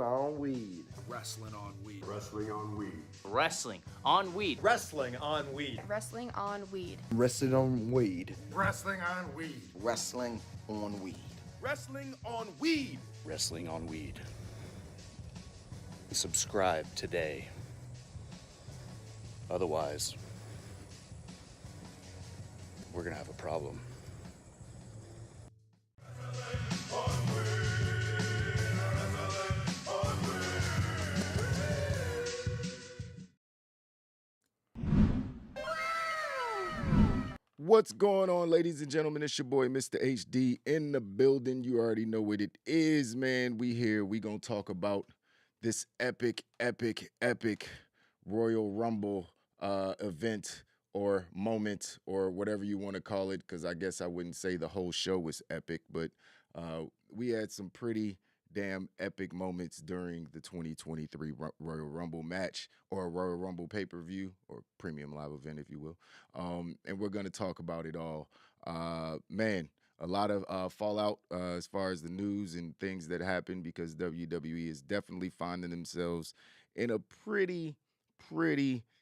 On weed. Wrestling on weed. Wrestling on weed. Wrestling on weed. Wrestling on weed. Wrestling on weed. Wrestling on weed. Wrestling on weed. Wrestling on weed. Wrestling on weed. Wrestling on weed. Subscribe today. Otherwise, we're gonna have a problem. What's going on, ladies and gentlemen? It's your boy, Mr. HD, in the building. You already know what it is, man. We here. We gonna talk about this epic Royal Rumble event or moment or whatever you want to call it, because I guess I wouldn't say the whole show was epic, but we had some pretty damn epic moments during the 2023 Royal Rumble match, or Royal Rumble pay-per-view, or premium live event, if you will. And we're going to talk about it all. Man, a lot of fallout as far as the news and things that happened, because WWE is definitely finding themselves in a pretty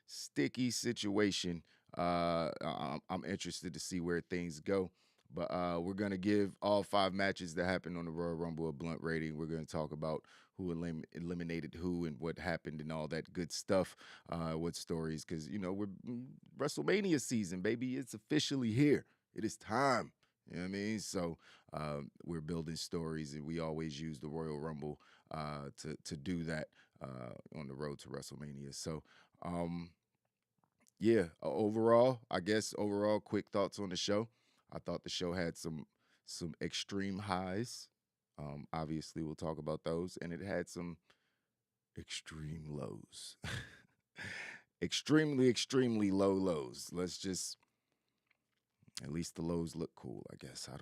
sticky situation. I'm interested to see where things go. But we're going to give all 5 matches that happened on the Royal Rumble a blunt rating. We're going to talk about who eliminated who and what happened and all that good stuff, what stories, because, you know, we're WrestleMania season, baby. It's officially here. It is time. You know what I mean? So we're building stories, and we always use the Royal Rumble to do that on the road to WrestleMania. So, yeah, overall, quick thoughts on the show. I thought the show had some extreme highs. Obviously, we'll talk about those. And it had some extreme lows. extremely low lows. Let's just, at least the lows look cool, I guess. I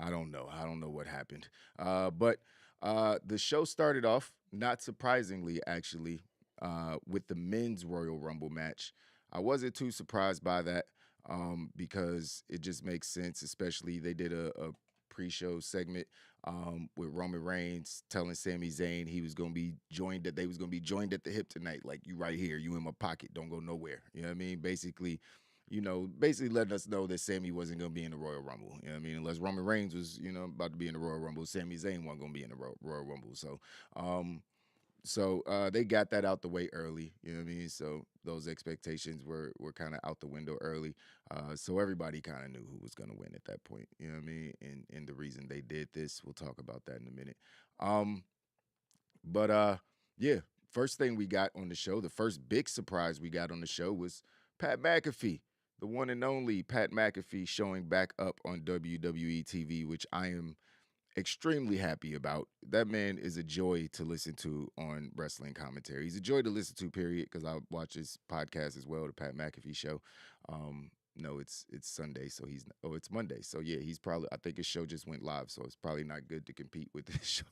don't know. I don't know what happened. But the show started off, not surprisingly, actually, with the men's Royal Rumble match. I wasn't too surprised by that. Because it just makes sense, especially they did a pre-show segment with Roman Reigns telling Sami Zayn he was going to be joined, that they was going to be joined at the hip tonight. Like, you right here, you in my pocket, don't go nowhere. You know what I mean? Basically letting us know that Sami wasn't going to be in the Royal Rumble. You know what I mean? Unless Roman Reigns was, about to be in the Royal Rumble, Sami Zayn wasn't going to be in the Royal Rumble. So they got that out the way early, you know what I mean? So those expectations were kind of out the window early. So everybody kind of knew who was going to win at that point, you know what I mean? And the reason they did this, we'll talk about that in a minute. Yeah, first thing we got on the show, the first big surprise we got on the show was Pat McAfee, the one and only Pat McAfee, showing back up on WWE TV, which I am extremely happy about. That man is a joy to listen to on wrestling commentary. He's a joy to listen to, period, because I watch his podcast as well, the Pat McAfee Show. No, it's Sunday, so it's Monday. So yeah, I think his show just went live, so it's probably not good to compete with this show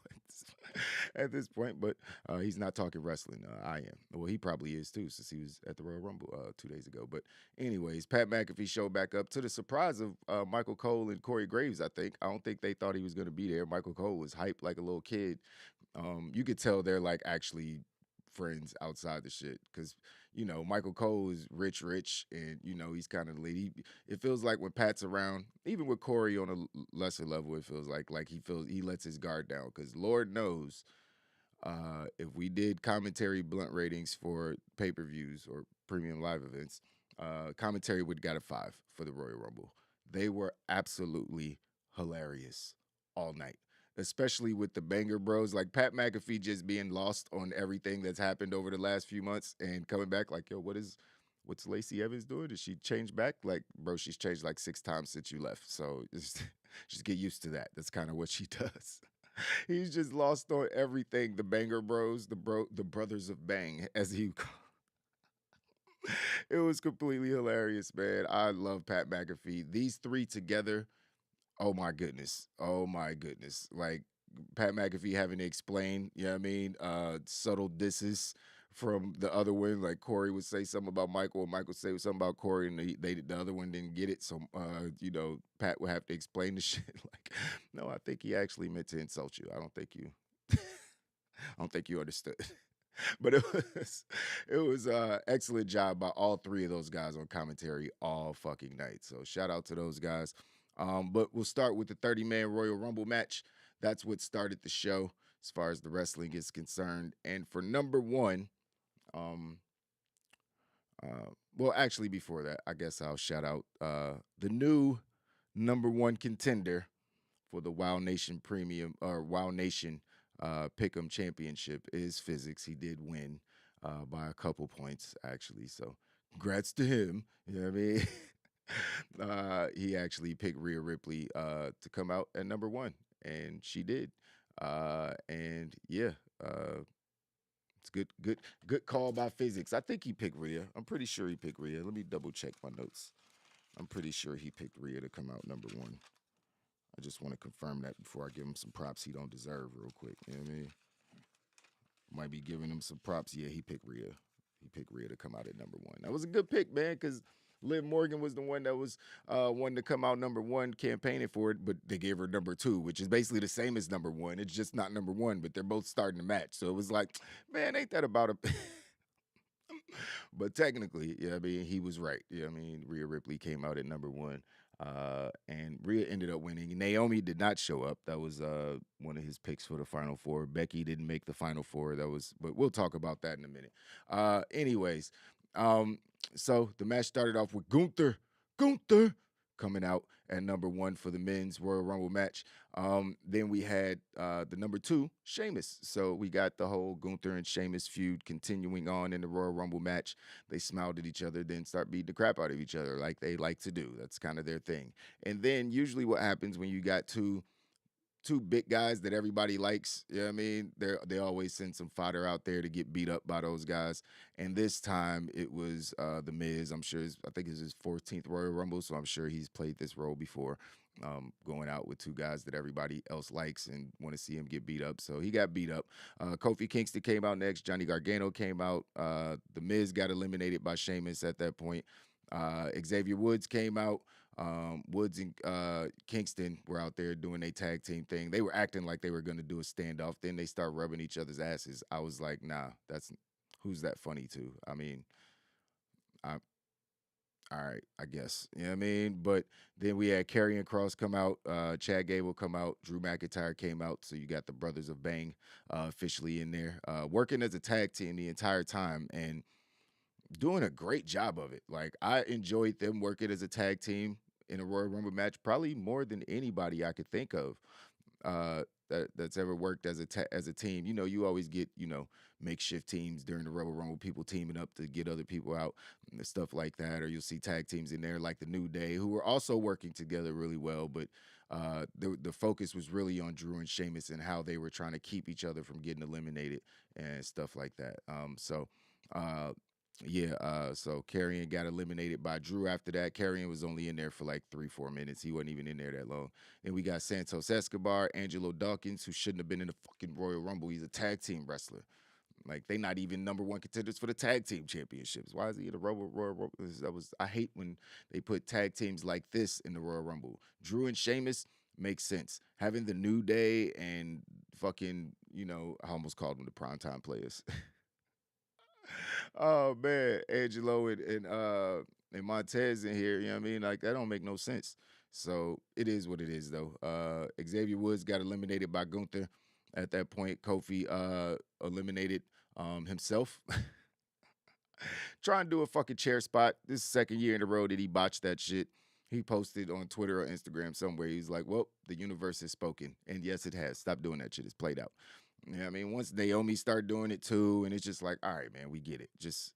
at this point, but he's not talking wrestling. I am. Well, he probably is too, since he was at the Royal Rumble 2 days ago. But anyways, Pat McAfee show back up to the surprise of Michael Cole and Corey Graves, I think. I don't think they thought he was going to be there. Michael Cole was hyped like a little kid. You could tell they're like actually friends outside the shit, because Michael Cole is rich, and he's kind of the lead. It feels like when Pat's around, even with Corey on a lesser level, it feels like he lets his guard down, because Lord knows if we did commentary blunt ratings for pay-per-views or premium live events, commentary would got a 5 for the Royal Rumble. They were absolutely hilarious all night, especially with the Banger Bros. Like Pat McAfee just being lost on everything that's happened over the last few months and coming back like, yo, what's Lacey Evans doing? Did she change back? Like, bro, she's changed like 6 times since you left. So just get used to that. That's kind of what she does. He's just lost on everything. The Banger Bros, the brothers of Bang, as he it was completely hilarious, man. I love Pat McAfee. These 3 together, oh my goodness. Like, Pat McAfee having to explain, you know what I mean, subtle disses from the other one. Like Corey would say something about Michael, and Michael would say something about Corey, and the other one didn't get it. So, Pat would have to explain the shit. Like, no, I think he actually meant to insult you. I don't think I don't think you understood. But it was excellent job by all three of those guys on commentary all fucking night. So shout out to those guys. But we'll start with the 30-man Royal Rumble match. That's what started the show as far as the wrestling is concerned. And for number one, um, well, actually, before that, I guess I'll shout out the new number one contender for the Wow Nation Premium or Wow Nation Pick'em Championship is Physics. He did win by a couple points, actually. So congrats to him. You know what I mean? He actually picked Rhea Ripley to come out at number one, and she did. And yeah, it's good call by Physics. I think he picked Rhea. I'm pretty sure he picked Rhea. Let me double check my notes. I'm pretty sure he picked Rhea to come out number one. I just want to confirm that before I give him some props he don't deserve real quick. You know what I mean? Might be giving him some props. Yeah, he picked Rhea. He picked Rhea to come out at number one. That was a good pick, man, because Liv Morgan was the one that was one to come out number one campaigning for it, but they gave her number two, which is basically the same as number one. It's just not number one, but they're both starting the match. So it was like, man, ain't that about a... But technically, yeah, I mean, he was right. Yeah, I mean, Rhea Ripley came out at number one. And Rhea ended up winning. Naomi did not show up. That was one of his picks for the Final Four. Becky didn't make the Final Four. But we'll talk about that in a minute. Anyways, so the match started off with Gunther coming out at number one for the men's Royal Rumble match. Then we had the number two, Sheamus. So we got the whole Gunther and Sheamus feud continuing on in the Royal Rumble match. They smiled at each other, then start beating the crap out of each other like they like to do. That's kind of their thing. And then usually what happens when you got two big guys that everybody likes, you know what I mean? They always send some fodder out there to get beat up by those guys. And this time it was The Miz. I think it's his 14th Royal Rumble, so I'm sure he's played this role before, going out with two guys that everybody else likes and want to see him get beat up. So he got beat up. Kofi Kingston came out next. Johnny Gargano came out. The Miz got eliminated by Sheamus at that point. Xavier Woods came out. Woods and Kingston were out there doing a tag team thing. They were acting like they were going to do a standoff. Then they start rubbing each other's asses. I was like, nah, who's that funny to? I mean, all right, I guess. You know what I mean? But then we had Karrion Kross come out, Chad Gable come out, Drew McIntyre came out. So you got the Brothers of Bang officially in there, working as a tag team the entire time and doing a great job of it. Like, I enjoyed them working as a tag team in a Royal Rumble match, probably more than anybody I could think of that's ever worked as a team. You know, you always get, makeshift teams during the Royal Rumble, people teaming up to get other people out and stuff like that. Or you'll see tag teams in there like the New Day, who were also working together really well. But the focus was really on Drew and Sheamus and how they were trying to keep each other from getting eliminated and stuff like that. So Karrion got eliminated by Drew after that. Karrion was only in there for like 3-4 minutes. He wasn't even in there that long. Then we got Santos Escobar, Angelo Dawkins, who shouldn't have been in the fucking Royal Rumble. He's a tag team wrestler. Like, they not even number one contenders for the tag team championships. Why is he in the Royal Rumble? I hate when they put tag teams like this in the Royal Rumble. Drew and Sheamus makes sense. Having the New Day and fucking, I almost called them the primetime players. Oh man, Angelo and Montez in here, you know what I mean? Like, that don't make no sense. So it is what it is, though. Xavier Woods got eliminated by Gunther. At that point, Kofi eliminated himself. Trying to do a fucking chair spot. This is the second year in a row that he botched that shit. He posted on Twitter or Instagram somewhere. He's like, well, the universe has spoken. And yes, it has. Stop doing that shit. It's played out. Yeah, I mean, once Naomi started doing it too, and it's just like, all right, man, we get it. Just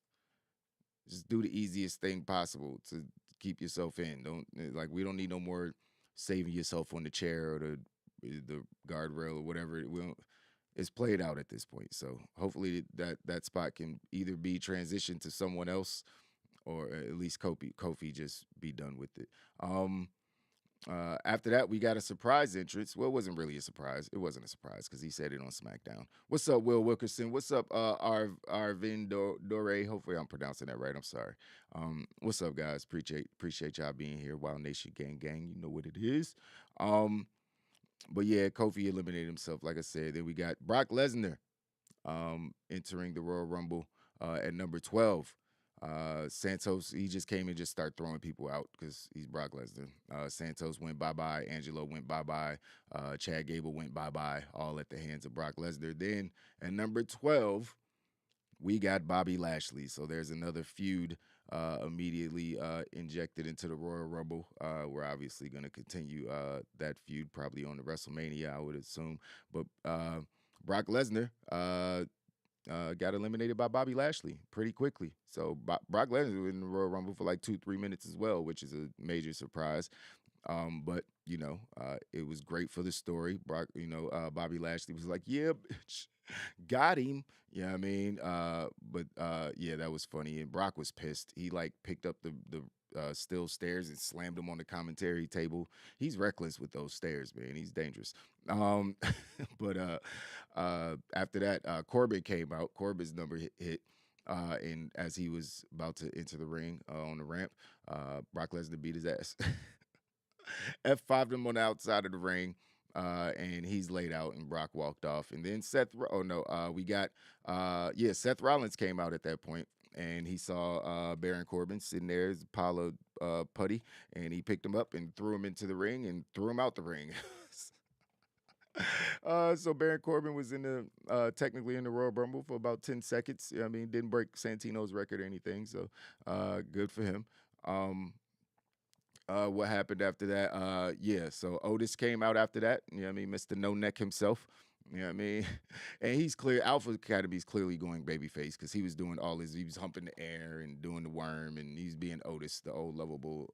do the easiest thing possible to keep yourself in. We don't need no more saving yourself on the chair or the guardrail or whatever. It's played out at this point. So hopefully that spot can either be transitioned to someone else or at least Kofi just be done with it. After that, we got a surprise entrance. Well, it wasn't really a surprise. It wasn't a surprise because he said it on SmackDown. What's up, Will Wilkerson? What's up, Arvin Dore? Hopefully I'm pronouncing that right. I'm sorry. What's up, guys? Appreciate y'all being here. Wild Nation gang. You know what it is. But yeah, Kofi eliminated himself, like I said. Then we got Brock Lesnar entering the Royal Rumble at number 12. Santos, he just came and just started throwing people out because he's Brock Lesnar. Santos went bye-bye. Angelo went bye-bye. Chad Gable went bye-bye, all at the hands of Brock Lesnar. Then at number 12, we got Bobby Lashley. So there's another feud immediately injected into the Royal Rumble. We're obviously going to continue that feud probably on the WrestleMania, I would assume. But Brock Lesnar got eliminated by Bobby Lashley pretty quickly. So Brock Lesnar was in the Royal Rumble for like 2-3 minutes as well, which is a major surprise. But it was great for the story. Brock, Bobby Lashley was like, "Yeah, bitch, got him." You know what I mean? Yeah, that was funny. And Brock was pissed. He like picked up the steel stairs and slammed them on the commentary table. He's reckless with those stairs, man. He's dangerous. But after that, Corbin came out. Corbin's number hit. And as he was about to enter the ring on the ramp, Brock Lesnar beat his ass. F5'd him on the outside of the ring, and he's laid out, and Brock walked off. And then Seth Rollins came out at that point, and he saw Baron Corbin sitting there as a pile of putty, and he picked him up and threw him into the ring and threw him out the ring. So Baron Corbin was technically in the Royal Rumble for about 10 seconds. I mean, didn't break Santino's record or anything, so good for him. What happened after that? So Otis came out after that. You know what I mean? Mr. No Neck himself. You know what I mean? And he's clear. Alpha Academy's clearly going babyface because he was doing he was humping the air and doing the worm, and he's being Otis, the old lovable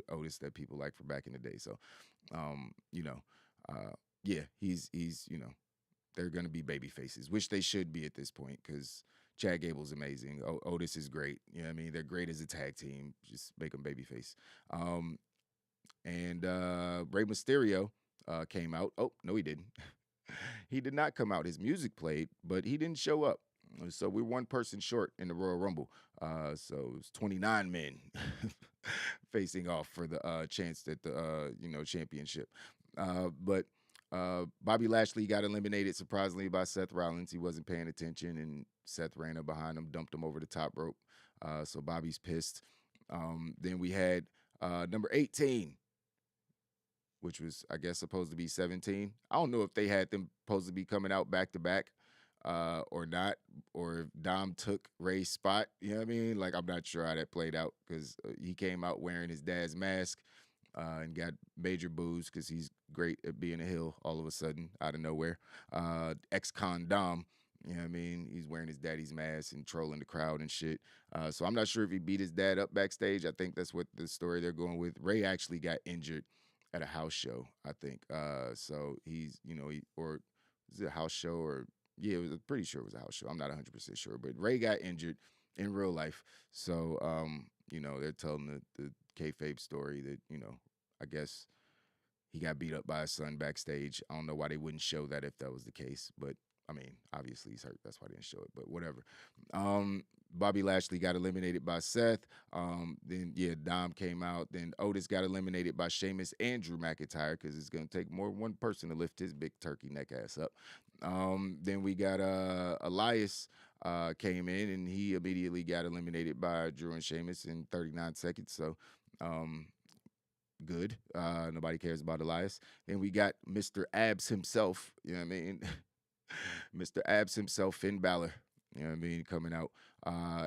Otis that people like from back in the day. So, he's they're going to be baby faces, which they should be at this point because Chad Gable's amazing. Otis is great. You know what I mean? They're great as a tag team. Just make them babyface. And Rey Mysterio came out. Oh, no, he didn't. He did not come out. His music played, but he didn't show up. So we're one person short in the Royal Rumble. So it's 29 men facing off for the chance at the championship. But Bobby Lashley got eliminated surprisingly by Seth Rollins. He wasn't paying attention, and Seth ran up behind him, dumped him over the top rope. So Bobby's pissed. Then we had number 18, which was, I guess, supposed to be 17. I don't know if they had them supposed to be coming out back to back or not, or if Dom took Ray's spot. You know what I mean? Like, I'm not sure how that played out because he came out wearing his dad's mask and got major boos because he's great at being a heel all of a sudden out of nowhere. Ex-con Dom, you know what I mean? He's wearing his daddy's mask and trolling the crowd and shit. So I'm not sure if he beat his dad up backstage. I think that's what the story they're going with. Ray actually got injured at a house show, I think. So he's, or is it a house show or, yeah, it was pretty sure it was a house show. I'm not 100% sure, but Ray got injured in real life. So, they're telling the kayfabe story that, I guess he got beat up by his son backstage. I don't know why they wouldn't show that if that was the case, but I mean, obviously he's hurt. That's why they didn't show it, but whatever. Bobby Lashley got eliminated by Seth. Then Dom came out. Then Otis got eliminated by Sheamus and Drew McIntyre because it's going to take more than one person to lift his big turkey neck ass up. Then we got Elias came in, and he immediately got eliminated by Drew and Sheamus in 39 seconds. So, good. Nobody cares about Elias. Then we got Mr. Abs himself. You know what I mean? Mr. Abs himself, Finn Balor. You know what I mean? Coming out.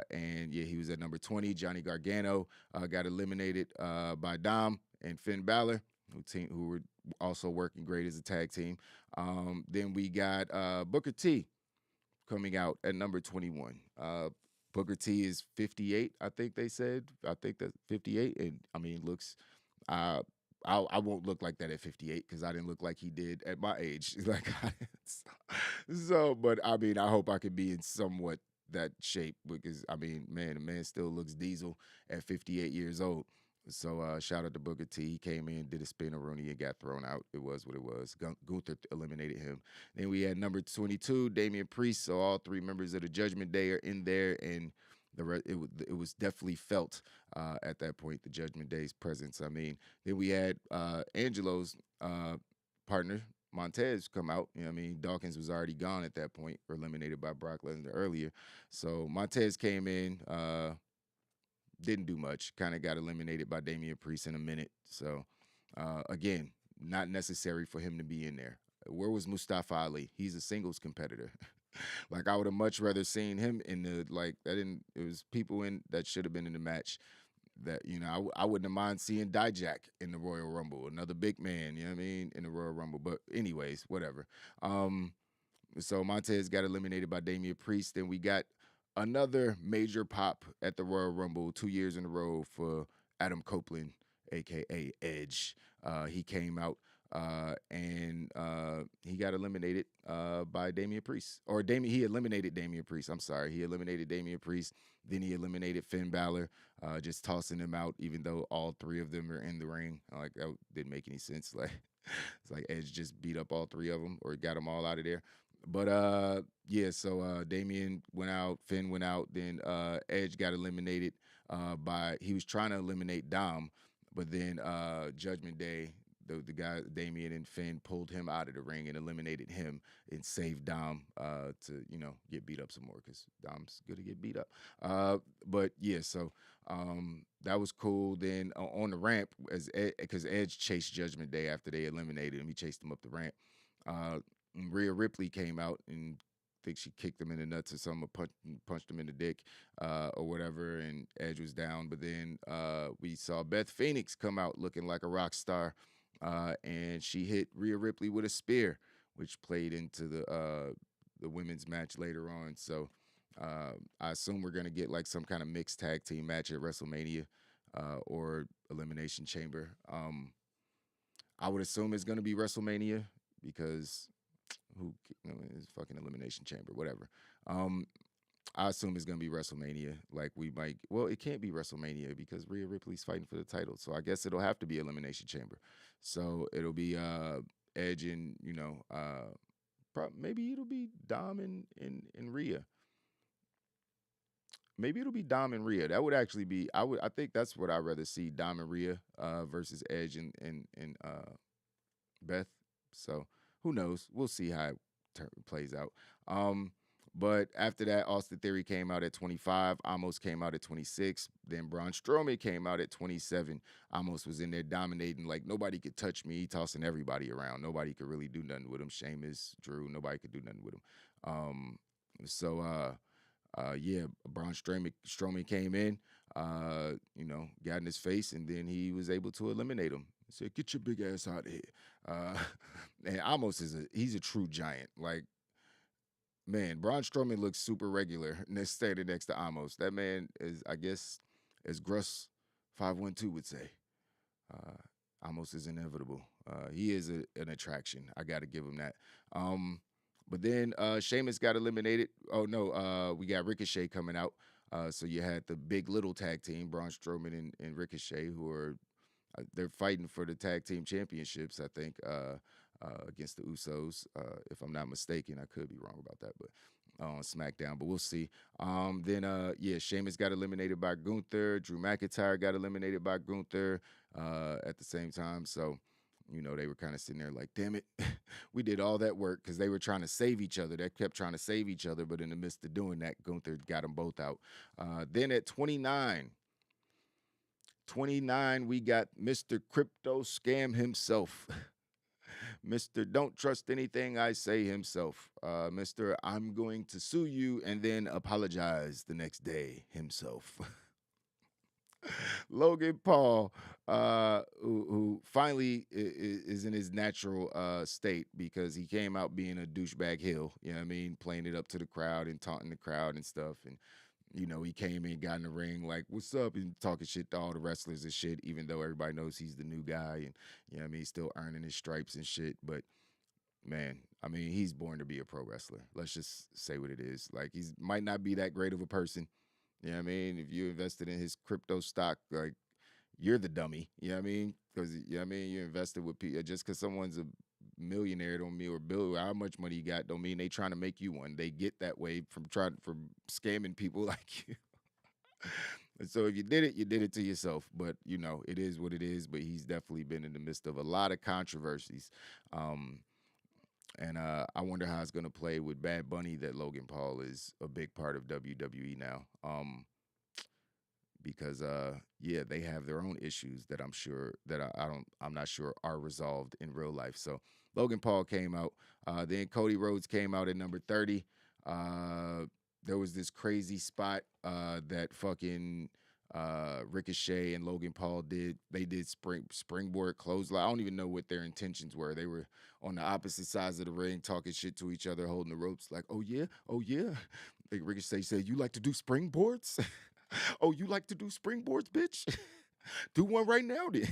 He was at number 20. Johnny Gargano got eliminated by Dom and Finn Balor, who were also working great as a tag team. Then we got Booker T coming out at number 21. Booker T is 58, I think they said. I think that's 58. And, I mean, looks... I won't look like that at 58 because I didn't look like he did at my age. But I mean, I hope I could be in somewhat that shape because, I mean, man, the man still looks diesel at 58 years old. So shout out to Booker T. He came in, did a spin Rooney, and got thrown out. It was what it was. Gunther eliminated him. Then we had number 22, Damian Priest. So all three members of the Judgment Day are in there, and it was definitely felt at that point, the Judgment Day's presence. I mean, then we had Angelo's partner, Montez come out. You know what I mean? Dawkins was already gone at that point, or eliminated by Brock Lesnar earlier. So Montez came in, didn't do much. Kind of got eliminated by Damian Priest in a minute. So again, not necessary for him to be in there. Where was Mustafa Ali? He's a singles competitor. Like I would have much rather seen him in the like that. Didn't it was people in that should have been in the match that I wouldn't have mind seeing Dijak in the Royal Rumble, another big man. You know what I mean in the Royal Rumble. But anyways, whatever. So Montez got eliminated by Damian Priest. Then we got another major pop at the Royal Rumble 2 years in a row for Adam Copeland, aka Edge. He came out and he got eliminated by Damian Priest. He eliminated Damian Priest. I'm sorry. He eliminated Damian Priest. Then he eliminated Finn Balor, just tossing him out, even though all three of them are in the ring. Like, that didn't make any sense. Like, it's like Edge just beat up all three of them or got them all out of there. But yeah, so Damian went out, Finn went out, then Edge got eliminated he was trying to eliminate Dom, but then Judgment Day, the guy Damian and Finn pulled him out of the ring and eliminated him and saved Dom to get beat up some more because Dom's good to get beat up. But yeah, so that was cool. Then on the ramp, because Edge chased Judgment Day after they eliminated him, he chased him up the ramp. Rhea Ripley came out and I think she kicked him in the nuts or something, or punched him in the dick or whatever, and Edge was down. But then we saw Beth Phoenix come out looking like a rock star, and she hit Rhea Ripley with a spear, which played into the women's match later on. So I assume we're going to get like some kind of mixed tag team match at WrestleMania or Elimination Chamber. I would assume it's going to be WrestleMania because it's fucking Elimination Chamber, whatever. I assume it's gonna be WrestleMania. Like it can't be WrestleMania because Rhea Ripley's fighting for the title. So I guess it'll have to be Elimination Chamber. So it'll be Edge and maybe it'll be Dom and Rhea. Maybe it'll be Dom and Rhea. That would actually be. I think that's what I'd rather see: Dom and Rhea versus Edge and Beth. So who knows? We'll see how it plays out. But after that, Austin Theory came out at 25. Amos came out at 26. Then Braun Strowman came out at 27. Amos was in there dominating. Like, nobody could touch me. He tossing everybody around. Nobody could really do nothing with him. Sheamus, Drew, nobody could do nothing with him. Yeah, Braun Strowman came in, got in his face, and then he was able to eliminate him. He said, "Get your big ass out of here." And Amos he's a true giant. Like, man, Braun Strowman looks super regular standing next to Amos. That man is, I guess, as Gruss 512 would say, Amos is inevitable. He is an attraction. I got to give him that. But then Sheamus got eliminated. Oh, no, we got Ricochet coming out. So you had the big little tag team, Braun Strowman and Ricochet, who are they're fighting for the tag team championships, I think, against the Usos, if I'm not mistaken. I could be wrong about that, but on SmackDown, but we'll see. Then Sheamus got eliminated by Gunther. Drew McIntyre got eliminated by Gunther at the same time. So, they were kind of sitting there like, damn it, we did all that work because they were trying to save each other. They kept trying to save each other, but in the midst of doing that, Gunther got them both out. Then at 29, we got Mr. Crypto Scam himself. Mr. Don't Trust Anything I Say himself. Mr. I'm going to sue you and then apologize the next day himself. Logan Paul, who finally is in his natural state because he came out being a douchebag heel, you know what I mean, playing it up to the crowd and taunting the crowd and stuff. And, he came in, got in the ring, like, what's up? And talking shit to all the wrestlers and shit, even though everybody knows he's the new guy. And, you know what I mean, he's still earning his stripes and shit. But, man, I mean, he's born to be a pro wrestler. Let's just say what it is. Like, he might not be that great of a person. You know what I mean? If you invested in his crypto stock, like, you're the dummy. You know what I mean? Because, you know what I mean? You invested with people. Just because someone's a millionaire don't mean, or bill how much money you got don't mean they trying to make you one. They get that way from scamming people like you. And so if you did it to yourself. But, it is what it is. But he's definitely been in the midst of a lot of controversies. And I wonder how it's going to play with Bad Bunny that Logan Paul is a big part of WWE now. Because yeah, they have their own issues that I'm sure that I'm not sure are resolved in real life. So Logan Paul came out. Then Cody Rhodes came out at number 30. There was this crazy spot that fucking Ricochet and Logan Paul did. They did springboard clothesline. I don't even know what their intentions were. They were on the opposite sides of the ring talking shit to each other, holding the ropes like, oh yeah, oh yeah. Like Ricochet said, you like to do springboards? Oh, you like to do springboards, bitch? Do one right now, then.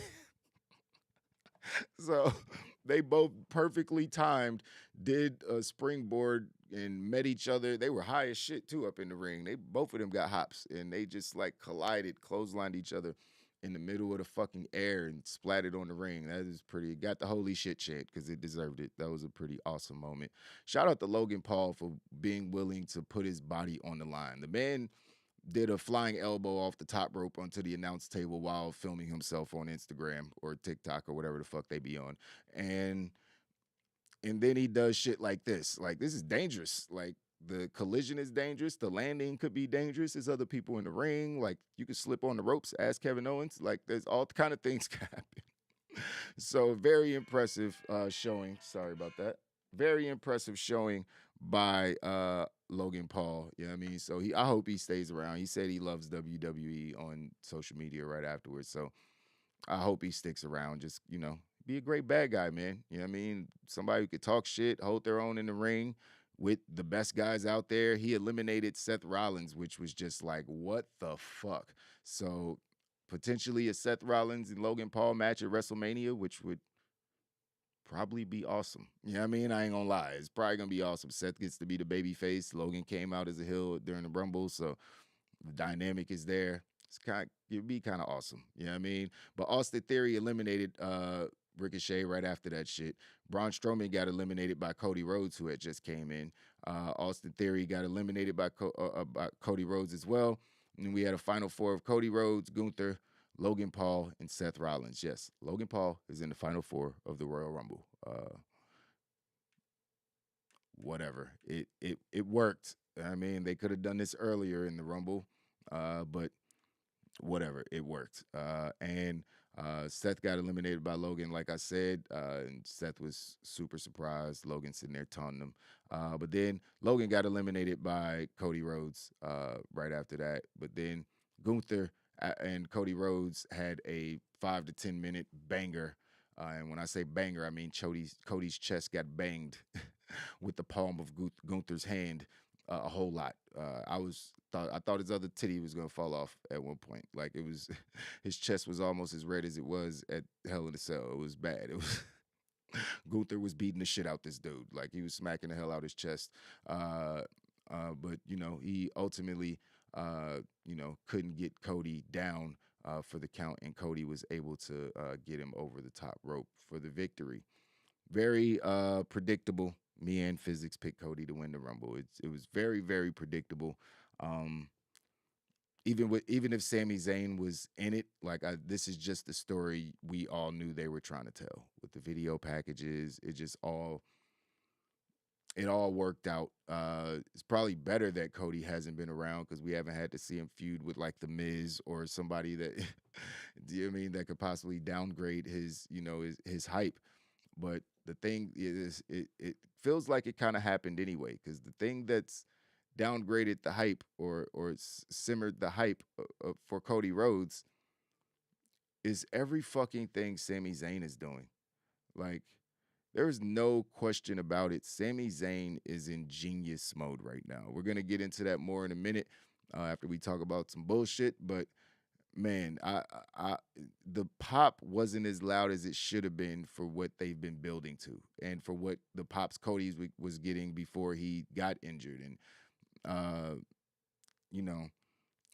So they both perfectly timed, did a springboard and met each other. They were high as shit too up in the ring. They both of them got hops and they just like collided, clotheslined each other in the middle of the fucking air and splatted on the ring. That is pretty. Got the holy shit chant because it deserved it. That was a pretty awesome moment. Shout out to Logan Paul for being willing to put his body on the line. The man did a flying elbow off the top rope onto the announce table while filming himself on Instagram or TikTok or whatever the fuck they be on. And then he does shit like this. Like, this is dangerous. Like, the collision is dangerous. The landing could be dangerous. There's other people in the ring. Like, you could slip on the ropes, ask Kevin Owens. Like, there's all kind of things can happen. So, very impressive showing. Sorry about that. Very impressive showing by Logan Paul. You know what I mean? So I hope he stays around. He said he loves WWE on social media right afterwards. So I hope he sticks around. Just, be a great bad guy, man. You know what I mean? Somebody who could talk shit, hold their own in the ring with the best guys out there. He eliminated Seth Rollins, which was just like, what the fuck? So potentially a Seth Rollins and Logan Paul match at WrestleMania, which would probably be awesome. You know what I mean? I ain't gonna lie. It's probably gonna be awesome. Seth gets to be the baby face. Logan came out as a heel during the Rumble, so the dynamic is there. It'd be kind of awesome. You know what I mean? But Austin Theory eliminated Ricochet right after that shit. Braun Strowman got eliminated by Cody Rhodes, who had just came in. Austin Theory got eliminated by Cody Rhodes as well. And we had a final four of Cody Rhodes, Gunther, Logan Paul, and Seth Rollins. Yes, Logan Paul is in the final four of the Royal Rumble. Whatever. It worked. I mean, they could have done this earlier in the Rumble, but whatever. It worked. And Seth got eliminated by Logan, like I said, and Seth was super surprised. Logan sitting there taunting him. But then Logan got eliminated by Cody Rhodes right after that. But then Gunther and Cody Rhodes had a 5 to 10 minute banger. And when I say banger, I mean Cody's chest got banged with the palm of Gunther's hand a whole lot. I thought his other titty was gonna fall off at one point. Like, it was, his chest was almost as red as it was at Hell in a Cell. It was bad. It was Gunther was beating the shit out this dude. Like, he was smacking the hell out his chest. But he ultimately couldn't get Cody down for the count, and Cody was able to get him over the top rope for the victory. Very predictable. Me and Physics picked Cody to win the Rumble. It was very, very predictable. Even if Sami Zayn was in it, this is just the story we all knew they were trying to tell with the video packages. It all worked out. It's probably better that Cody hasn't been around because we haven't had to see him feud with like The Miz or somebody that, do you know what I mean, that could possibly downgrade his hype. But the thing is, it feels like it kind of happened anyway, because the thing that's downgraded the hype or simmered the hype for Cody Rhodes is every fucking thing Sami Zayn is doing. Like, there's no question about it. Sami Zayn is in genius mode right now. We're going to get into that more in a minute after we talk about some bullshit. But, man, the pop wasn't as loud as it should have been for what they've been building to and for what the pops Cody was getting before he got injured. And,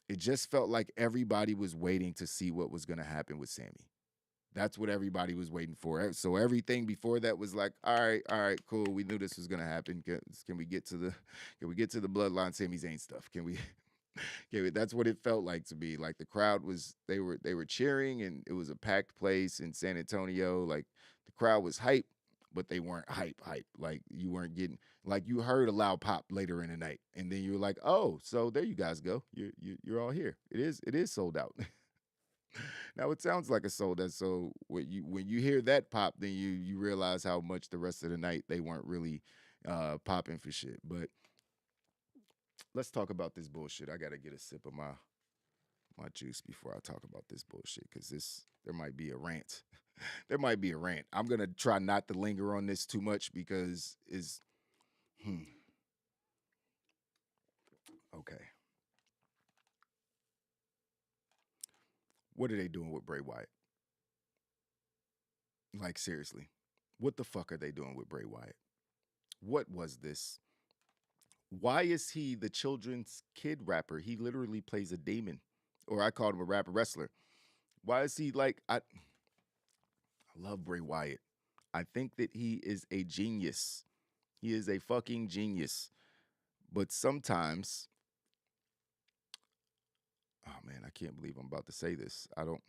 it just felt like everybody was waiting to see what was going to happen with Sami. That's what everybody was waiting for. So everything before that was like, all right, cool. We knew this was gonna happen. Can we get to the bloodline Sami Zayn stuff? That's what it felt like to me. Like, the crowd they were cheering, and it was a packed place in San Antonio. Like, the crowd was hype, but they weren't hype. Like you weren't getting like you heard a loud pop later in the night, and then you were like, oh, so there you guys go. You're all here. It is sold out. Now it sounds like a sold out. So when you hear that pop, then you realize how much the rest of the night they weren't really popping for shit. But let's talk about this bullshit. I gotta get a sip of my juice before I talk about this bullshit because there might be a rant. There might be a rant. I'm gonna try not to linger on this too much because it's okay. What are they doing with Bray Wyatt? Like seriously, what the fuck are they doing with Bray Wyatt? What was this? Why is he the children's kid rapper? He literally plays a demon, or I called him a rapper wrestler. Why is he like I love Bray Wyatt. I think that he is a genius. He is a fucking genius. But sometimes, oh man, I can't believe I'm about to say this. I don't.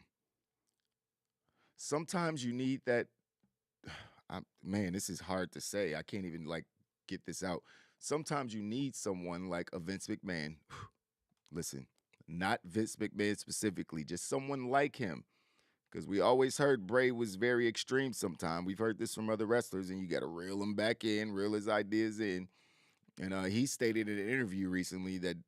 Sometimes you need that. Man, this is hard to say. I can't even like get this out. Sometimes you need someone like a Vince McMahon. Listen, not Vince McMahon specifically, just someone like him. Because we always heard Bray was very extreme sometimes. We've heard this from other wrestlers, and you got to reel him back in, reel his ideas in. And he stated in an interview recently that,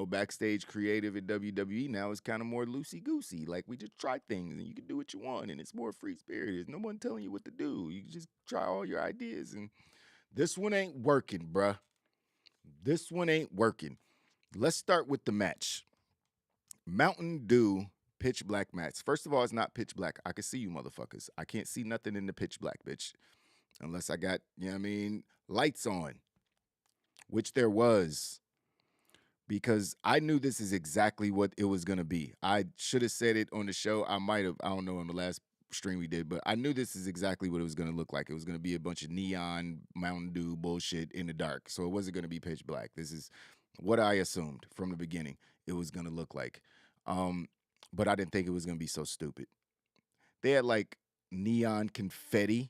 backstage creative at WWE now is kind of more loosey-goosey. Like, we just try things, and you can do what you want, and it's more free-spirited. There's no one telling you what to do. You can just try all your ideas, and this one ain't working, bruh. This one ain't working. Let's start with the match. Mountain Dew pitch black match. First of all, it's not pitch black. I can see you motherfuckers. I can't see nothing in the pitch black, bitch. Unless I got, lights on. Which there was. Because I knew this is exactly what it was going to be. I should have said it on the show. I might have, I don't know, on the last stream we did, but I knew this is exactly what it was going to look like. It was going to be a bunch of neon Mountain Dew bullshit in the dark. So it wasn't going to be pitch black. This is what I assumed from the beginning it was going to look like. But I didn't think it was going to be so stupid. They had like neon confetti.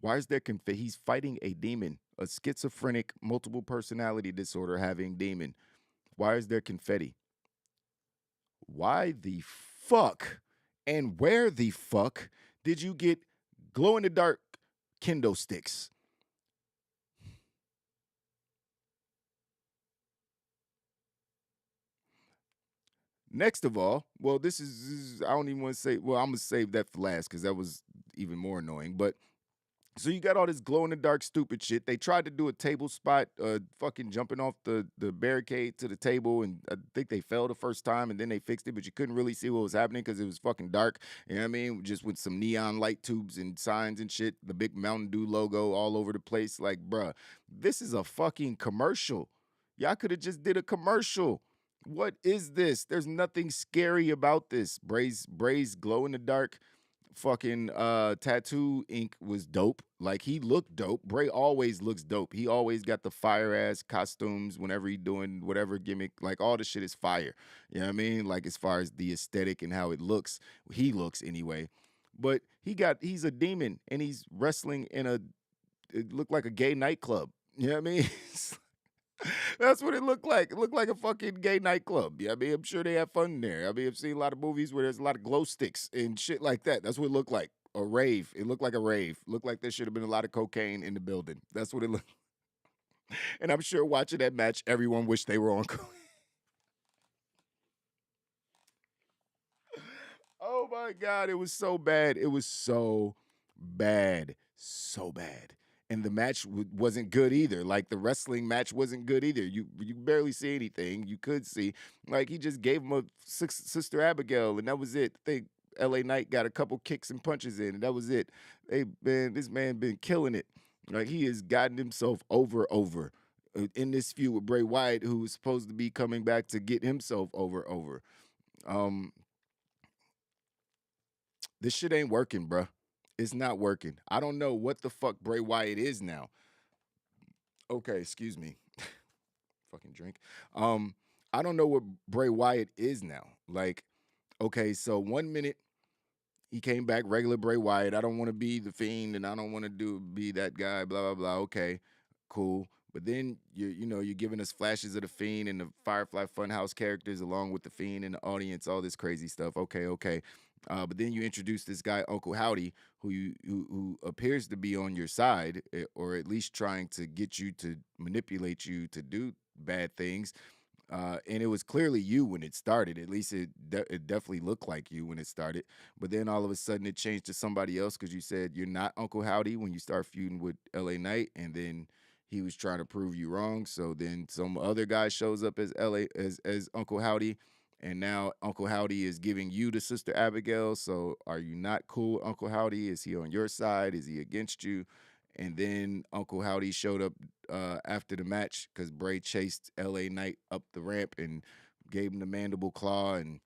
Why is there confetti? He's fighting a demon, a schizophrenic, multiple personality disorder having demon. Why is there confetti? Why the fuck and where the fuck did you get glow-in-the-dark kendo sticks? Next of all, well, this is I don't even want to say, well, I'm going to save that for last because that was even more annoying. But so you got all this glow-in-the-dark stupid shit. They tried to do a table spot, fucking jumping off the barricade to the table, and I think they fell the first time, and then they fixed it, but you couldn't really see what was happening because it was fucking dark. You know what I mean? Just with some neon light tubes and signs and shit, the big Mountain Dew logo all over the place. Like, bruh, this is a fucking commercial. Y'all could have just did a commercial. What is this? There's nothing scary about this. Bray's glow-in-the-dark fucking tattoo ink was dope. Like, he looked dope. Bray always looks dope. He always got the fire ass costumes whenever he doing whatever gimmick. Like, all the shit is fire. You know what I mean? Like, as far as the aesthetic and how it looks, he looks anyway. But he's a demon and he's wrestling it looked like a gay nightclub. You know what I mean? That's what it looked like. It looked like a fucking gay nightclub. Yeah, I mean, I'm sure they have fun there. I mean, I've seen a lot of movies where there's a lot of glow sticks and shit like that. That's what it looked like. A rave. It looked like a rave. Looked like there should have been a lot of cocaine in the building. That's what it looked. And I'm sure watching that match, everyone wished they were on cocaine. Oh my God, it was so bad. It was so bad. So bad. And the match wasn't good either. Like, the wrestling match wasn't good either. You barely see anything. You could see, like, he just gave him a Sister Abigail, and that was it. LA Knight got a couple kicks and punches in, and that was it. This man been killing it. Like, he has gotten himself over in this feud with Bray Wyatt, who was supposed to be coming back to get himself over. This shit ain't working, bruh. It's not working. I don't know what the fuck Bray Wyatt is now. Okay, excuse me. Fucking drink. I don't know what Bray Wyatt is now. Like, okay, so 1 minute He came back regular Bray Wyatt. I don't want to be the Fiend, and I don't want to be that guy. Blah blah blah. Okay, cool. But then you're giving us flashes of the Fiend and the Firefly Funhouse characters along with the Fiend and the audience, all this crazy stuff. Okay, okay. But then you introduce this guy Uncle Howdy, who appears to be on your side, or at least trying to get you to manipulate you to do bad things. And it was clearly you when it started. At least it definitely looked like you when it started. But then all of a sudden it changed to somebody else because you said you're not Uncle Howdy when you start feuding with LA Knight, and then he was trying to prove you wrong. So then some other guy shows up as as Uncle Howdy, and now Uncle Howdy is giving you to Sister Abigail. So are you not cool, Uncle Howdy? Is he on your side? Is he against you? And then Uncle Howdy showed up after the match because Bray chased LA Knight up the ramp and gave him the mandible claw, and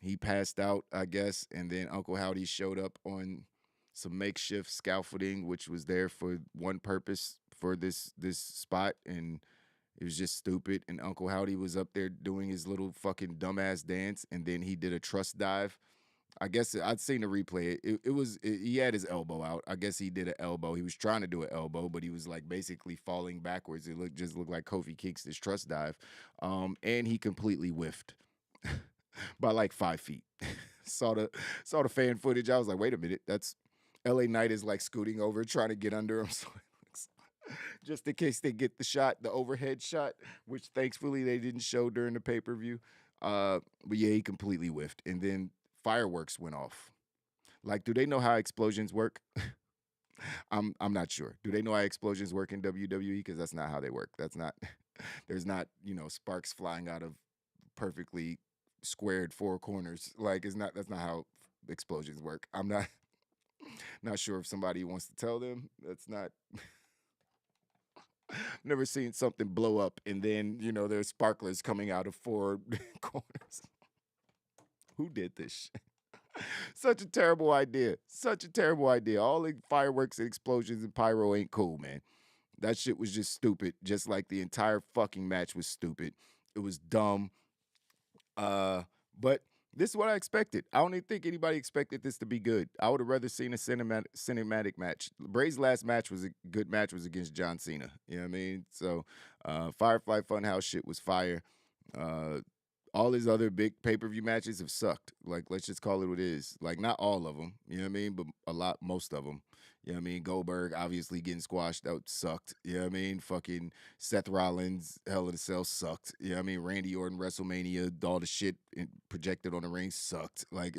he passed out, I guess. And then Uncle Howdy showed up on some makeshift scaffolding, which was there for one purpose for this spot, and it was just stupid. And Uncle Howdy was up there doing his little fucking dumbass dance, and then he did a trust dive. I guess I'd seen the replay. He had his elbow out. I guess he did an elbow. He was trying to do an elbow, but he was like basically falling backwards. It just looked like Kofi Kingston's trust dive, and he completely whiffed by like 5 feet. saw the fan footage. I was like, wait a minute, that's LA Knight is like scooting over, trying to get under him. So just in case they get the overhead shot, which thankfully they didn't show during the pay-per-view. But yeah, he completely whiffed, and then fireworks went off. Like, do they know how explosions work? I'm not sure. Do they know how explosions work in WWE? Because that's not how they work. That's not. There's not sparks flying out of perfectly squared four corners. Like that's not how explosions work. I'm not sure if somebody wants to tell them. That's not. Never seen something blow up and then there's sparklers coming out of four corners. Who did this shit? Such a terrible idea. Such a terrible idea. All the fireworks and explosions and pyro ain't cool, man. That shit was just stupid. Just like the entire fucking match was stupid. It was dumb. But this is what I expected. I don't even think anybody expected this to be good. I would have rather seen a cinematic match. Bray's last match was a good match, was against John Cena. You know what I mean? So Firefly Funhouse shit was fire. All his other big pay-per-view matches have sucked. Like, let's just call it what it is. Like, not all of them, you know what I mean? But most of them. You know what I mean? Goldberg obviously getting squashed out sucked. You know what I mean? Fucking Seth Rollins, Hell in a Cell sucked. You know what I mean? Randy Orton, WrestleMania, all the shit projected on the ring sucked. Like,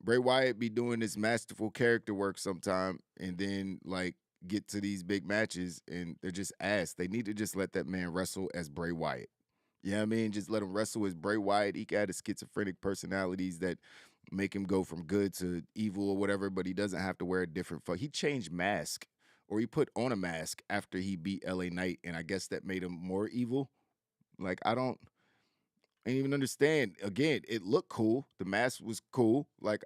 Bray Wyatt be doing this masterful character work sometime and then, like, get to these big matches and they're just ass. They need to just let that man wrestle as Bray Wyatt. You know what I mean? Just let him wrestle as Bray Wyatt. He got his schizophrenic personalities that make him go from good to evil or whatever, but he doesn't have to wear a different He changed mask, or he put on a mask after he beat LA Knight, and I guess that made him more evil. Like, I ain't even understand. Again, it looked cool. The mask was cool. But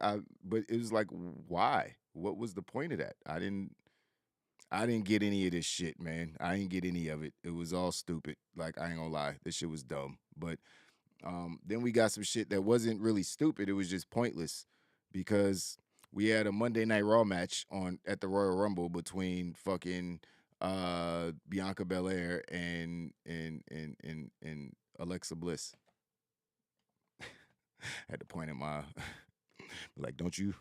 it was like, why? What was the point of that? I didn't get any of this shit, man. I didn't get any of it. It was all stupid. Like, I ain't gonna lie. This shit was dumb. But then we got some shit that wasn't really stupid. It was just pointless because we had a Monday Night Raw match at the Royal Rumble between fucking Bianca Belair and Alexa Bliss. Had to point at my like, don't you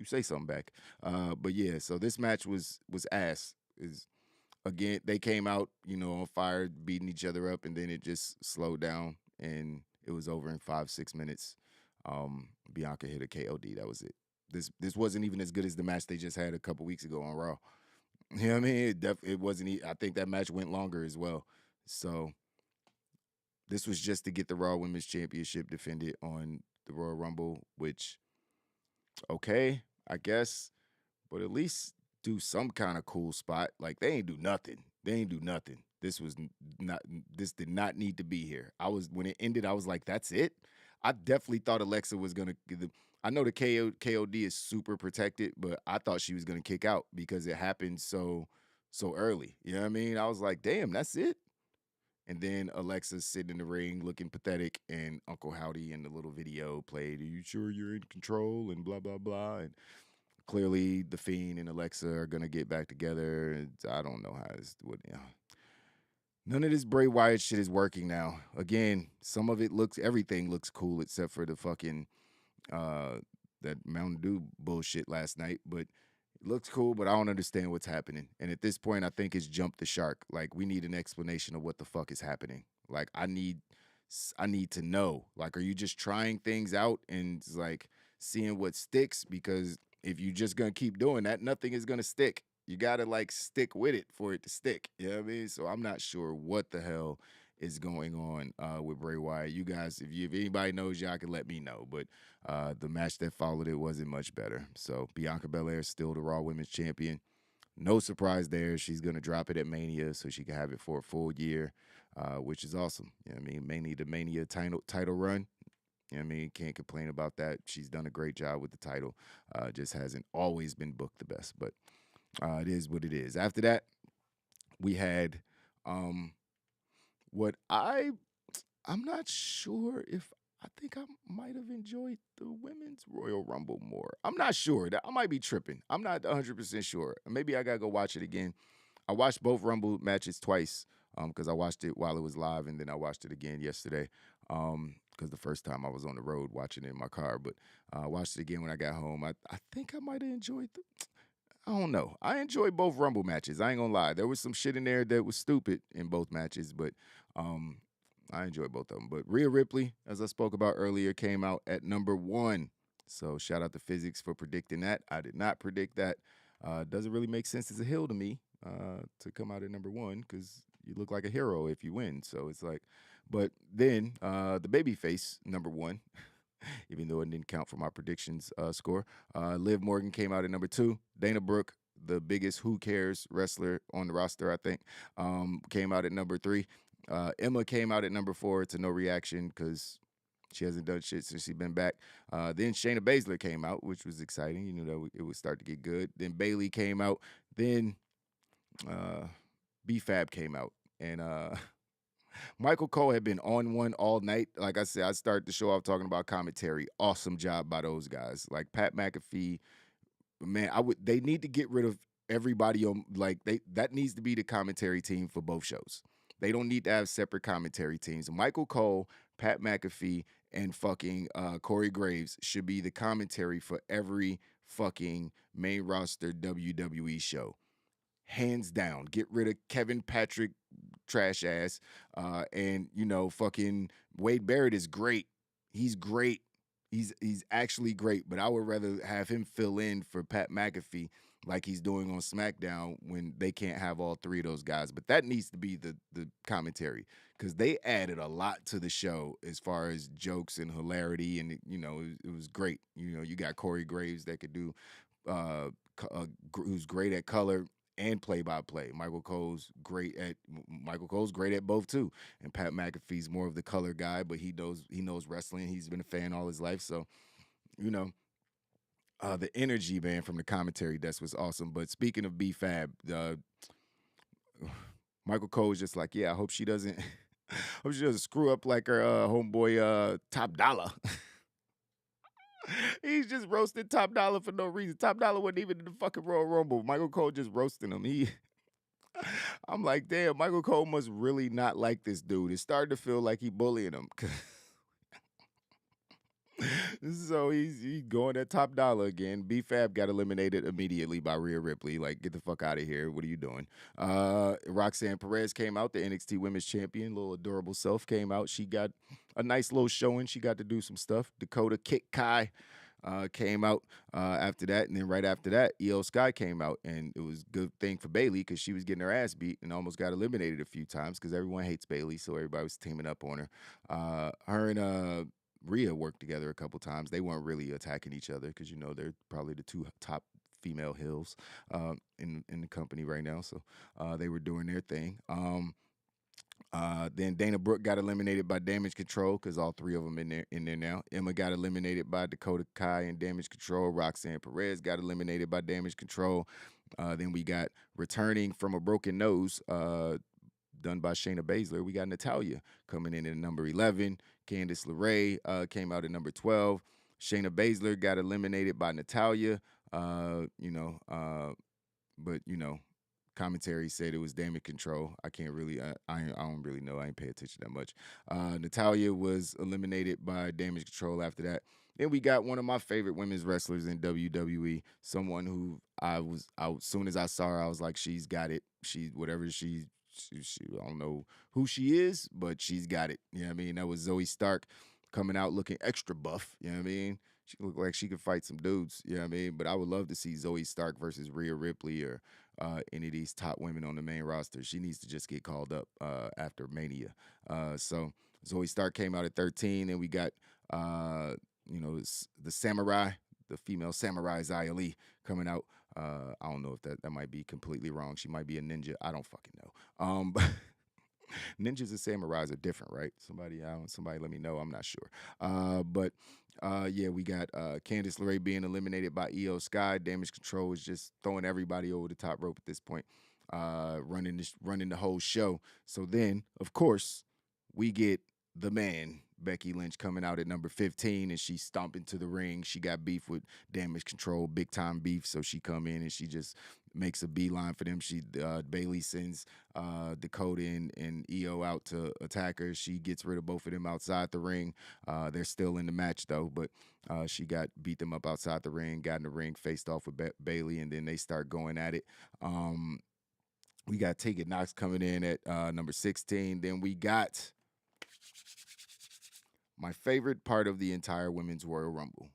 say something back. But yeah, so this match was ass. Again, they came out, on fire, beating each other up, and then it just slowed down and it was over in 5-6 minutes. Bianca hit a KOD. That was it. This wasn't even as good as the match they just had a couple weeks ago on Raw. You know what I mean? It wasn't. I think that match went longer as well. So this was just to get the Raw Women's Championship defended on the Royal Rumble, which, okay, I guess, but at least do some kind of cool spot. Like, they ain't do nothing. This did not need to be here. When it ended, I was like, that's it? I definitely thought Alexa was going to, I know the KOD is super protected, but I thought she was going to kick out because it happened so early. You know what I mean? I was like, damn, that's it? And then Alexa's sitting in the ring looking pathetic, and Uncle Howdy in the little video played, "Are you sure you're in control?" and blah, blah, blah. And clearly The Fiend and Alexa are going to get back together. And I don't know how this would, None of this Bray Wyatt shit is working now. Again, some of it everything looks cool except for the fucking, that Mountain Dew bullshit last night. But it looks cool, but I don't understand what's happening. And at this point, I think it's jumped the shark. Like, we need an explanation of what the fuck is happening. Like, I need to know. Like, are you just trying things out and like seeing what sticks? Because if you just gonna keep doing that, nothing is gonna stick. You gotta like stick with it for it to stick. You know what I mean? So I'm not sure what the hell is going on with Bray Wyatt. You guys, if anybody knows, y'all can let me know. But the match that followed it wasn't much better. So Bianca Belair is still the Raw Women's Champion. No surprise there. She's gonna drop it at Mania so she can have it for a full year, which is awesome. You know what I mean? Mainly the Mania title run. You know what I mean? Can't complain about that. She's done a great job with the title. Just hasn't always been booked the best, but it is what it is. After that, we had what I'm not sure if I think I might have enjoyed the Women's Royal Rumble more. I'm not sure. I might be tripping. I'm not 100% sure. Maybe I got to go watch it again. I watched both Rumble matches twice because I watched it while it was live, and then I watched it again yesterday because the first time I was on the road watching it in my car. But I watched it again when I got home. I think I might have enjoyed I don't know. I enjoyed both Rumble matches. I ain't gonna lie. There was some shit in there that was stupid in both matches, but I enjoyed both of them. But Rhea Ripley, as I spoke about earlier, came out at number 1. So shout out to Physics for predicting that. I did not predict that. Doesn't really make sense as a heel to me to come out at number 1 because you look like a hero if you win. So it's like, but then the babyface, number 1. Even though it didn't count for my predictions score. Liv Morgan came out at number 2. Dana Brooke, the biggest who cares wrestler on the roster, I think, came out at number 3. Emma came out at number 4. It's a no reaction because she hasn't done shit since she's been back. Then Shayna Baszler came out, which was exciting. You knew that it would start to get good. Then Bayley came out. Then B-Fab came out. And Michael Cole had been on one all night. Like I said, I started the show off talking about commentary. Awesome job by those guys. Like Pat McAfee, man, they need to get rid of everybody on that needs to be the commentary team for both shows. They don't need to have separate commentary teams. Michael Cole, Pat McAfee, and fucking Corey Graves should be the commentary for every fucking main roster WWE show. Hands down. Get rid of Kevin Patrick trash ass. And fucking Wade Barrett is great. He's great. He's actually great, but I would rather have him fill in for Pat McAfee like he's doing on SmackDown when they can't have all 3 of those guys. But that needs to be the commentary because they added a lot to the show as far as jokes and hilarity, and it was great. You got Corey Graves that could do who's great at color and play-by-play. Michael Cole's great at both too. And Pat McAfee's more of the color guy, but he knows wrestling. He's been a fan all his life, so the energy, man, from the commentary desk was awesome. But speaking of B-Fab, Michael Cole is just like, yeah, I hope she doesn't screw up like her homeboy Top Dollar. He's just roasting Top Dollar for no reason. Top Dollar wasn't even in the fucking Royal Rumble. Michael Cole just roasting him. I'm like, damn, Michael Cole must really not like this dude. It's starting to feel like he bullying him. So he's going at Top Dollar again. B-Fab got eliminated immediately by Rhea Ripley. Like, get the fuck out of here. What are you doing? Roxanne Perez came out, the NXT Women's Champion. Little adorable self came out. She got a nice little showing. She got to do some stuff. Dakota Kick Kai came out after that. And then right after that, Io Sky came out. And it was a good thing for Bayley because she was getting her ass beat and almost got eliminated a few times because everyone hates Bayley. So everybody was teaming up on her. Her and Rhea worked together a couple times. They weren't really attacking each other because they're probably the 2 top female heels in the company right now. So they were doing their thing. Then Dana Brooke got eliminated by Damage Control because all 3 of them in there now. Emma got eliminated by Dakota Kai and Damage Control. Roxanne Perez got eliminated by Damage Control. Then we got returning from a broken nose. done by Shayna Baszler. We got Natalya coming in at number 11. Candice LeRae came out at number 12. Shayna Baszler got eliminated by Natalya. But commentary said it was damage control. I can't really, I don't really know. I ain't pay attention that much. Natalya was eliminated by damage control after that. Then we got one of my favorite women's wrestlers in WWE, someone who I as soon as I saw her, I was like, she's got it. She, whatever she I don't know who she is, but she's got it. You know what I mean? That was Zoe Stark coming out looking extra buff. You know what I mean? She looked like she could fight some dudes. You know what I mean? But I would love to see Zoe Stark versus Rhea Ripley or any of these top women on the main roster. She needs to just get called up after Mania. So Zoe Stark came out at 13, and we got the samurai, the female samurai Xia Li coming out. I don't know if that might be completely wrong. She might be a ninja. I don't fucking know. But ninjas and samurais are different, right? Somebody let me know. I'm not sure. We got Candice LeRae being eliminated by Io Sky. Damage Control is just throwing everybody over the top rope at this point, running the whole show. So then, of course, we get the man, Becky Lynch, coming out at number 15, and she stomping to the ring. She got beef with Damage Control, big time beef. So she come in and she just makes a beeline for them. Bailey sends Dakota and Io out to attack her. She gets rid of both of them outside the ring. They're still in the match though, but she beat them up outside the ring, got in the ring, faced off with Bailey, and then they start going at it. We got Tegan Knox coming in at number 16. Then we got my favorite part of the entire Women's Royal Rumble.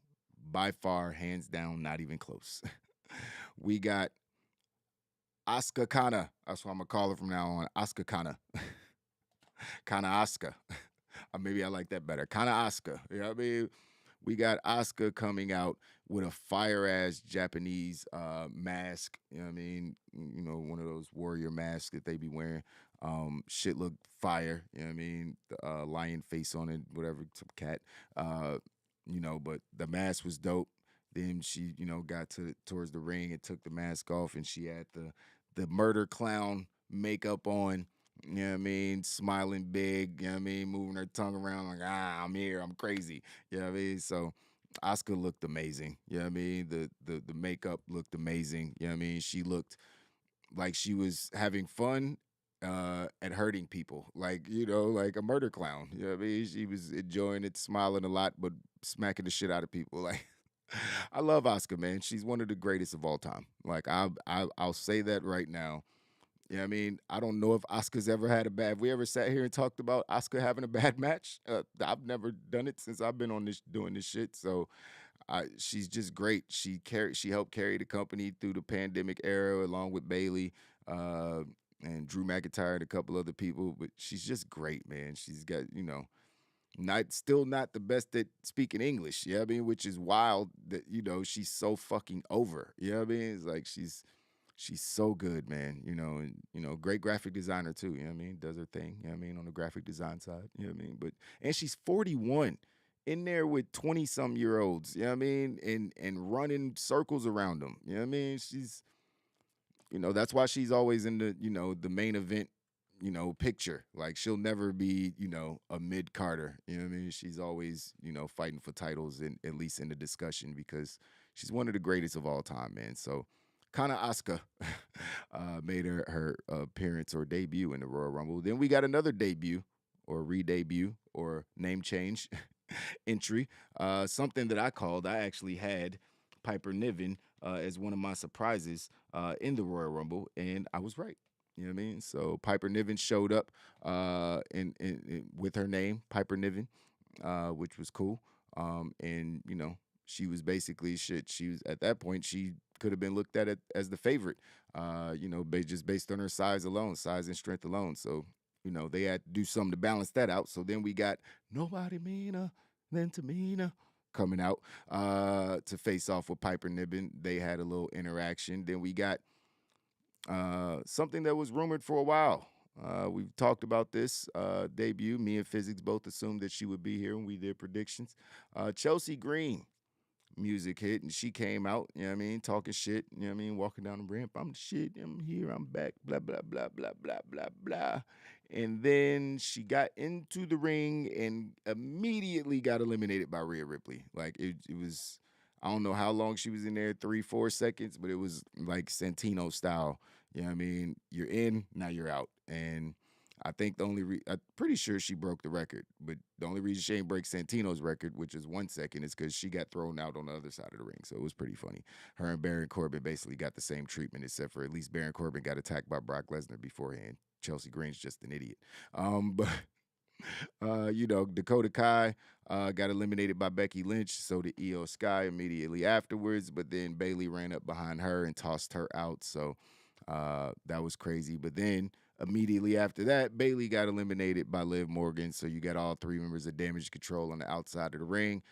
By far, hands down, not even close. We got Asuka Kana. That's what I'm going to call her from now on. Asuka Kana. Kana Asuka. Or maybe I like that better. Kana Asuka. You know what I mean? We got Asuka coming out with a fire-ass Japanese mask. You know what I mean? One of those warrior masks that they be wearing. Shit look fire. You know what I mean? The lion face on it, whatever, some cat. But the mask was dope. Then she, got towards the ring and took the mask off, and she had the murder clown makeup on. You know what I mean? Smiling big, you know what I mean? Moving her tongue around like, I'm here, I'm crazy. You know what I mean? So Asuka looked amazing. You know what I mean? The makeup looked amazing. You know what I mean? She looked like she was having fun at hurting people. Like a murder clown. You know what I mean? She was enjoying it, smiling a lot, but smacking the shit out of people. Like, I love Asuka, man. She's one of the greatest of all time. Like, I'll say that right now. You know what I mean? I don't know if Asuka's ever had a bad. Have we ever sat here and talked about Asuka having a bad match? I've never done it since I've been doing this shit. So she's just great. She helped carry the company through the pandemic era along with Bailey and Drew McIntyre and a couple other people. But she's just great, man. She's got, still not the best at speaking English. You know what I mean? Which is wild that, she's so fucking over. You know what I mean? It's like she's so good, man. Great graphic designer too. You know what I mean? Does her thing. You know what I mean? On the graphic design side. You know what I mean? And she's 41, in there with 20-some-year-olds. You know what I mean? And running circles around them. You know what I mean? She's, that's why she's always in the main event, picture. Like, she'll never be, a mid-carder. You know what I mean? She's always, fighting for titles, and at least in the discussion, because she's one of the greatest of all time, man. So Kana Asuka made her appearance or debut in the Royal Rumble. Then we got another debut or re-debut or name change entry. Something that I actually had Piper Niven as one of my surprises in the Royal Rumble, and I was right. You know what I mean? So Piper Niven showed up with her name, Piper Niven, which was cool. And she was basically shit. She was, at that point, she could have been looked at as the favorite, just based on her size and strength alone. So, they had to do something to balance that out. So then we got nobody meaner than Tamina coming out to face off with Piper Niven. They had a little interaction. Then we got something that was rumored for a while. We've talked about this debut. Me and Physics both assumed that she would be here when we did predictions. Chelsea Green music hit, and she came out, you know what I mean, talking shit, you know what I mean, walking down the ramp. I'm the shit, I'm here, I'm back, blah, blah, blah, blah, blah, blah, blah. And then she got into the ring and immediately got eliminated by Rhea Ripley. Like, it was, I don't know how long she was in there, 3-4 seconds, but it was like Santino style. You know what I mean? You're in, now you're out. And I think I'm pretty sure she broke the record, but the only reason she ain't break Santino's record, which is 1 second, is because she got thrown out on the other side of the ring. So it was pretty funny. Her and Baron Corbin basically got the same treatment, except for at least Baron Corbin got attacked by Brock Lesnar beforehand. Chelsea Green's just an idiot. But Dakota Kai got eliminated by Becky Lynch. So did Io Sky immediately afterwards. But then Bayley ran up behind her and tossed her out. So that was crazy. But then immediately after that, Bayley got eliminated by Liv Morgan. So you got all three members of Damage Control on the outside of the ring.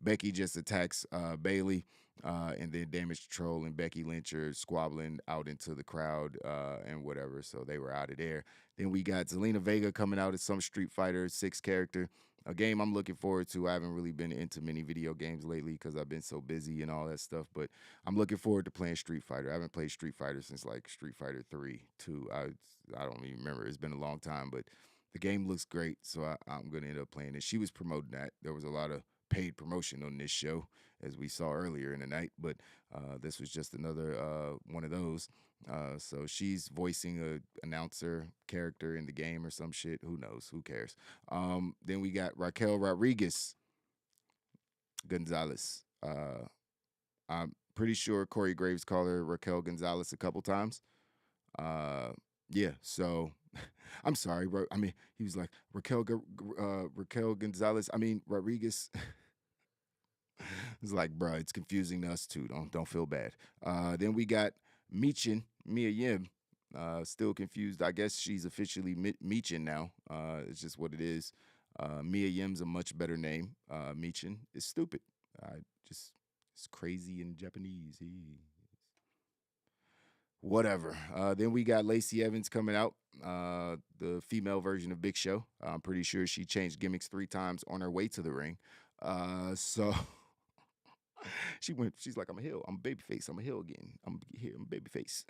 Becky just attacks Bayley. And then Damage Control and Becky Lynch are squabbling out into the crowd and whatever. So they were out of there. Then we got Zelina Vega coming out as some Street Fighter 6 character, a game I'm looking forward to. I haven't really been into many video games lately because I've been so busy and all that stuff. But I'm looking forward to playing Street Fighter. I haven't played Street Fighter since like Street Fighter 3, 2. I don't even remember. It's been a long time. But the game looks great, so I'm going to end up playing it. She was promoting that. There was a lot of paid promotion on this show, as we saw earlier in the night, but this was just another one of those. So she's voicing a announcer character in the game or some shit. Who knows? Who cares? Then we got Raquel Rodriguez Gonzalez. I'm pretty sure Corey Graves called her Raquel Gonzalez a couple times. Yeah, so I'm sorry, bro. I mean, he was like Raquel Gonzalez. I mean Rodriguez. It's like, bro, it's confusing to us too. Don't feel bad. Then we got Mia Yim. Still confused. I guess she's officially Michin now. It's just what it is. Mia Yim's a much better name. Michin is stupid. It's crazy in Japanese. Whatever. Then we got Lacey Evans coming out, the female version of Big Show. I'm pretty sure she changed gimmicks 3 times on her way to the ring. So she's like, I'm a heel. I'm a babyface. I'm a heel again. I'm here. I'm a babyface.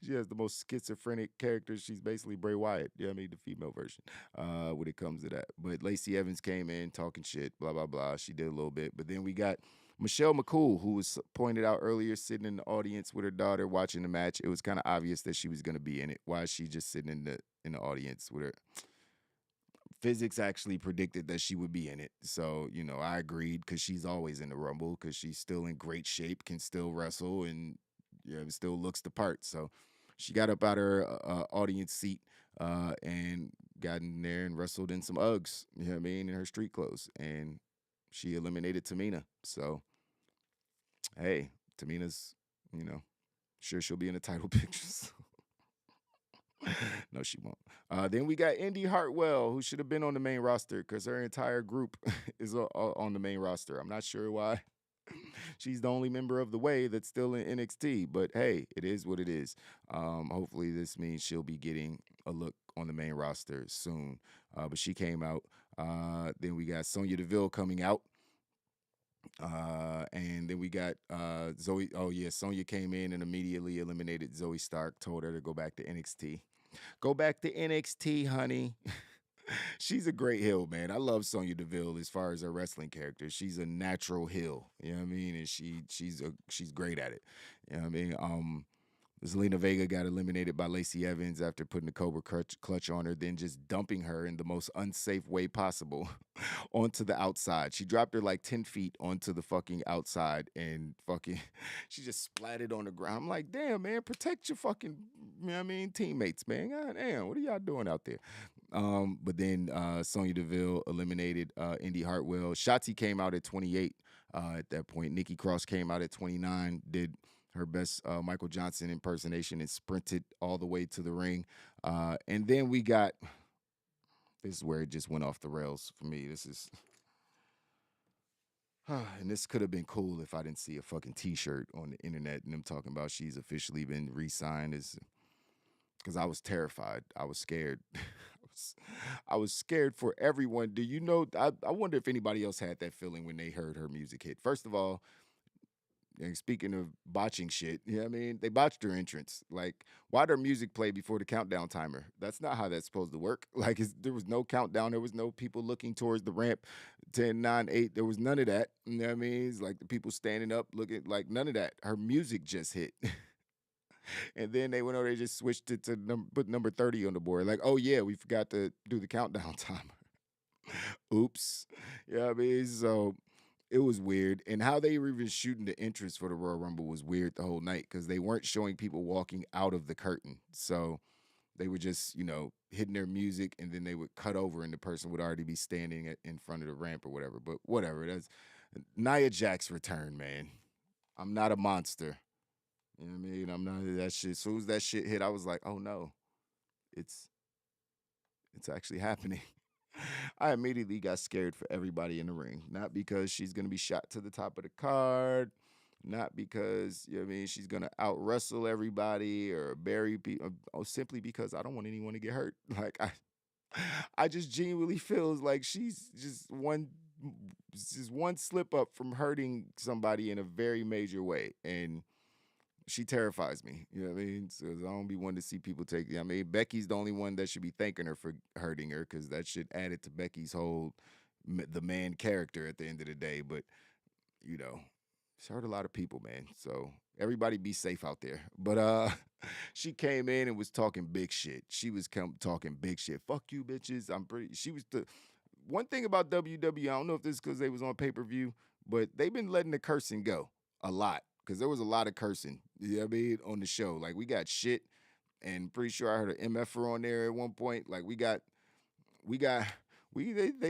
She has the most schizophrenic character. She's basically Bray Wyatt. Yeah, I mean, the female version when it comes to that. But Lacey Evans came in talking shit, blah, blah, blah. She did a little bit. But then we got Michelle McCool, who was pointed out earlier, sitting in the audience with her daughter watching the match. It was kind of obvious that she was going to be in it. Why is she just sitting in the audience with her? Physics actually predicted that she would be in it. So, I agreed because she's always in the Rumble because she's still in great shape, can still wrestle, and still looks the part. So she got up out her audience seat and got in there and wrestled in some Uggs, you know what I mean, in her street clothes. And she eliminated Tamina. So, hey, Tamina's, sure she'll be in the title pictures. No, she won't. Then we got Indy Hartwell, who should have been on the main roster because her entire group is on the main roster. I'm not sure why. She's the only member of The Way that's still in NXT, but hey, it is what it is. Hopefully this means she'll be getting a look on the main roster soon. But she came out. Then we got Sonya Deville coming out. And then we got Zoe. Oh, yeah, Sonya came in and immediately eliminated Zoe Stark, told her to go back to NXT. Go back to NXT, honey. She's a great heel, man. I love Sonya Deville as far as her wrestling character. She's a natural heel, you know what I mean? And she's great at it. You know what I mean? Zelina Vega got eliminated by Lacey Evans after putting the Cobra clutch on her, then just dumping her in the most unsafe way possible onto the outside. She dropped her like 10 feet onto the fucking outside and she just splatted on the ground. I'm like, damn, man, protect your fucking, teammates, man. God damn, what are y'all doing out there? But then Sonya Deville eliminated Indy Hartwell. Shotzi came out at 28 at that point. Nikki Cross came out at 29, did her best Michael Johnson impersonation and sprinted all the way to the ring. And then we got, this is where it just went off the rails for me. And this could have been cool if I didn't see a fucking t-shirt on the internet and them talking about she's officially been re-signed because I was terrified. I was scared. I was scared for everyone. Do you know? I wonder if anybody else had that feeling when they heard her music hit. First of all, and speaking of botching shit, you know what I mean? They botched her entrance. Like, why'd her music play before the countdown timer? That's not how that's supposed to work. Like, there was no countdown. There was no people looking towards the ramp, 10, 9, 8. There was none of that. You know what I mean? It's like the people standing up looking, like, none of that. Her music just hit. And then they went over, they just switched it to put number 30 on the board. Like, oh, yeah, we forgot to do the countdown timer. Oops. You know what I mean? So it was weird. And how they were even shooting the entrance for the Royal Rumble was weird the whole night because they weren't showing people walking out of the curtain. So they were just, hitting their music and then they would cut over and the person would already be standing in front of the ramp or whatever. But whatever. That's Nia Jax's return, man. I'm not a monster. You know what I mean? I'm not that shit. As soon as that shit hit, I was like, oh no, it's actually happening. I immediately got scared for everybody in the ring. Not because she's going to be shot to the top of the card, not because, she's going to out wrestle everybody or bury people, simply because I don't want anyone to get hurt. Like, I just genuinely feels like she's just one slip up from hurting somebody in a very major way. And she terrifies me. You know what I mean? So I don't be one to see people take. Becky's the only one that should be thanking her for hurting her because that should add it to Becky's whole the man character at the end of the day. But it's hurt a lot of people, man. So everybody be safe out there. But she came in and was talking big shit. She was talking big shit. Fuck you, bitches. She was the one thing about WWE. I don't know if this is because they was on pay-per-view, but they've been letting the cursing go a lot. Because there was a lot of cursing, you know what I mean, on the show. Like, we got shit, and pretty sure I heard an MFer on there at one point. Like, they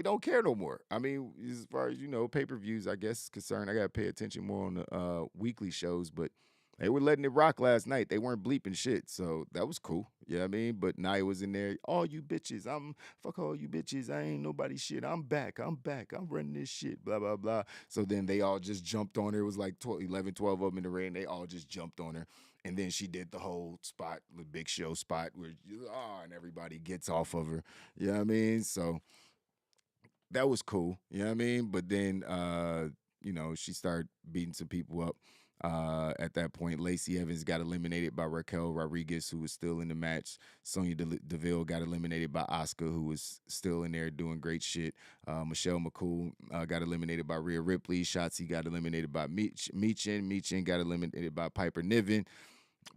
don't care no more. I mean, as far as, pay-per-views, I guess, concerned, I got to pay attention more on the weekly shows, but they were letting it rock last night. They weren't bleeping shit, so that was cool. You know what I mean? But Nia was in there, all you bitches, fuck all you bitches, I ain't nobody shit, I'm back, I'm running this shit, blah, blah, blah. So then they all just jumped on her. It was like 11, 12 of them in the ring. They all just jumped on her. And then she did the whole spot, the Big Show spot, where, and everybody gets off of her. You know what I mean? So that was cool. You know what I mean? But then, she started beating some people up. At that point, Lacey Evans got eliminated by Raquel Rodriguez, who was still in the match. Sonya Deville got eliminated by Asuka, who was still in there doing great shit. Michelle McCool got eliminated by Rhea Ripley. Shotzi got eliminated by Michin. Michin got eliminated by Piper Niven.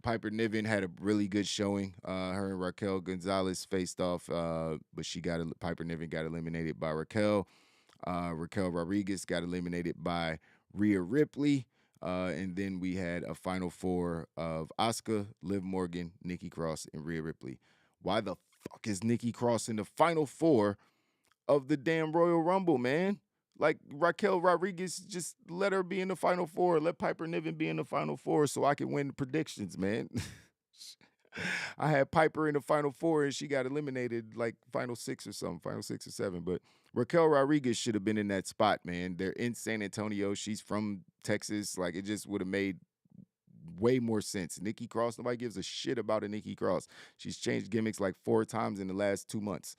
Piper Niven had a really good showing. Her and Raquel Gonzalez faced off, but Piper Niven got eliminated by Raquel. Raquel Rodriguez got eliminated by Rhea Ripley. And then we had a final four of Asuka, Liv Morgan, Nikki Cross, and Rhea Ripley. Why the fuck is Nikki Cross in the final four of the damn Royal Rumble, man? Like, Raquel Rodriguez, just let her be in the final four. Let Piper Niven be in the final four so I can win the predictions, man. I had Piper in the final four and she got eliminated like final six or seven. But Raquel Rodriguez should have been in that spot, man. They're in San Antonio. She's from Texas. Like, it just would have made way more sense. Nikki Cross, nobody gives a shit about a Nikki Cross. She's changed gimmicks like 4 times in the last 2 months.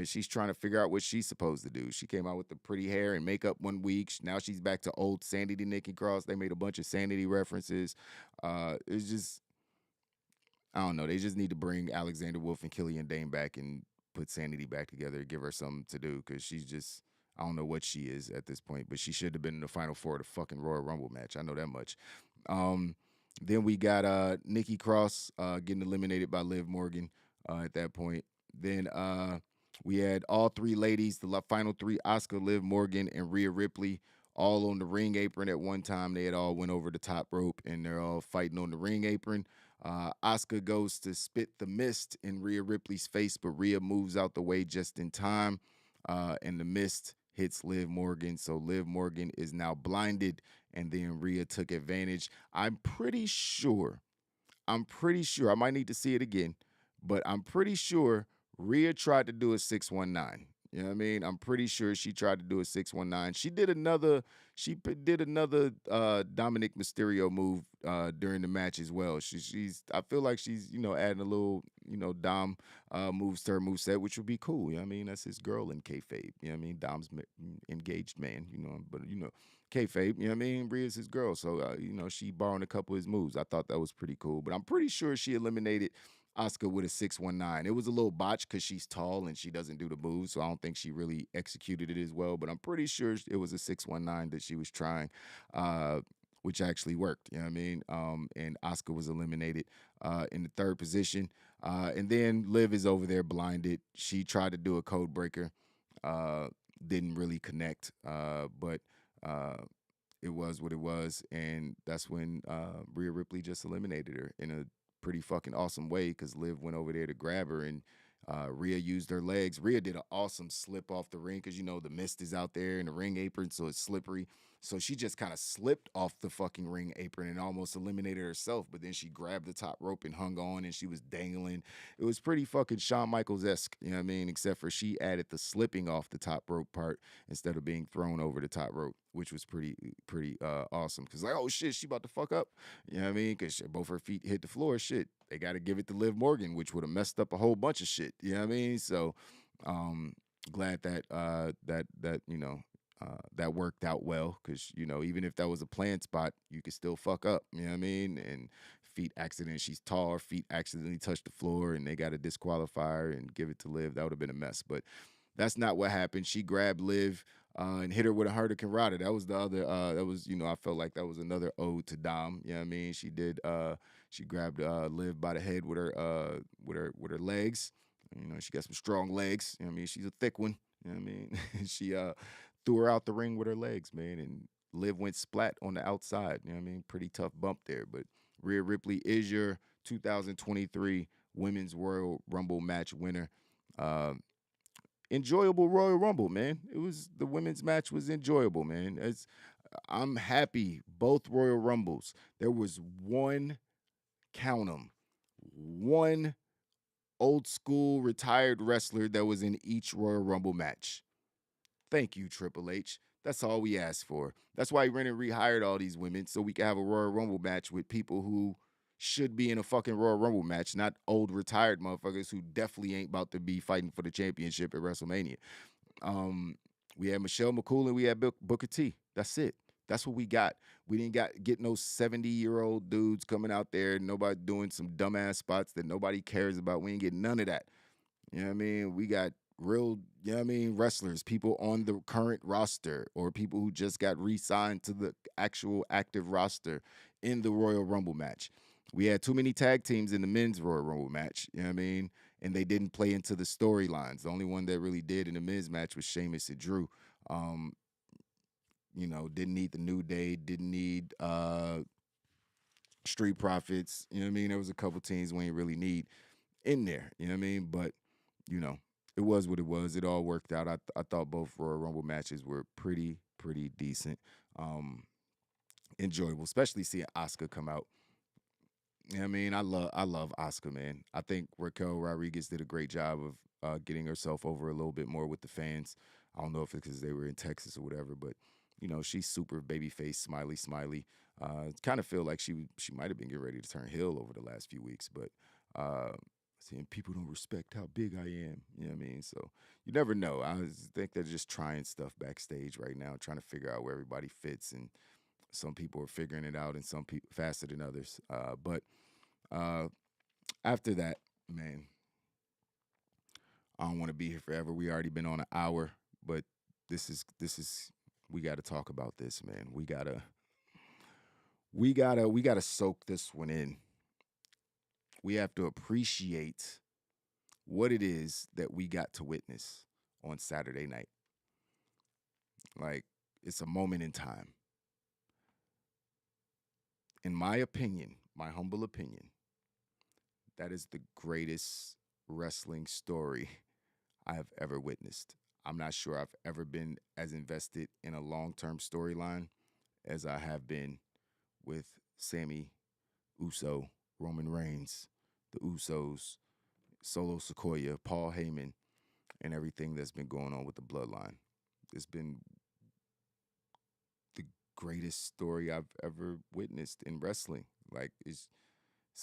She's trying to figure out what she's supposed to do. She came out with the pretty hair and makeup one week. Now she's back to old Sanity Nikki Cross. They made a bunch of Sanity references. It's just, I don't know. They just need to bring Alexander Wolf and Killian Dane back and put Sanity back together, give her something to do, because she's just, I don't know what she is at this point, but she should have been in the final four of the fucking Royal Rumble match. I know that much. Then we got Nikki Cross getting eliminated by Liv Morgan at that point. Then we had all 3 ladies, the final 3, Asuka, Liv Morgan, and Rhea Ripley, all on the ring apron at one time. They had all went over the top rope, and they're all fighting on the ring apron. Asuka goes to spit the mist in Rhea Ripley's face, but Rhea moves out the way just in time, and the mist hits Liv Morgan. So Liv Morgan is now blinded, and then Rhea took advantage. I'm pretty sure, I might need to see it again, but I'm pretty sure Rhea tried to do a 619. You know what I mean? I'm pretty sure she tried to do a 619. She did another Dominic Mysterio move during the match as well. I feel like she's, adding a little, Dom moves to her moveset, which would be cool. You know what I mean? That's his girl in kayfabe. You know what I mean? Dom's engaged man, but kayfabe, you know what I mean? Rhea's his girl. So, she borrowed a couple of his moves. I thought that was pretty cool. But I'm pretty sure she eliminated Asuka with a 619. It was a little botch because she's tall and she doesn't do the moves, so I don't think she really executed it as well. But I'm pretty sure it was a 619 that she was trying, which actually worked. You know what I mean? And Asuka was eliminated in the third position. And then Liv is over there blinded. She tried to do a code breaker, didn't really connect, but it was what it was. And that's when Rhea Ripley just eliminated her in a pretty fucking awesome way because Liv went over there to grab her and Rhea used her legs. Rhea did an awesome slip off the ring because, the mist is out there in the ring apron, so it's slippery. So she just kind of slipped off the fucking ring apron and almost eliminated herself. But then she grabbed the top rope and hung on and she was dangling. It was pretty fucking Shawn Michaels-esque, you know what I mean? Except for she added the slipping off the top rope part instead of being thrown over the top rope, which was pretty awesome. Because oh shit, she about to fuck up. You know what I mean? Because both her feet hit the floor. Shit, they got to give it to Liv Morgan, which would have messed up a whole bunch of shit. You know what I mean? So glad that that worked out well because, even if that was a planned spot, you could still fuck up. You know what I mean? And feet accident, she's tall, her feet accidentally touched the floor and they got to disqualify her and give it to Liv. That would have been a mess. But that's not what happened. She grabbed Liv and hit her with a Hurricane Rana. That was the other, I felt like that was another ode to Dom. You know what I mean? She did, she grabbed Liv by the head with her legs. She got some strong legs. You know what I mean? She's a thick one. You know what I mean? She threw her out the ring with her legs, man, and Liv went splat on the outside. You know what I mean? Pretty tough bump there. But Rhea Ripley is your 2023 Women's Royal Rumble match winner. Enjoyable Royal Rumble, man. The women's match was enjoyable, man. I'm happy both Royal Rumbles. There was one, count 'em, one old school retired wrestler that was in each Royal Rumble match. Thank you, Triple H. That's all we asked for. That's why he went and rehired all these women so we can have a Royal Rumble match with people who should be in a fucking Royal Rumble match, not old retired motherfuckers who definitely ain't about to be fighting for the championship at WrestleMania. We had Michelle McCool and we had Booker T. That's it. That's what we got. We didn't get no 70-year-old dudes coming out there, nobody doing some dumbass spots that nobody cares about. We ain't getting none of that. You know what I mean? We got real, you know what I mean, wrestlers, people on the current roster or people who just got re-signed to the actual active roster in the Royal Rumble match. We had too many tag teams in the men's Royal Rumble match, you know what I mean? And they didn't play into the storylines. The only one that really did in the men's match was Sheamus and Drew. Didn't need the New Day, didn't need Street Profits. You know what I mean? There was a couple teams we ain't really need in there. You know what I mean? But, it was what it was. It all worked out. I thought both Royal Rumble matches were pretty decent. Enjoyable, especially seeing Asuka come out. You know what I mean? I love Asuka, man. I think Raquel Rodriguez did a great job of getting herself over a little bit more with the fans. I don't know if it's because they were in Texas or whatever, but she's super babyface, smiley. Kind of feel like she might have been getting ready to turn heel over the last few weeks, but seeing people don't respect how big I am. You know what I mean? So you never know. I think they're just trying stuff backstage right now, trying to figure out where everybody fits, and some people are figuring it out, and some people faster than others. But after that, man, I don't want to be here forever. We already been on an hour, but this is we got to talk about this, man. We gotta soak this one in. We have to appreciate what it is that we got to witness on Saturday night. Like, it's a moment in time. In my opinion, my humble opinion, that is the greatest wrestling story I have ever witnessed. I'm not sure I've ever been as invested in a long-term storyline as I have been with Sammy, Uso, Roman Reigns, the Usos, Solo Sikoa, Paul Heyman, and everything that's been going on with the bloodline. It's been the greatest story I've ever witnessed in wrestling. Like, it's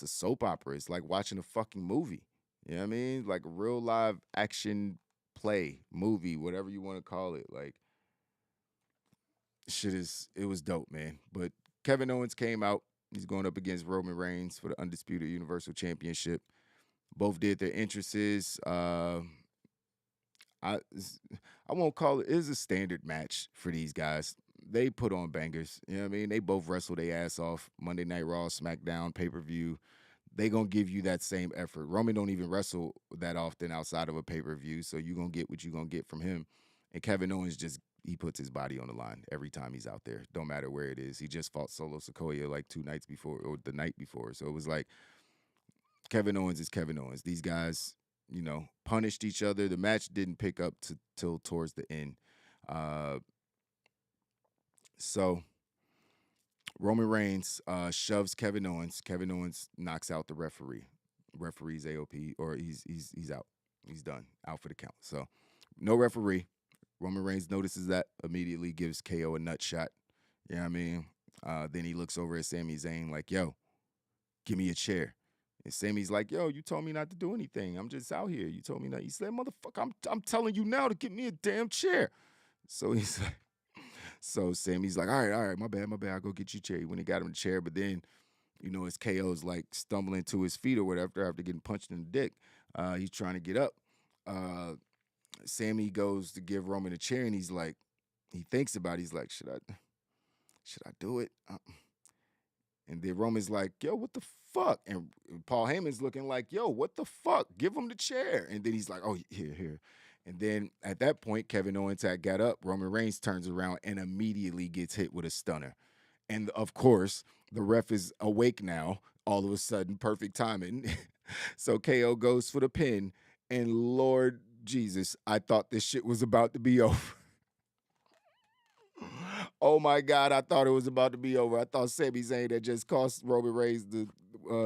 a soap opera. It's like watching a fucking movie. You know what I mean? Like a real live action play, movie, whatever you want to call it. Like it was dope, man. But Kevin Owens came out. He's going up against Roman Reigns for the undisputed Universal Championship. Both did their entrances. I I won't call it. It is a standard match for these guys. They put on bangers. You know what I mean? They both wrestle their ass off. Monday Night Raw, SmackDown, pay per view. They gonna give you that same effort. Roman don't even wrestle that often outside of a pay per view, so you gonna get what you gonna get from him. And Kevin Owens just he puts his body on the line every time he's out there. Don't matter where it is. He just fought Solo Sikoa like 2 nights before or the night before. So it was like Kevin Owens is Kevin Owens. These guys, punished each other. The match didn't pick up till towards the end. So Roman Reigns shoves Kevin Owens. Kevin Owens knocks out the referee. Referee's AOP, or he's out. He's done. Out for the count. So no referee. Roman Reigns notices that, immediately gives KO a nut shot. You know what I mean? Then he looks over at Sami Zayn like, yo, give me a chair. And Sammy's like, yo, you told me not to do anything. I'm just out here. You told me not. He said, motherfucker, I'm telling you now to get me a damn chair. So he's like, so Sammy's like, all right, my bad. I'll go get you a chair. When he got him a chair, but then, his KO's like stumbling to his feet or whatever after getting punched in the dick. He's trying to get up. Sammy goes to give Roman a chair, and he's like, he thinks about it. He's like, should I do it? And then Roman's like, yo, what the fuck? And Paul Heyman's looking like, yo, what the fuck? Give him the chair. And then he's like, oh, here. And then at that point, Kevin Owens had got up. Roman Reigns turns around and immediately gets hit with a stunner. And of course, the ref is awake now. All of a sudden, perfect timing. So KO goes for the pin. And Lord Jesus, I thought this shit was about to be over. Oh my God, I thought it was about to be over. I thought Sami Zayn had just cost Roman Reigns the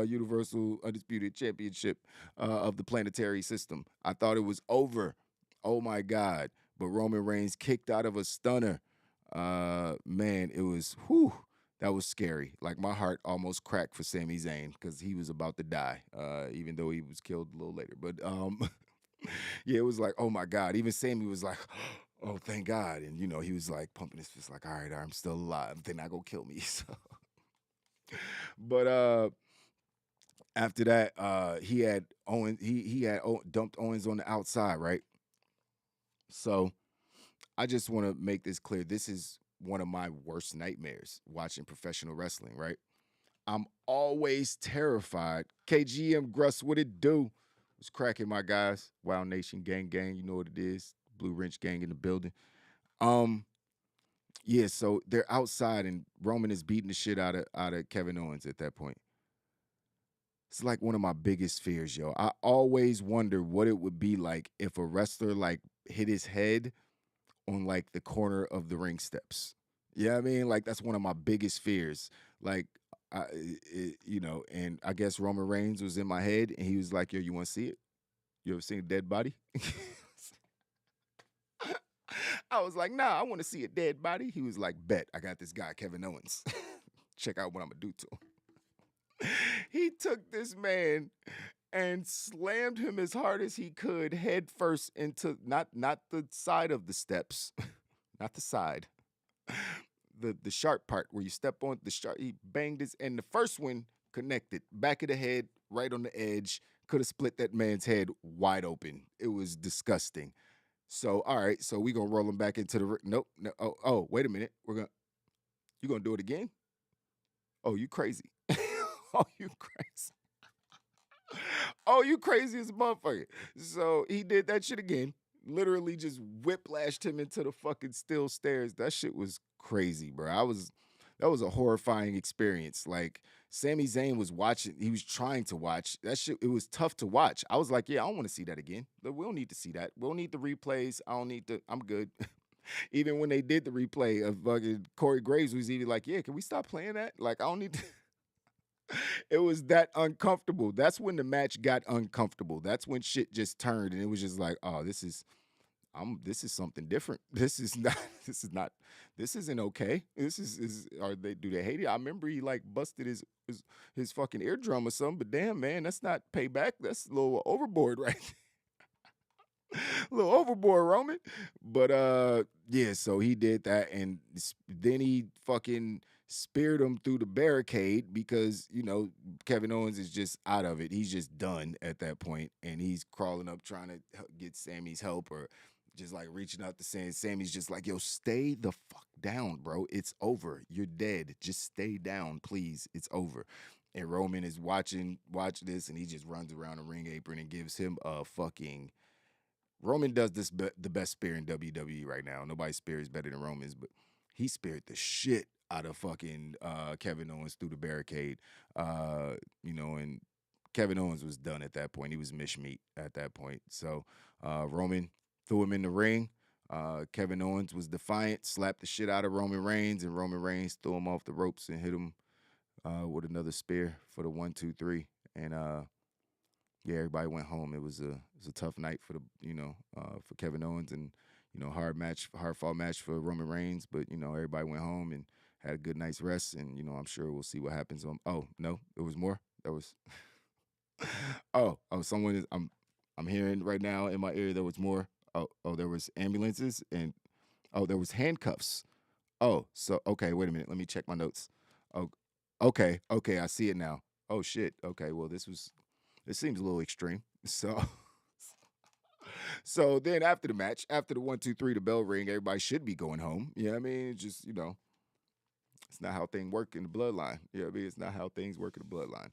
Universal Undisputed Championship of the planetary system. I thought it was over. Oh my God. But Roman Reigns kicked out of a stunner. Man, it was, that was scary. Like my heart almost cracked for Sami Zayn because he was about to die, even though he was killed a little later. But yeah, it was like, oh my God. Even Sami was like, oh, thank God. And, he was like pumping his fist like, all right, I'm still alive. They're not going to kill me. So, but after that, he had dumped Owens on the outside, right? So I just want to make this clear. This is one of my worst nightmares, watching professional wrestling, right? I'm always terrified. KGM Gruss, what it do? Was cracking, my guys. Wild Nation gang, you know what it is. Blue Wrench gang in the building. Yeah, so they're outside and Roman is beating the shit out of Kevin Owens at that point. It's like one of my biggest fears, yo. I always wonder what it would be like if a wrestler like hit his head on like the corner of the ring steps. Yeah, I mean, like that's one of my biggest fears. Like, and I guess Roman Reigns was in my head, and he was like, "Yo, you want to see it? You ever seen a dead body?" I was like, "Nah, I want to see a dead body." He was like, "Bet, I got this guy, Kevin Owens. Check out what I'm gonna do to him." He took this man and slammed him as hard as he could, head first into not the side of the steps, not the side, the sharp part where you step on the sharp. He banged his, and the first one connected back of the head, right on the edge. Could have split that man's head wide open. It was disgusting. So all right, so we gonna roll him back into the nope. No, oh, wait a minute. You gonna do it again? Oh, you crazy? Oh, you crazy? Oh, you crazy as a motherfucker. So he did that shit again. Literally just whiplashed him into the fucking steel stairs. That shit was crazy, bro. That was a horrifying experience. Like Sami Zayn was watching, he was trying to watch. That shit, it was tough to watch. I was like, yeah, I don't want to see that again. We don't need to see that. We don't need the replays. I don't need to, I'm good. Even when they did the replay of fucking Corey Graves, was even like, yeah, can we stop playing that? Like, I don't need to. It was that uncomfortable. That's when the match got uncomfortable. That's when shit just turned, and it was just like, oh, This is something different. This is not. This is not. This isn't okay. This is. Do they hate it? I remember he like busted his fucking eardrum or something. But damn, man, that's not payback. That's a little overboard, right? A little overboard, Roman. But yeah, so he did that, and then he fucking speared him through the barricade because Kevin Owens is just out of it. He's just done at that point, and he's crawling up trying to get Sammy's help, or just like reaching out to Sammy's just like, yo, stay the fuck down, bro. It's over. You're dead. Just stay down, please. It's over. And Roman is watching this, and he just runs around the ring apron and gives him a fucking. Roman does this the best spear in WWE right now. Nobody's spear is better than Roman's, but he speared the shit out of fucking Kevin Owens through the barricade. And Kevin Owens was done at that point. He was mish meat at that point. So Roman threw him in the ring. Kevin Owens was defiant, slapped the shit out of Roman Reigns, and Roman Reigns threw him off the ropes and hit him with another spear for the 1, 2, 3. And yeah, everybody went home. It was a tough night for for Kevin Owens, and hard fought match for Roman Reigns. But everybody went home and had a good night's rest, and I'm sure we'll see what happens. Oh no, there was more. There was. Someone is. I'm hearing right now in my ear there was more. There was ambulances, and there was handcuffs. So okay, wait a minute. Let me check my notes. Oh, okay, I see it now. Oh shit. Okay, well this seems a little extreme. So then after the match, after the 1, 2, 3, the bell ring, everybody should be going home. Yeah, I mean, it's just it's not how things work in the bloodline. Yeah, I mean, it's not how things work in the bloodline.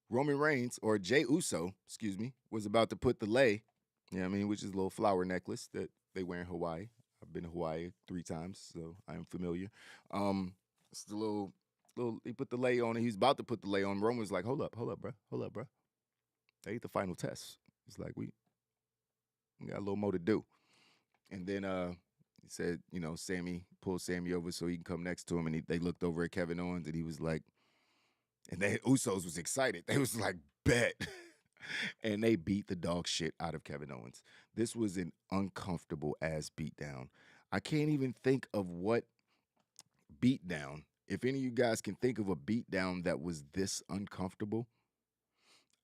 Roman Reigns, or Jey Uso, excuse me, was about to put the lei, which is a little flower necklace that they wear in Hawaii. I've been to Hawaii 3 times, so I am familiar. It's the little. He put the lei on, and he's about to put the lei on. Roman was like, hold up, bro. They ain't the final test. It's like we got a little more to do. And then he said, Sammy pulled Sammy over so he can come next to him, and they looked over at Kevin Owens, and he was like, and the Usos was excited. They was like, bet. And they beat the dog shit out of Kevin Owens. This was an uncomfortable ass beatdown. I can't even think of what beatdown. If any of you guys can think of a beatdown that was this uncomfortable,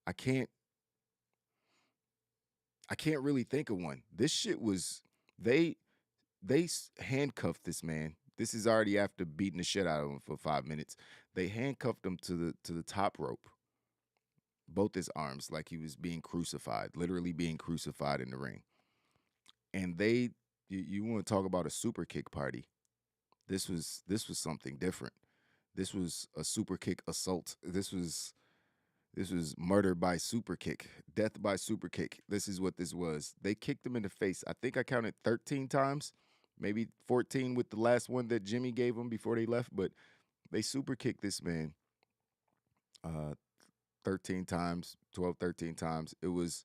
I can't really think of one. This shit was they handcuffed this man. This is already after beating the shit out of him for 5 minutes. They handcuffed him to the top rope, both his arms, like he was being crucified, literally being crucified in the ring. And you want to talk about a super kick party? This was something different. This was a super kick assault. This was murder by super kick, death by super kick. This is what this was. They kicked him in the face. I think I counted 13 times, maybe 14 with the last one that Jimmy gave him before they left. But they super kicked this man 13 times, 12, 13 times. It was,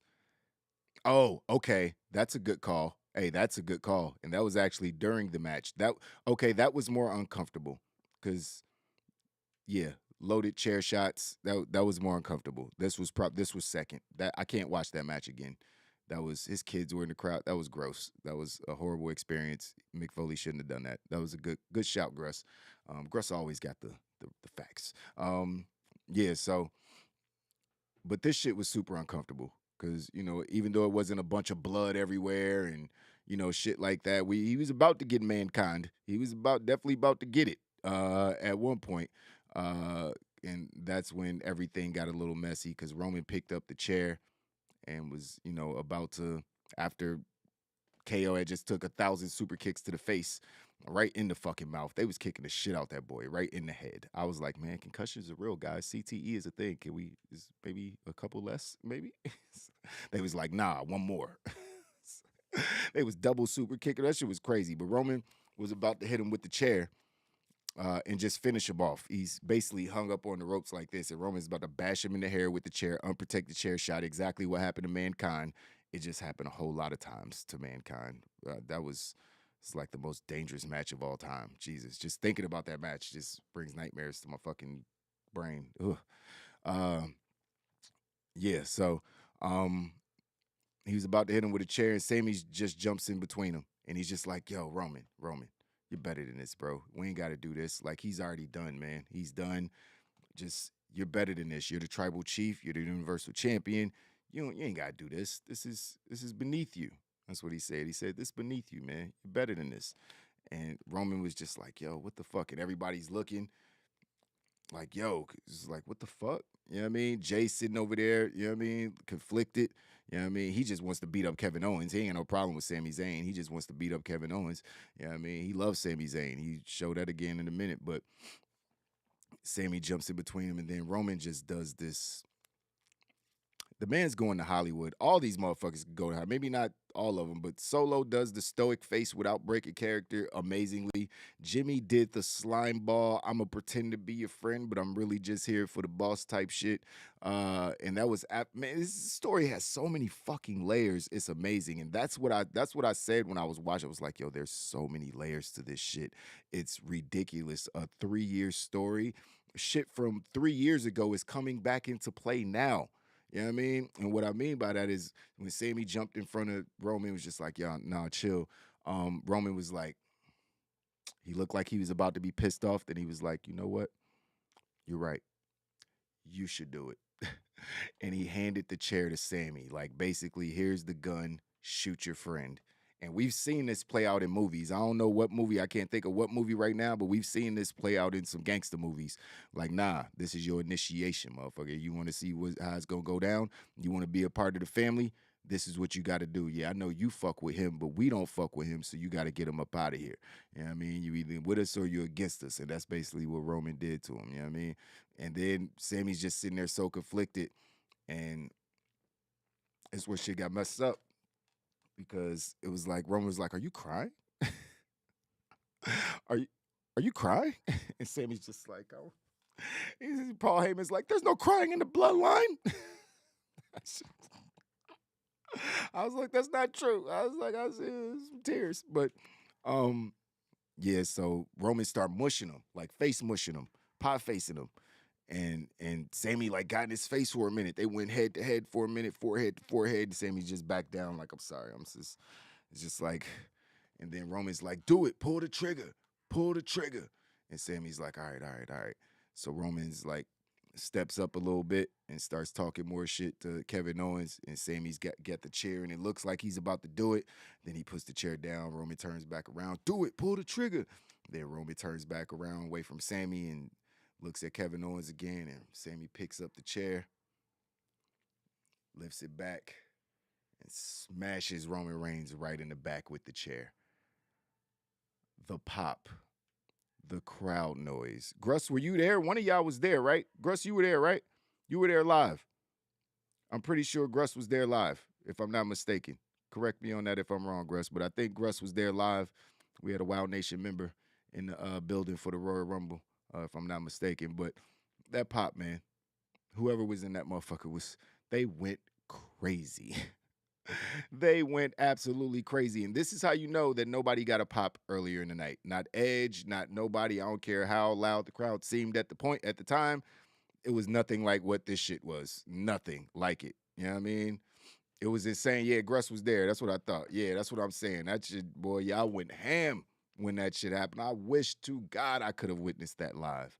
okay, that's a good call. Hey, that's a good call. And that was actually during the match. That was more uncomfortable because, yeah, loaded chair shots. That was more uncomfortable. This was second. That I can't watch that match again. That was, his kids were in the crowd. That was gross. That was a horrible experience. Mick Foley shouldn't have done that. That was a good shout, Gruss. Gruss always got the facts. Yeah, so, but this shit was super uncomfortable because, even though it wasn't a bunch of blood everywhere and, shit like that, he was about to get Mankind. He was definitely about to get it at one point. And that's when everything got a little messy because Roman picked up the chair and was, about to, after KO had just took 1,000 super kicks to the face, right in the fucking mouth. They was kicking the shit out that boy, right in the head. I was like, man, concussions are real, guys. CTE is a thing. Is maybe a couple less, maybe? They was like, nah, one more. They was double super kicking. That shit was crazy. But Roman was about to hit him with the chair and just finish him off. He's basically hung up on the ropes like this, and Roman's about to bash him in the hair with the chair, unprotected chair shot, exactly what happened to Mankind. It just happened a whole lot of times to Mankind. It's like the most dangerous match of all time. Jesus, just thinking about that match just brings nightmares to my fucking brain. Ugh. Um, yeah, so he was about to hit him with a chair, and Sammy just jumps in between him. And he's just like, yo, Roman, you're better than this, bro. We ain't got to do this. Like, he's already done, man. He's done. Just, you're better than this. You're the tribal chief. You're the universal champion. You ain't got to do this. This is beneath you. That's what he said. He said, this is beneath you, man. You're better than this. And Roman was just like, yo, what the fuck? And everybody's looking like, yo, it's like, what the fuck? You know what I mean? Jay sitting over there, you know what I mean? Conflicted. You know what I mean? He just wants to beat up Kevin Owens. He ain't got no problem with Sami Zayn. He just wants to beat up Kevin Owens. You know what I mean? He loves Sami Zayn. He showed that again in a minute. But Sami jumps in between him, and then Roman just does this. The man's going to Hollywood. All these motherfuckers go to Hollywood. Maybe not all of them, but Solo does the stoic face without breaking character amazingly. Jimmy did the slime ball. I'm going to pretend to be your friend, but I'm really just here for the boss type shit. And that was, man, this story has so many fucking layers. It's amazing. And that's what I said when I was watching. I was like, yo, there's so many layers to this shit. It's ridiculous. A 3-year story. Shit from 3 years ago is coming back into play now. You know what I mean? And what I mean by that is when Sami jumped in front of Roman, was just like, yeah, nah, chill. Roman was like, he looked like he was about to be pissed off. Then he was like, you know what? You're right. You should do it. And he handed the chair to Sami. Like, basically, here's the gun. Shoot your friend. And we've seen this play out in movies. I don't know what movie. I can't think of what movie right now, but we've seen this play out in some gangster movies. Like, nah, this is your initiation, motherfucker. You want to see how it's going to go down? You want to be a part of the family? This is what you got to do. Yeah, I know you fuck with him, but we don't fuck with him, so you got to get him up out of here. You know what I mean? You either with us or you're against us, and that's basically what Roman did to him. You know what I mean? And then Sami's just sitting there so conflicted, and it's where shit got messed up. Because it was like Roman was like, "Are you crying? are you crying?" And Sami's just like, "Oh." Paul Heyman's like, "There's no crying in the bloodline." I was like, "That's not true." I was like, "I see some tears," but yeah. So Roman started mushing him, like face mushing him, pot facing him. And Sami like got in his face for a minute. They went head to head for a minute, forehead to forehead. And Sami just backed down like, I'm sorry. It's just like, and then Roman's like, do it, pull the trigger. And Sami's like, all right. So Roman's like steps up a little bit and starts talking more shit to Kevin Owens. And Sami's got the chair, and it looks like he's about to do it. Then he puts the chair down. Roman turns back around, do it, pull the trigger. Then Roman turns back around away from Sami and looks at Kevin Owens again, and Sami picks up the chair, lifts it back, and smashes Roman Reigns right in the back with the chair. The pop, the crowd noise. Gruss, were you there? One of y'all was there, right? Gruss, you were there, right? You were there live. I'm pretty sure Gruss was there live, if I'm not mistaken. Correct me on that if I'm wrong, Gruss, but I think Gruss was there live. We had a Wild Nation member in the building for the Royal Rumble. If I'm not mistaken. But that pop, man, whoever was in that motherfucker they went crazy. They went absolutely crazy. And this is how you know that nobody got a pop earlier in the night. Not Edge, not nobody. I don't care how loud the crowd seemed at the time. It was nothing like what this shit was. Nothing like it. You know what I mean? It was insane. Yeah, Gruss was there. That's what I thought. Yeah, that's what I'm saying. That shit, boy, y'all went ham when that shit happened. I wish to God I could have witnessed that live.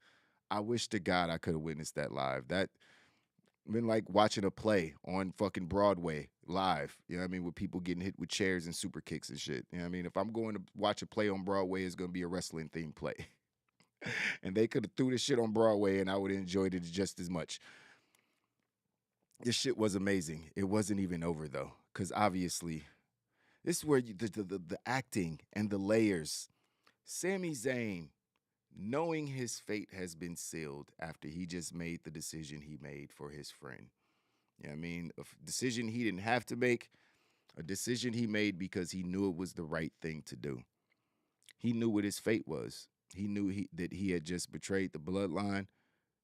I wish to God I could have witnessed that live. That been like watching a play on fucking Broadway live. You know what I mean? With people getting hit with chairs and super kicks and shit. You know what I mean? If I'm going to watch a play on Broadway, it's going to be a wrestling themed play. And they could have threw this shit on Broadway and I would have enjoyed it just as much. This shit was amazing. It wasn't even over though. Because obviously, this is where the acting and the layers. Sami Zayn, knowing his fate has been sealed after he just made the decision he made for his friend. You know what I mean? A decision he didn't have to make, a decision he made because he knew it was the right thing to do. He knew what his fate was. He knew that he had just betrayed the bloodline.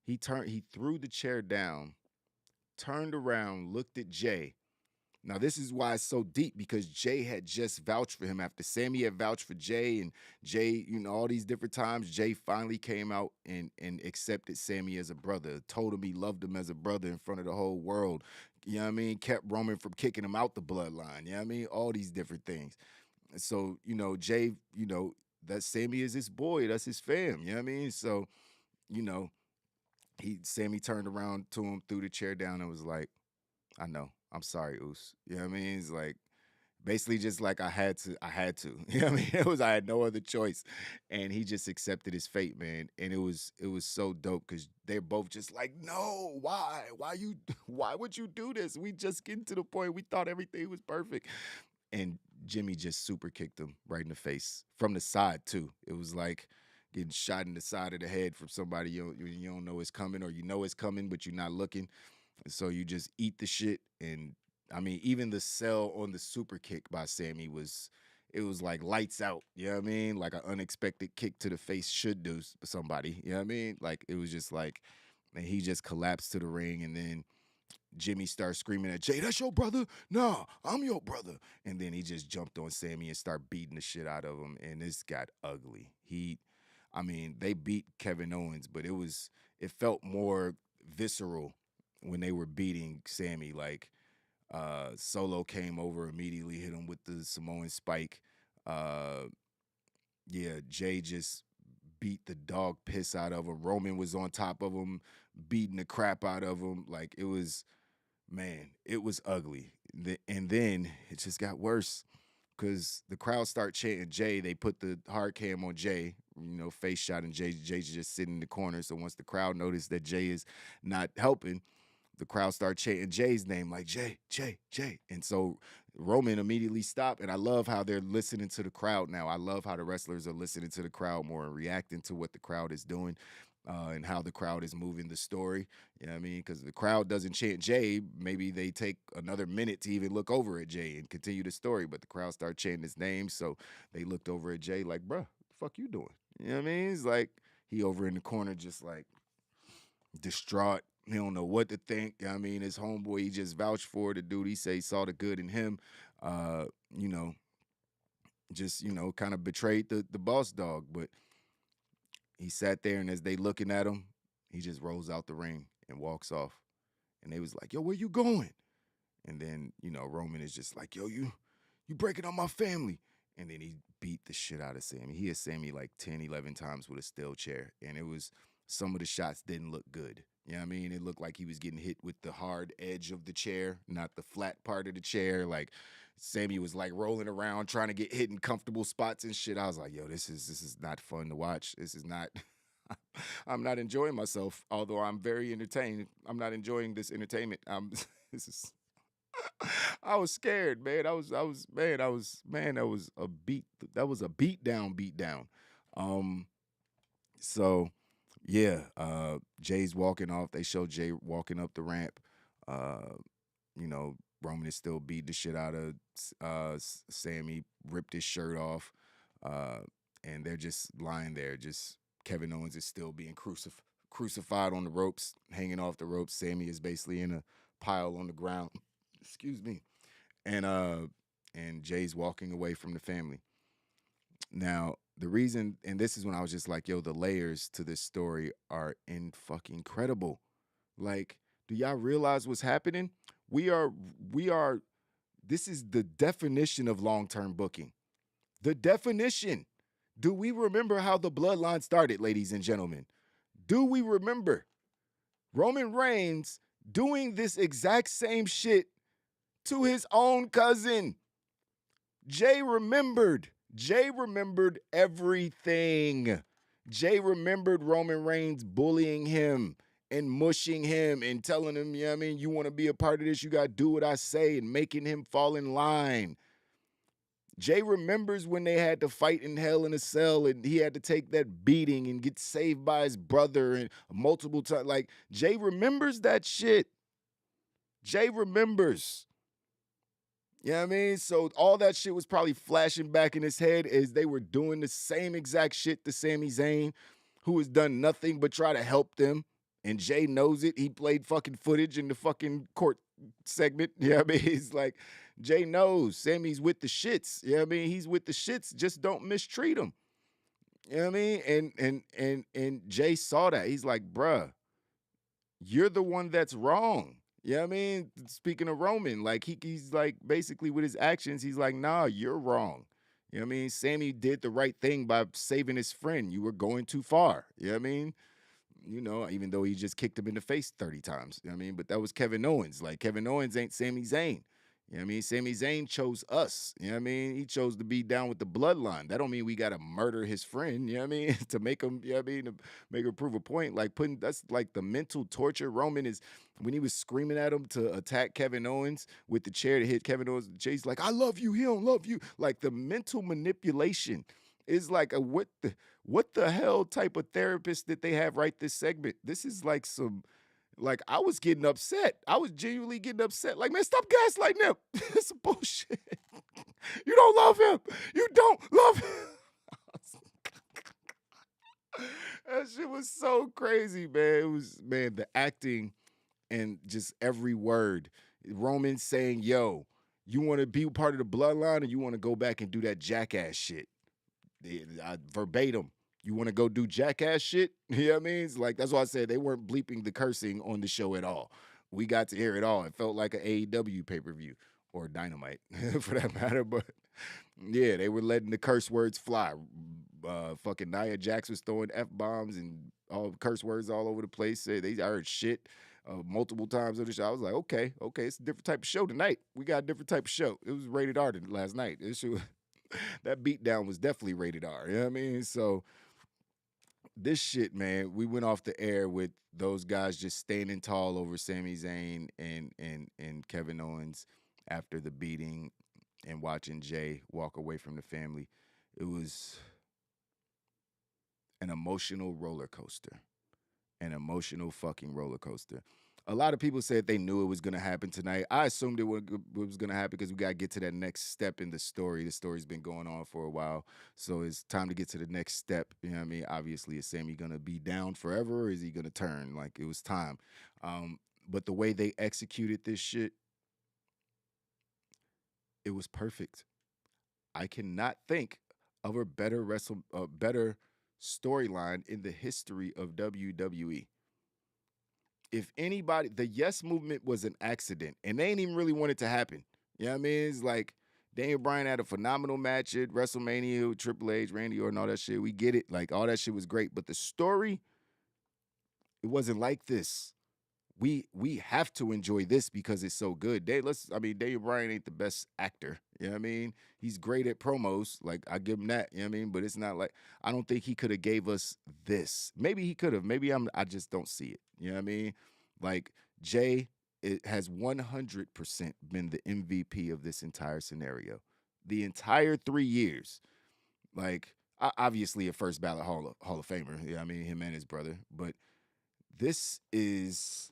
He threw the chair down, turned around, looked at Jay. Now, this is why it's so deep, because Jay had just vouched for him after Sammy had vouched for Jay, and Jay, all these different times, Jay finally came out and accepted Sammy as a brother, told him he loved him as a brother in front of the whole world. You know what I mean? Kept Roman from kicking him out the bloodline. You know what I mean? All these different things. And so, Jay, that Sammy is his boy. That's his fam. You know what I mean? So, Sammy turned around to him, threw the chair down, and was like, I know. I'm sorry, Oos. You know what I mean? It's like, basically just like I had to. You know what I mean? I had no other choice. And he just accepted his fate, man. And it was so dope, because they're both just like, no, why? Why would you do this? We just getting to the point we thought everything was perfect. And Jimmy just super kicked him right in the face from the side, too. It was like getting shot in the side of the head from somebody you don't know is coming, or you know it's coming, but you're not looking. So you just eat the shit. And I mean, even the sell on the super kick by Sammy was like lights out. You know what I mean? Like an unexpected kick to the face should do somebody. You know what I mean? Like, it was just like, and he just collapsed to the ring, and then Jimmy starts screaming at Jay, "That's your brother? No, I'm your brother." And then he just jumped on Sammy and started beating the shit out of him. And this got ugly. They beat Kevin Owens, but it felt more visceral when they were beating Sammy. Like, Solo came over, immediately hit him with the Samoan spike. Jay just beat the dog piss out of him. Roman was on top of him, beating the crap out of him. Like, it was ugly. And then it just got worse, because the crowd start chanting Jay. They put the hard cam on Jay, face shot, and Jay's just sitting in the corner. So once the crowd noticed that Jay is not helping, the crowd start chanting Jay's name, like, Jay, Jay, Jay. And so Roman immediately stopped. And I love how they're listening to the crowd now. I love how the wrestlers are listening to the crowd more and reacting to what the crowd is doing, and how the crowd is moving the story. You know what I mean? Because the crowd doesn't chant Jay, maybe they take another minute to even look over at Jay and continue the story. But the crowd start chanting his name. So they looked over at Jay like, bruh, what the fuck you doing? You know what I mean? It's like he over in the corner just like distraught. He don't know what to think. I mean, his homeboy, he just vouched for the dude. He say he saw the good in him. Just, kind of betrayed the boss dog. But he sat there, and as they looking at him, he just rolls out the ring and walks off. And they was like, yo, where you going? And then, Roman is just like, yo, you breaking up my family. And then he beat the shit out of Sammy. He hit Sammy like 10, 11 times with a steel chair. And some of the shots didn't look good. You know what I mean? It looked like he was getting hit with the hard edge of the chair, not the flat part of the chair. Like, Sammy was like rolling around trying to get hit in comfortable spots and shit. I was like, yo, this is not fun to watch. This is not, I'm not enjoying myself, although I'm very entertained. I'm not enjoying this entertainment. I was scared, man. That was a beat down. So yeah, Jay's walking off. They show Jay walking up the ramp. Roman is still beating the shit out of Sammy, ripped his shirt off, and they're just lying there. Just Kevin Owens is still being crucified on the ropes, hanging off the ropes. Sammy is basically in a pile on the ground. Excuse me. And Jay's walking away from the family. Now, the reason, and this is when I was just like, yo, the layers to this story are fucking incredible. Like, do y'all realize what's happening? This is the definition of long-term booking. The definition. Do we remember how the bloodline started, ladies and gentlemen? Do we remember Roman Reigns doing this exact same shit to his own cousin? Jay remembered everything. Jay remembered Roman Reigns bullying him and mushing him and telling him, yeah, I mean, you want to be a part of this, you got to do what I say, and making him fall in line. Jay remembers when they had to fight in Hell in a Cell and he had to take that beating and get saved by his brother and multiple times. Like, Jay remembers that shit. Jay remembers. You know what I mean? So all that shit was probably flashing back in his head as they were doing the same exact shit to Sami Zayn, who has done nothing but try to help them. And Jay knows it. He played fucking footage in the fucking court segment. You know what I mean? He's like, Jay knows Sammy's with the shits. You know what I mean? He's with the shits. Just don't mistreat him. You know what I mean? And Jay saw that. He's like, bruh, you're the one that's wrong. You know what I mean? Speaking of Roman, like he's like basically with his actions, he's like, nah, you're wrong. You know what I mean? Sammy did the right thing by saving his friend. You were going too far. You know what I mean? You know, even though he just kicked him in the face 30 times. You know what I mean? But that was Kevin Owens. Like, Kevin Owens ain't Sami Zayn. You know what I mean? Sami Zayn chose us. You know what I mean? He chose to be down with the bloodline. That don't mean we got to murder his friend. You know what I mean? To make him, you know what I mean? To make him prove a point. Like, that's like the mental torture. Roman is, when he was screaming at him to attack Kevin Owens with the chair to hit Kevin Owens with the chair, he's like, I love you. He don't love you. Like, the mental manipulation is like a what the hell type of therapist did they have write this segment? This is like some, like, I was getting upset. I was genuinely getting upset. Like, man, stop gaslighting him. It's bullshit. You don't love him. You don't love him. That shit was so crazy, man. It was, man, the acting and just every word. Roman saying, yo, you want to be part of the bloodline or you want to go back and do that jackass shit? Verbatim. You want to go do jackass shit? You know what I mean? It's like, that's why I said they weren't bleeping the cursing on the show at all. We got to hear it all. It felt like an AEW pay-per-view or Dynamite for that matter. But yeah, they were letting the curse words fly. Fucking Nia Jax was throwing F-bombs and all curse words all over the place. They heard shit multiple times on the show. I was like, okay, it's a different type of show tonight. We got a different type of show. It was rated R last night. This show, that beatdown was definitely rated R. You know what I mean? So this shit, man, we went off the air with those guys just standing tall over Sami Zayn and Kevin Owens after the beating and watching Jay walk away from the family. It was an emotional roller coaster. An emotional fucking roller coaster. A lot of people said they knew it was going to happen tonight. I assumed it was going to happen because we got to get to that next step in the story. The story's been going on for a while, so it's time to get to the next step. You know what I mean? Obviously, is Sammy going to be down forever, or is he going to turn? Like, it was time. But the way they executed this shit, it was perfect. I cannot think of a better storyline in the history of WWE. If anybody, the Yes Movement was an accident, and they ain't even really want it to happen. You know what I mean? It's like Daniel Bryan had a phenomenal match at WrestleMania with Triple H, Randy Orton, all that shit. We get it. Like, all that shit was great. But the story, it wasn't like this. We have to enjoy this because it's so good. Daniel Bryan ain't the best actor. You know what I mean? He's great at promos. Like, I give him that. You know what I mean? But it's not like, I don't think he could have gave us this. Maybe he could have. Maybe I just don't see it. You know what I mean? Like, Jay, it has 100% been the MVP of this entire scenario. The entire 3 years. Like, obviously a first ballot Hall of Famer. Yeah, I mean, him and his brother. But this is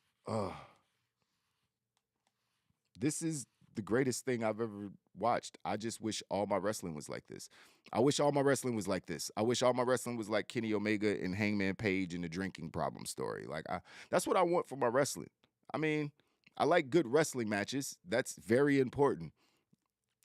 this is the greatest thing I've ever watched. I just wish all my wrestling was like this. I wish all my wrestling was like this. I wish all my wrestling was like Kenny Omega and Hangman Page and the drinking problem story. Like, that's what I want for my wrestling. I mean, I like good wrestling matches. That's very important.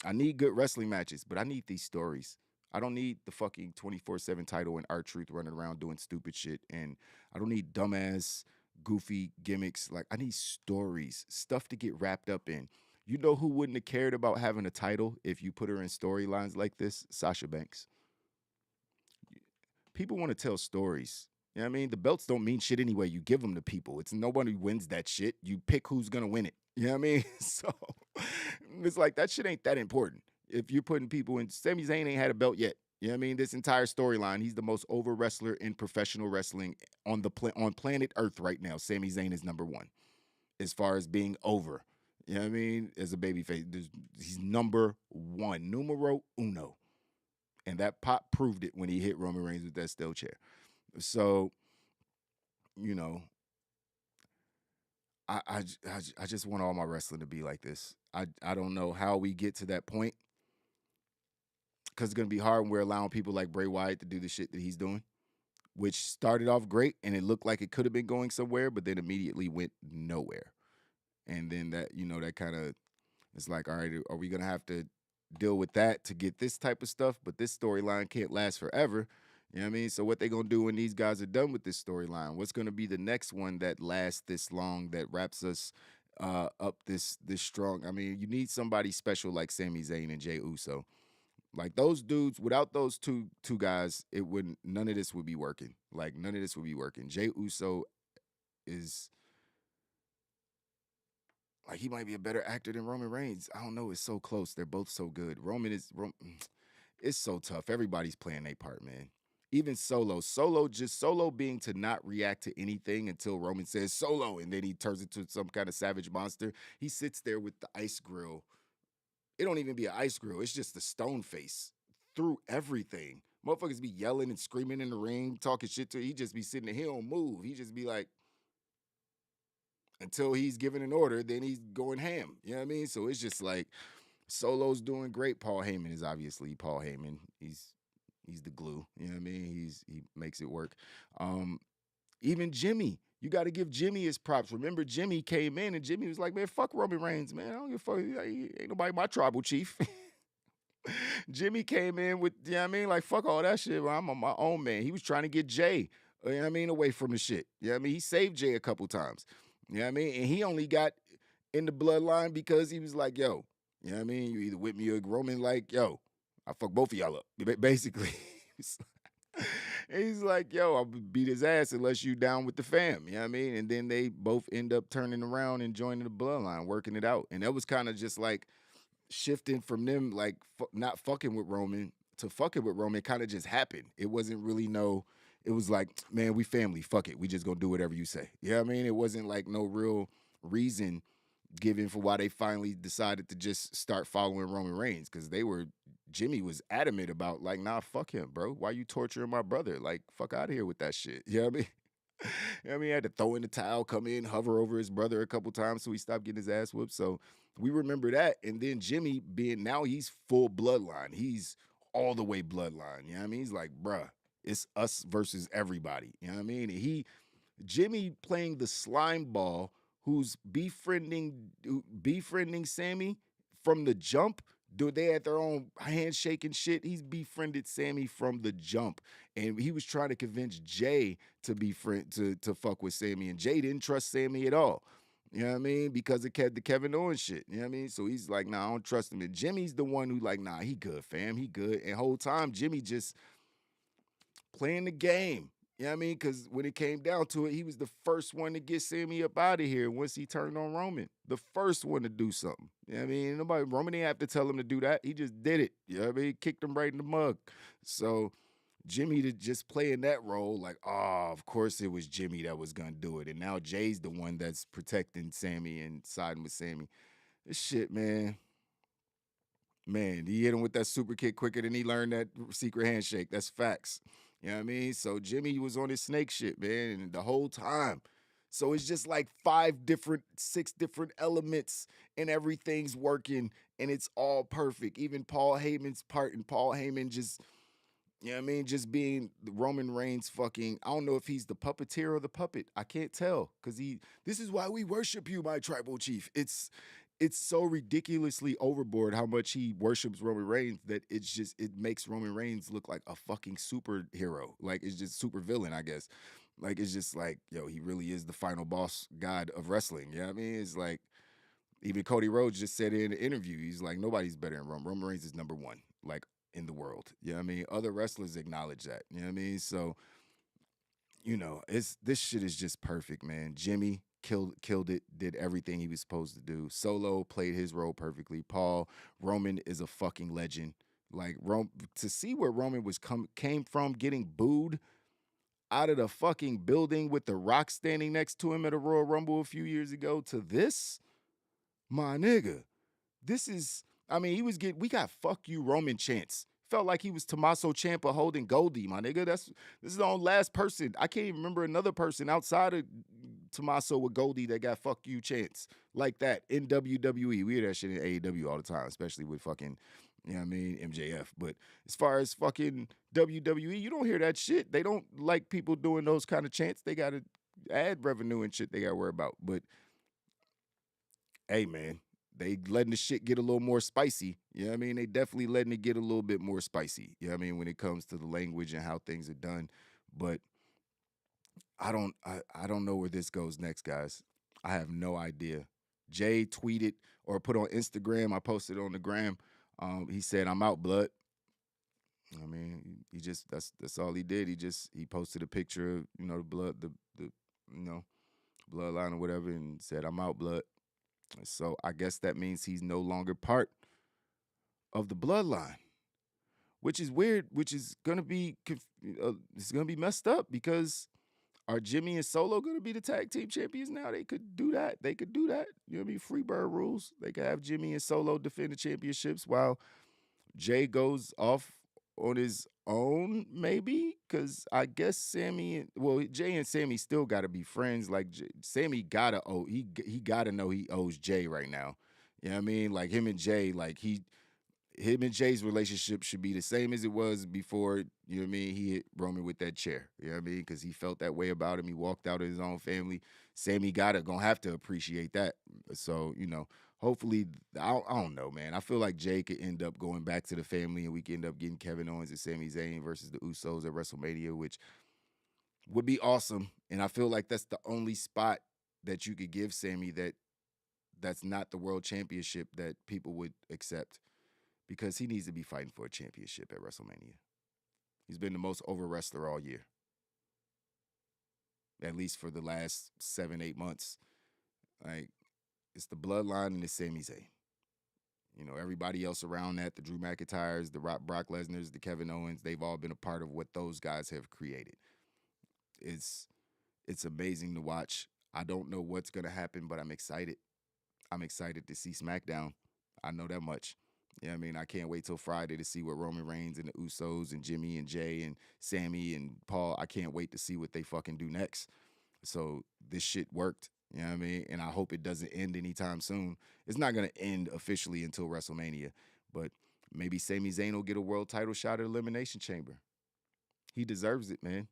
I need good wrestling matches, but I need these stories. I don't need the fucking 24/7 title and R-Truth running around doing stupid shit. And I don't need dumbass, goofy gimmicks. Like, I need stories, stuff to get wrapped up in. You know who wouldn't have cared about having a title if you put her in storylines like this? Sasha Banks. People want to tell stories. You know what I mean? The belts don't mean shit anyway. You give them to people. It's nobody wins that shit. You pick who's going to win it. You know what I mean? So it's like, that shit ain't that important. If you're putting people in, Sami Zayn ain't had a belt yet. You know what I mean? This entire storyline, he's the most over wrestler in professional wrestling on on planet Earth right now. Sami Zayn is number one as far as being over. You know what I mean? As a babyface, he's number one, numero uno. And that pop proved it when he hit Roman Reigns with that steel chair. So, you know, I just want all my wrestling to be like this. I don't know how we get to that point, because it's going to be hard when we're allowing people like Bray Wyatt to do the shit that he's doing, which started off great and it looked like it could have been going somewhere, but then immediately went nowhere. And then that, that kind of, it's like, all right, are we going to have to deal with that to get this type of stuff? But this storyline can't last forever. You know what I mean? So what they going to do when these guys are done with this storyline? What's going to be the next one that lasts this long, that wraps us up this strong? I mean, you need somebody special like Sami Zayn and Jey Uso. Like those dudes, without those two guys, none of this would be working. Like none of this would be working. Jey Uso is like, he might be a better actor than Roman Reigns. I don't know. It's so close. They're both so good. It's so tough. Everybody's playing their part, man. Even Solo being to not react to anything until Roman says Solo, and then he turns into some kind of savage monster. He sits there with the ice grill. It don't even be an ice grill. It's just the stone face through everything. Motherfuckers be yelling and screaming in the ring, talking shit to him. He just be sitting there. He don't move. He just be like, until he's given an order, then he's going ham. You know what I mean? So it's just like, Solo's doing great. Paul Heyman is obviously Paul Heyman. He's the glue. You know what I mean? He makes it work. Even Jimmy, you got to give Jimmy his props. Remember, Jimmy came in and Jimmy was like, man, fuck Roman Reigns, man. I don't give a fuck. Ain't nobody my tribal chief. Jimmy came in with, you know what I mean? Like, fuck all that shit. I'm on my own, man. He was trying to get Jay, you know what I mean, away from the shit. You know what I mean? He saved Jay a couple times. You know what I mean? And he only got in the bloodline because he was like, yo, you know what I mean? You either with me or Roman, like, yo, I fuck both of y'all up. Basically. He's like, yo, I'll beat his ass unless you down with the fam. You know what I mean? And then they both end up turning around and joining the bloodline, working it out. And that was kind of just like shifting from them, like, not fucking with Roman to fucking with Roman. Kind of just happened. It wasn't really it was like, man, we family. Fuck it. We just gonna do whatever you say. You know what I mean? It wasn't like no real reason given for why they finally decided to just start following Roman Reigns, because Jimmy was adamant about, like, nah, fuck him, bro. Why you torturing my brother? Like, fuck out of here with that shit. You know what I mean? You know what I mean? He had to throw in the towel, come in, hover over his brother a couple times so he stopped getting his ass whooped. So we remember that. And then Jimmy now he's full bloodline. He's all the way bloodline. You know what I mean? He's like, bruh, it's us versus everybody. You know what I mean? And Jimmy playing the slime ball who's befriending Sammy from the jump. Dude, they had their own handshake and shit. He's befriended Sammy from the jump. And he was trying to convince Jay to to fuck with Sammy. And Jay didn't trust Sammy at all. You know what I mean? Because of the Kevin Owens shit. You know what I mean? So he's like, nah, I don't trust him. And Jimmy's the one who like, nah, he good, fam. He good. And whole time, Jimmy just playing the game. You know what I mean? Because when it came down to it, he was the first one to get Sammy up out of here once he turned on Roman. The first one to do something. You know what I mean? Roman didn't have to tell him to do that. He just did it. You know what I mean? Kicked him right in the mug. So Jimmy to just play in that role, like, of course it was Jimmy that was going to do it. And now Jay's the one that's protecting Sammy and siding with Sammy. This shit, man. Man, he hit him with that super kick quicker than he learned that secret handshake. That's facts. You know what I mean? So Jimmy was on his snake shit, man, and the whole time. So it's just like 6 different elements, and everything's working, and it's all perfect. Even Paul Heyman's part, and Paul Heyman just, you know what I mean, just being the Roman Reigns fucking, I don't know if he's the puppeteer or the puppet. I can't tell, because this is why we worship you, my tribal chief. It's so ridiculously overboard how much he worships Roman Reigns that it makes Roman Reigns look like a fucking superhero. Like, it's just super villain, I guess. Like, it's just like, yo, he really is the final boss god of wrestling. You know what I mean? It's like, even Cody Rhodes just said in an interview, he's like, nobody's better than Roman. Roman Reigns is number one, like, in the world. You know what I mean? Other wrestlers acknowledge that. You know what I mean? So, you know, this shit is just perfect, man. Jimmy killed it, did everything he was supposed to do. Solo played his role perfectly. Roman is a fucking legend. Like, to see where Roman came from, getting booed out of the fucking building with The Rock standing next to him at a Royal Rumble a few years ago, to this, my nigga, this is, I mean, we got fuck you Roman chants. Felt like he was Tommaso Ciampa holding Goldie, my nigga. This is the only last person. I can't even remember another person outside of Tommaso with Goldie that got fuck you chants like that in WWE. We hear that shit in AEW all the time, especially with fucking, you know what I mean, MJF. But as far as fucking WWE, you don't hear that shit. They don't like people doing those kind of chants. They got to add revenue and shit they got to worry about. But hey, man, they letting the shit get a little more spicy. You know what I mean? They definitely letting it get a little bit more spicy. You know what I mean? When it comes to the language and how things are done. But I don't know where this goes next, guys. I have no idea. Jay tweeted or put on Instagram. I posted on the gram. He said, "I'm out, blood." I mean, he just that's all he did. He posted a picture of the blood, the bloodline or whatever, and said, "I'm out, blood." So I guess that means he's no longer part of the bloodline, which is weird. Which is gonna be it's gonna be messed up because are Jimmy and Solo gonna be the tag team champions now? They could do that. They could do that. You know what I mean? Free bird rules. They could have Jimmy and Solo defend the championships while Jay goes off on his own, maybe, because I guess Jay and Sammy still got to be friends. Like Sammy gotta he gotta know he owes Jay right now. You know what I mean? Like him and Jay, him and Jay's relationship should be the same as it was before. You know what I mean? He hit Roman with that chair. You know what I mean? Because he felt that way about him. He walked out of his own family. Sammy gonna have to appreciate that. So hopefully, I don't know, man. I feel like Jay could end up going back to the family, and we could end up getting Kevin Owens and Sami Zayn versus the Usos at WrestleMania, which would be awesome. And I feel like that's the only spot that you could give Sami that's not the world championship that people would accept, because he needs to be fighting for a championship at WrestleMania. He's been the most over wrestler all year, at least for the last 7-8 months. Like, it's the bloodline and it's Sami Zayn. Everybody else around that, the Drew McIntyres, the Brock Lesnar's, the Kevin Owens, they've all been a part of what those guys have created. It's amazing to watch. I don't know what's going to happen, but I'm excited. I'm excited to see SmackDown. I know that much. You know what I mean? I can't wait till Friday to see what Roman Reigns and the Usos and Jimmy and Jay and Sammy and Paul, I can't wait to see what they fucking do next. So this shit worked. You know what I mean? And I hope it doesn't end anytime soon. It's not going to end officially until WrestleMania. But maybe Sami Zayn will get a world title shot at Elimination Chamber. He deserves it, man.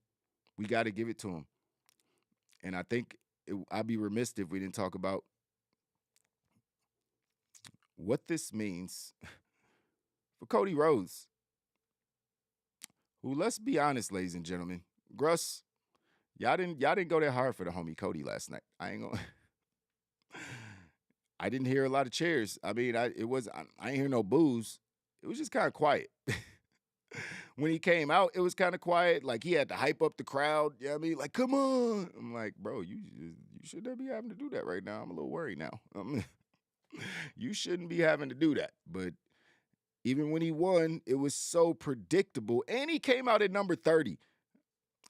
We got to give it to him. And I think I'd be remiss if we didn't talk about what this means for Cody Rhodes, who, let's be honest, ladies and gentlemen, Gruss, y'all didn't go that hard for the homie Cody last night. I didn't hear a lot of cheers. I mean, I ain't hear no boos. It was just kind of quiet. When he came out, it was kind of quiet. Like, he had to hype up the crowd. You know what I mean? Like, come on. I'm like, bro, you shouldn't be having to do that right now. I'm a little worried now. You shouldn't be having to do that. But even when he won, it was so predictable. And he came out at number 30.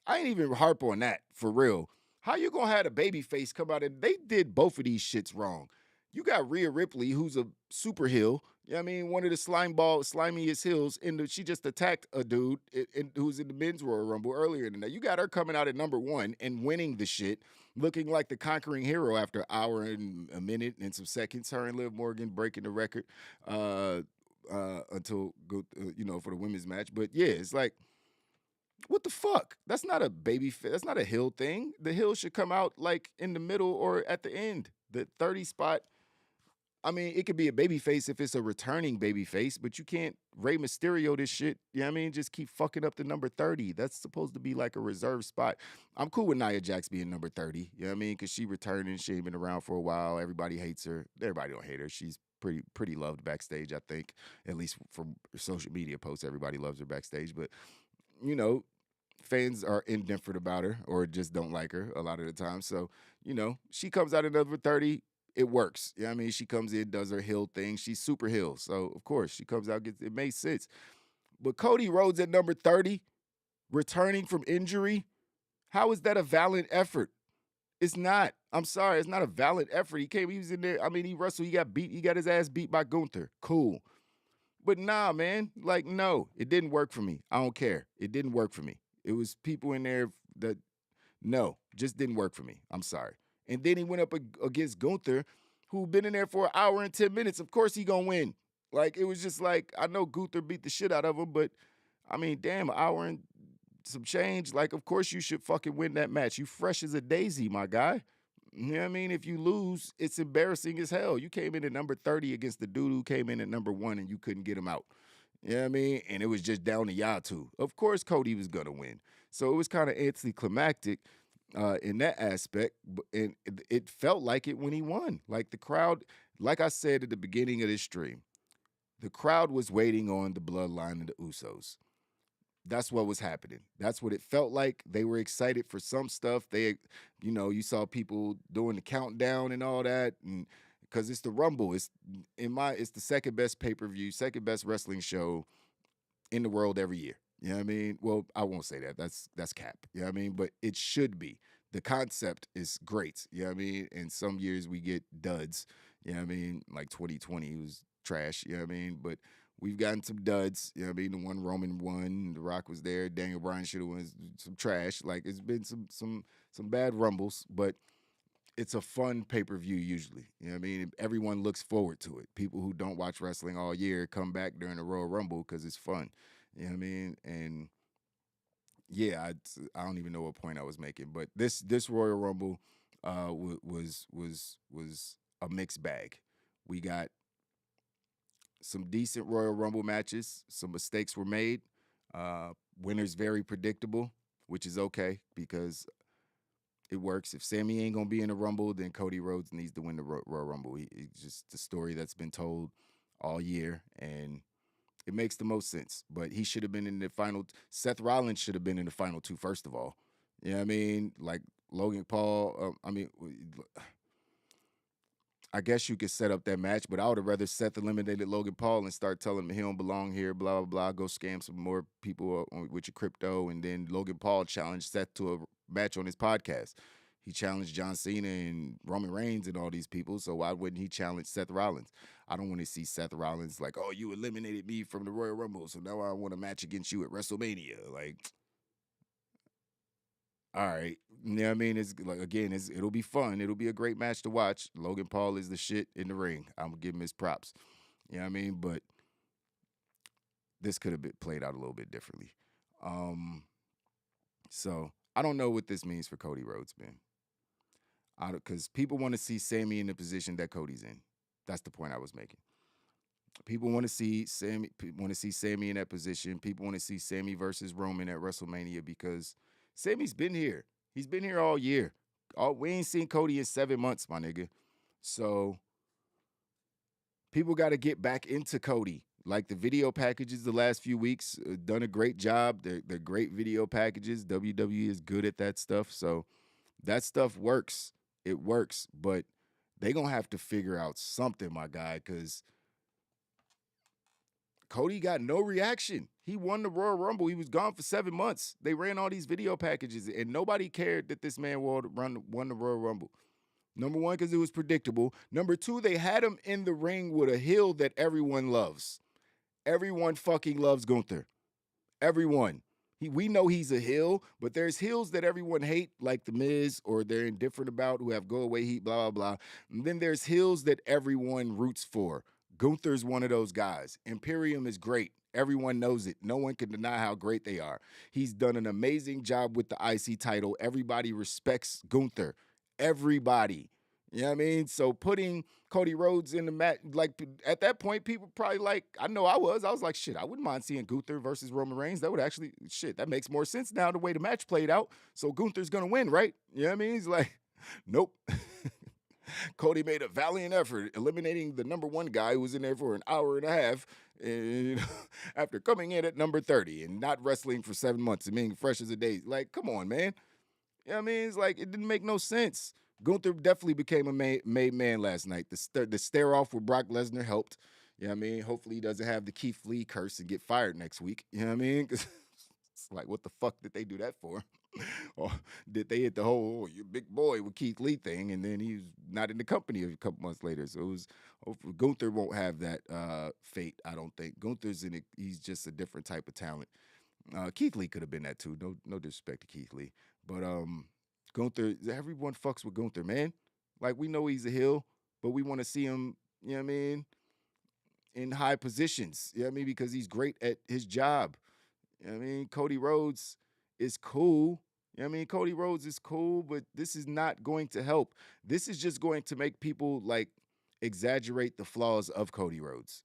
I ain't even harp on that, for real. How you gonna have a baby face come out and they did both of these shits wrong? You got Rhea Ripley, who's a super heel. You know what I mean? One of the slimiest heels. She just attacked a dude who's in the men's Royal Rumble earlier in the night. You got her coming out at number 1 and winning the shit, looking like the conquering hero after an hour and a minute and some seconds. Her and Liv Morgan breaking the record until for the women's match. But yeah, it's like, what the fuck? That's not a baby. That's not a heel thing. The heel should come out like in the middle or at the end. The 30 spot. I mean, it could be a baby face if it's a returning baby face, but you can't Rey Mysterio this shit. You know what I mean? Just keep fucking up the number 30. That's supposed to be like a reserve spot. I'm cool with Nia Jax being number 30. You know what I mean? Because she returning. She ain't been around for a while. Everybody hates her. Everybody don't hate her. She's pretty loved backstage, I think. At least from social media posts, everybody loves her backstage. But, fans are indifferent about her or just don't like her a lot of the time. So, she comes out at number 30. It works. You know what I mean? She comes in, does her heel thing. She's super heel. So, of course, she comes out, it makes sense. But Cody Rhodes at number 30, returning from injury, how is that a valiant effort? It's not. I'm sorry. It's not a valiant effort. He was in there. I mean, he wrestled. He got beat. He got his ass beat by Gunther. Cool. But nah, man. Like, no, it didn't work for me. I don't care. It didn't work for me. It was people in there that, no, just didn't work for me. I'm sorry. And then he went up against Gunther, who been in there for an hour and 10 minutes. Of course he gonna win. Like, it was just like, I know Gunther beat the shit out of him, but, I mean, damn, an hour and some change. Like, of course you should fucking win that match. You fresh as a daisy, my guy. You know what I mean? If you lose, it's embarrassing as hell. You came in at number 30 against the dude who came in at number 1 and you couldn't get him out. You know what I mean? And it was just down to y'all two. Of course, Cody was going to win. So it was kind of anticlimactic in that aspect. And it felt like it when he won. Like the crowd, like I said at the beginning of this stream, the crowd was waiting on the bloodline and the Usos. That's what was happening. That's what it felt like. They were excited for some stuff. You saw people doing the countdown and all that, and because it's the Rumble. It's the second best pay-per-view, second best wrestling show in the world every year. You know what I mean? Well, I won't say that. That's cap. You know what I mean? But it should be. The concept is great. You know what I mean? And some years we get duds. You know what I mean? Like 2020 was trash. You know what I mean? But we've gotten some duds. You know what I mean? The one Roman won, The Rock was there, Daniel Bryan should have won, some trash. Like it's been some bad rumbles, but it's a fun pay-per-view usually. You know what I mean? Everyone looks forward to it. People who don't watch wrestling all year come back during the Royal Rumble because it's fun. You know what I mean? And yeah, I don't even know what point I was making, but this Royal Rumble was a mixed bag. We got some decent Royal Rumble matches. Some mistakes were made. Winners very predictable, which is okay because it works. If Sammy ain't gonna be in the Rumble, then Cody Rhodes needs to win the Royal Rumble. It's just the story that's been told all year, and it makes the most sense. But he should have been in the final. Seth Rollins should have been in the final two, first of all. You know what I mean? Like Logan Paul. I guess you could set up that match, but I would have rather Seth eliminated Logan Paul and start telling him he don't belong here, blah, blah, blah. Go scam some more people with your crypto. And then Logan Paul challenged Seth to a match on his podcast. He challenged John Cena and Roman Reigns and all these people, so why wouldn't he challenge Seth Rollins? I don't want to see Seth Rollins like, oh, you eliminated me from the Royal Rumble, so now I want a match against you at WrestleMania. Like, all right. You know what I mean? It's like, again, it'll be fun. It'll be a great match to watch. Logan Paul is the shit in the ring. I'm going to give him his props. You know what I mean? But this could have been played out a little bit differently. So I don't know what this means for Cody Rhodes, man. Because people want to see Sammy in the position that Cody's in. That's the point I was making. People want to see Sammy. Want to see Sammy in that position. People want to see Sammy versus Roman at WrestleMania because Sammy's been here. He's been here all year. We ain't seen Cody in 7 months, my nigga. So people got to get back into Cody. Like the video packages the last few weeks, done a great job. They're great video packages. WWE is good at that stuff. So that stuff works. It works. But they going to have to figure out something, my guy, because Cody got no reaction. He won the Royal Rumble. He was gone for 7 months. They ran all these video packages, and nobody cared that this man won the Royal Rumble. Number one, because it was predictable. Number two, they had him in the ring with a heel that everyone loves. Everyone fucking loves Gunther. Everyone. We know he's a heel, but there's heels that everyone hate, like The Miz, or they're indifferent about, who have go-away heat, blah, blah, blah. And then there's heels that everyone roots for. Gunther's one of those guys. Imperium is great. Everyone knows it. No one can deny how great they are. He's done an amazing job with the IC title. Everybody respects Gunther. Everybody. You know what I mean? So putting Cody Rhodes in the match, like at that point, people probably like, I know I was like, shit, I wouldn't mind seeing Gunther versus Roman Reigns. That would actually, shit, that makes more sense now the way the match played out. So Gunther's going to win, right? You know what I mean? He's like, nope. Cody made a valiant effort eliminating the number one guy who was in there for an hour and a half and, after coming in at number 30 and not wrestling for 7 months and being fresh as a daisy. Like, come on, man. You know what I mean? It's like, it didn't make no sense. Gunther definitely became a made man last night. The stare off with Brock Lesnar helped. You know what I mean? Hopefully he doesn't have the Keith Lee curse and get fired next week. You know what I mean? Because it's like, what the fuck did they do that for? Or did they hit the whole, you big boy with Keith Lee thing, and then he's not in the company a couple months later. So it was, hopefully Gunther won't have that fate, I don't think. Gunther's he's just a different type of talent. Keith Lee could have been that too. No disrespect to Keith Lee. But Gunther, everyone fucks with Gunther, man. Like, we know he's a heel, but we want to see him, you know what I mean, in high positions. You know what I mean? Because he's great at his job. You know what I mean? Cody Rhodes is cool. You know what I mean? Cody Rhodes is cool, but this is not going to help. This is just going to make people like exaggerate the flaws of Cody Rhodes.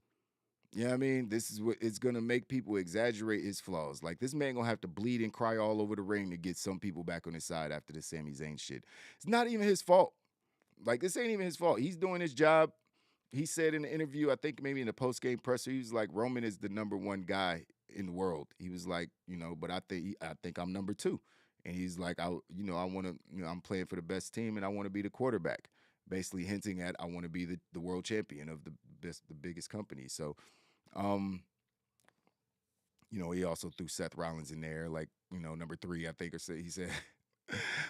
You know what I mean? This is what it's gonna make people exaggerate his flaws. Like this man gonna have to bleed and cry all over the ring to get some people back on his side after the Sami Zayn shit. It's not even his fault. Like this ain't even his fault. He's doing his job. He said in the interview, I think maybe in the post-game presser, he was like, Roman is the number one guy in the world. He was like, but I think I'm number two. And he's like, I want to, I'm playing for the best team and I want to be the quarterback. Basically hinting at I want to be the world champion of the biggest company. So he also threw Seth Rollins in there, like, number three, I think, he said.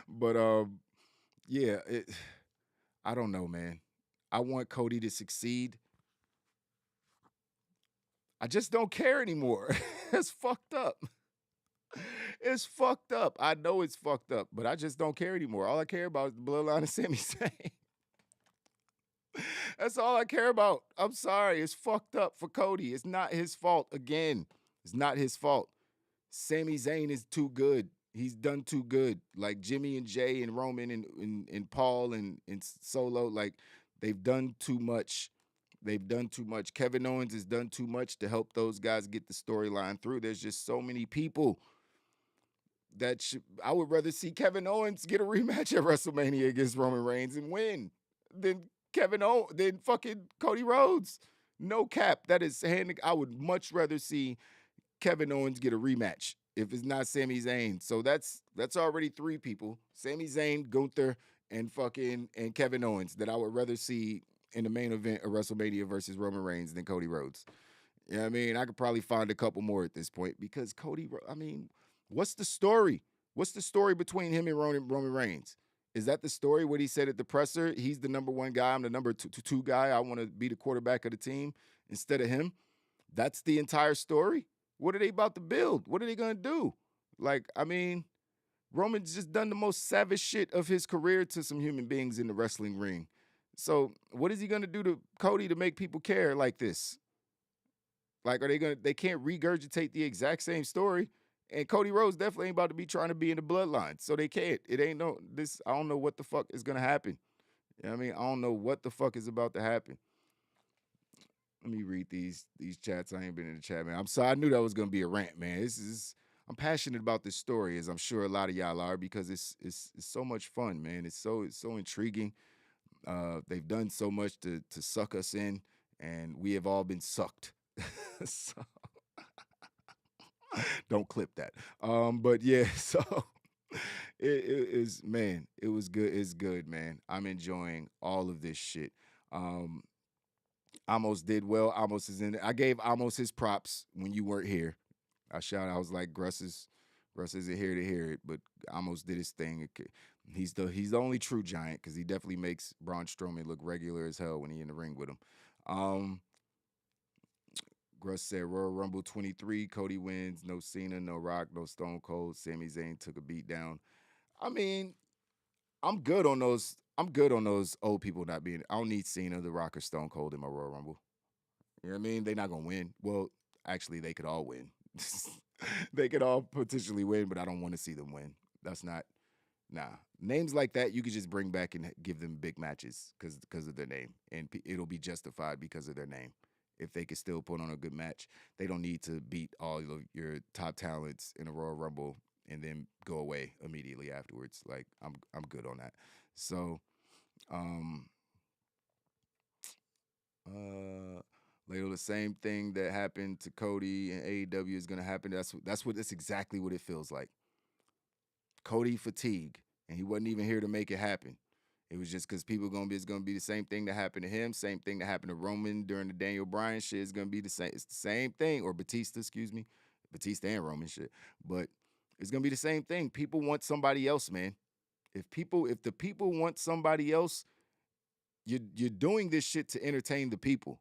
But yeah, I don't know, man. I want Cody to succeed. I just don't care anymore. It's fucked up. It's fucked up. I know it's fucked up, but I just don't care anymore. All I care about is the bloodline of Sami Zayn. That's all I care about. I'm sorry. It's fucked up for Cody. It's not his fault. Again, it's not his fault. Sami Zayn is too good. He's done too good. Like Jimmy and Jay and Roman and Paul and Solo, like they've done too much. They've done too much. Kevin Owens has done too much to help those guys get the storyline through. There's just so many people that I would rather see Kevin Owens get a rematch at WrestleMania against Roman Reigns and win than than fucking Cody Rhodes. No cap. That is I would much rather see Kevin Owens get a rematch if it's not Sami Zayn. So that's already three people: Sami Zayn, Gunther, and Kevin Owens that I would rather see in the main event of WrestleMania versus Roman Reigns than Cody Rhodes. You know what I mean? I could probably find a couple more at this point because what's the story? What's the story between him and Roman Reigns? Is that the story? What he said at the presser? He's the number one guy. I'm the number two guy. I want to be the quarterback of the team instead of him. That's the entire story. What are they about to build? What are they going to do? Like, Roman's just done the most savage shit of his career to some human beings in the wrestling ring. So what is he going to do to Cody to make people care like this? Like, they can't regurgitate the exact same story. And Cody Rhodes definitely ain't about to be trying to be in the bloodline. So they can't. It ain't I don't know what the fuck is going to happen. You know what I mean? I don't know what the fuck is about to happen. Let me read these chats. I ain't been in the chat, man. I'm sorry. I knew that was going to be a rant, man. I'm passionate about this story, as I'm sure a lot of y'all are, because it's so much fun, man. It's so intriguing. They've done so much to suck us in, and we have all been sucked. So don't clip that. But yeah, so it is, man, it was good. It's good, man. I'm enjoying all of this shit. Amos did well. Amos is in it. I gave Amos his props when you weren't here. I was like, Gruss isn't here to hear it, but Amos did his thing. He's the only true giant because he definitely makes Braun Strowman look regular as hell when he in the ring with him. Gruss said Royal Rumble 23, Cody wins, no Cena, no Rock, no Stone Cold. Sami Zayn took a beat down. I'm good on those. I'm good on those old people not being. I don't need Cena, The Rock, or Stone Cold in my Royal Rumble. You know what I mean? They're not gonna win. Well, actually, they could all win. They could all potentially win, but I don't want to see them win. That's not. Nah, names like that you could just bring back and give them big matches because of their name, and it'll be justified because of their name. If they could still put on a good match, they don't need to beat all of your top talents in a Royal Rumble and then go away immediately afterwards. Like I'm good on that. So, Ladle, the same thing that happened to Cody and AEW is gonna happen. That's exactly what it feels like. Cody fatigue, and he wasn't even here to make it happen. It was just because people it's gonna be the same thing that happened to him, same thing that happened to Roman during the Daniel Bryan shit. It's gonna be the same. It's the same thing, or Batista, excuse me, Batista and Roman shit. But it's gonna be the same thing. People want somebody else, man. If the people want somebody else, you're doing this shit to entertain the people.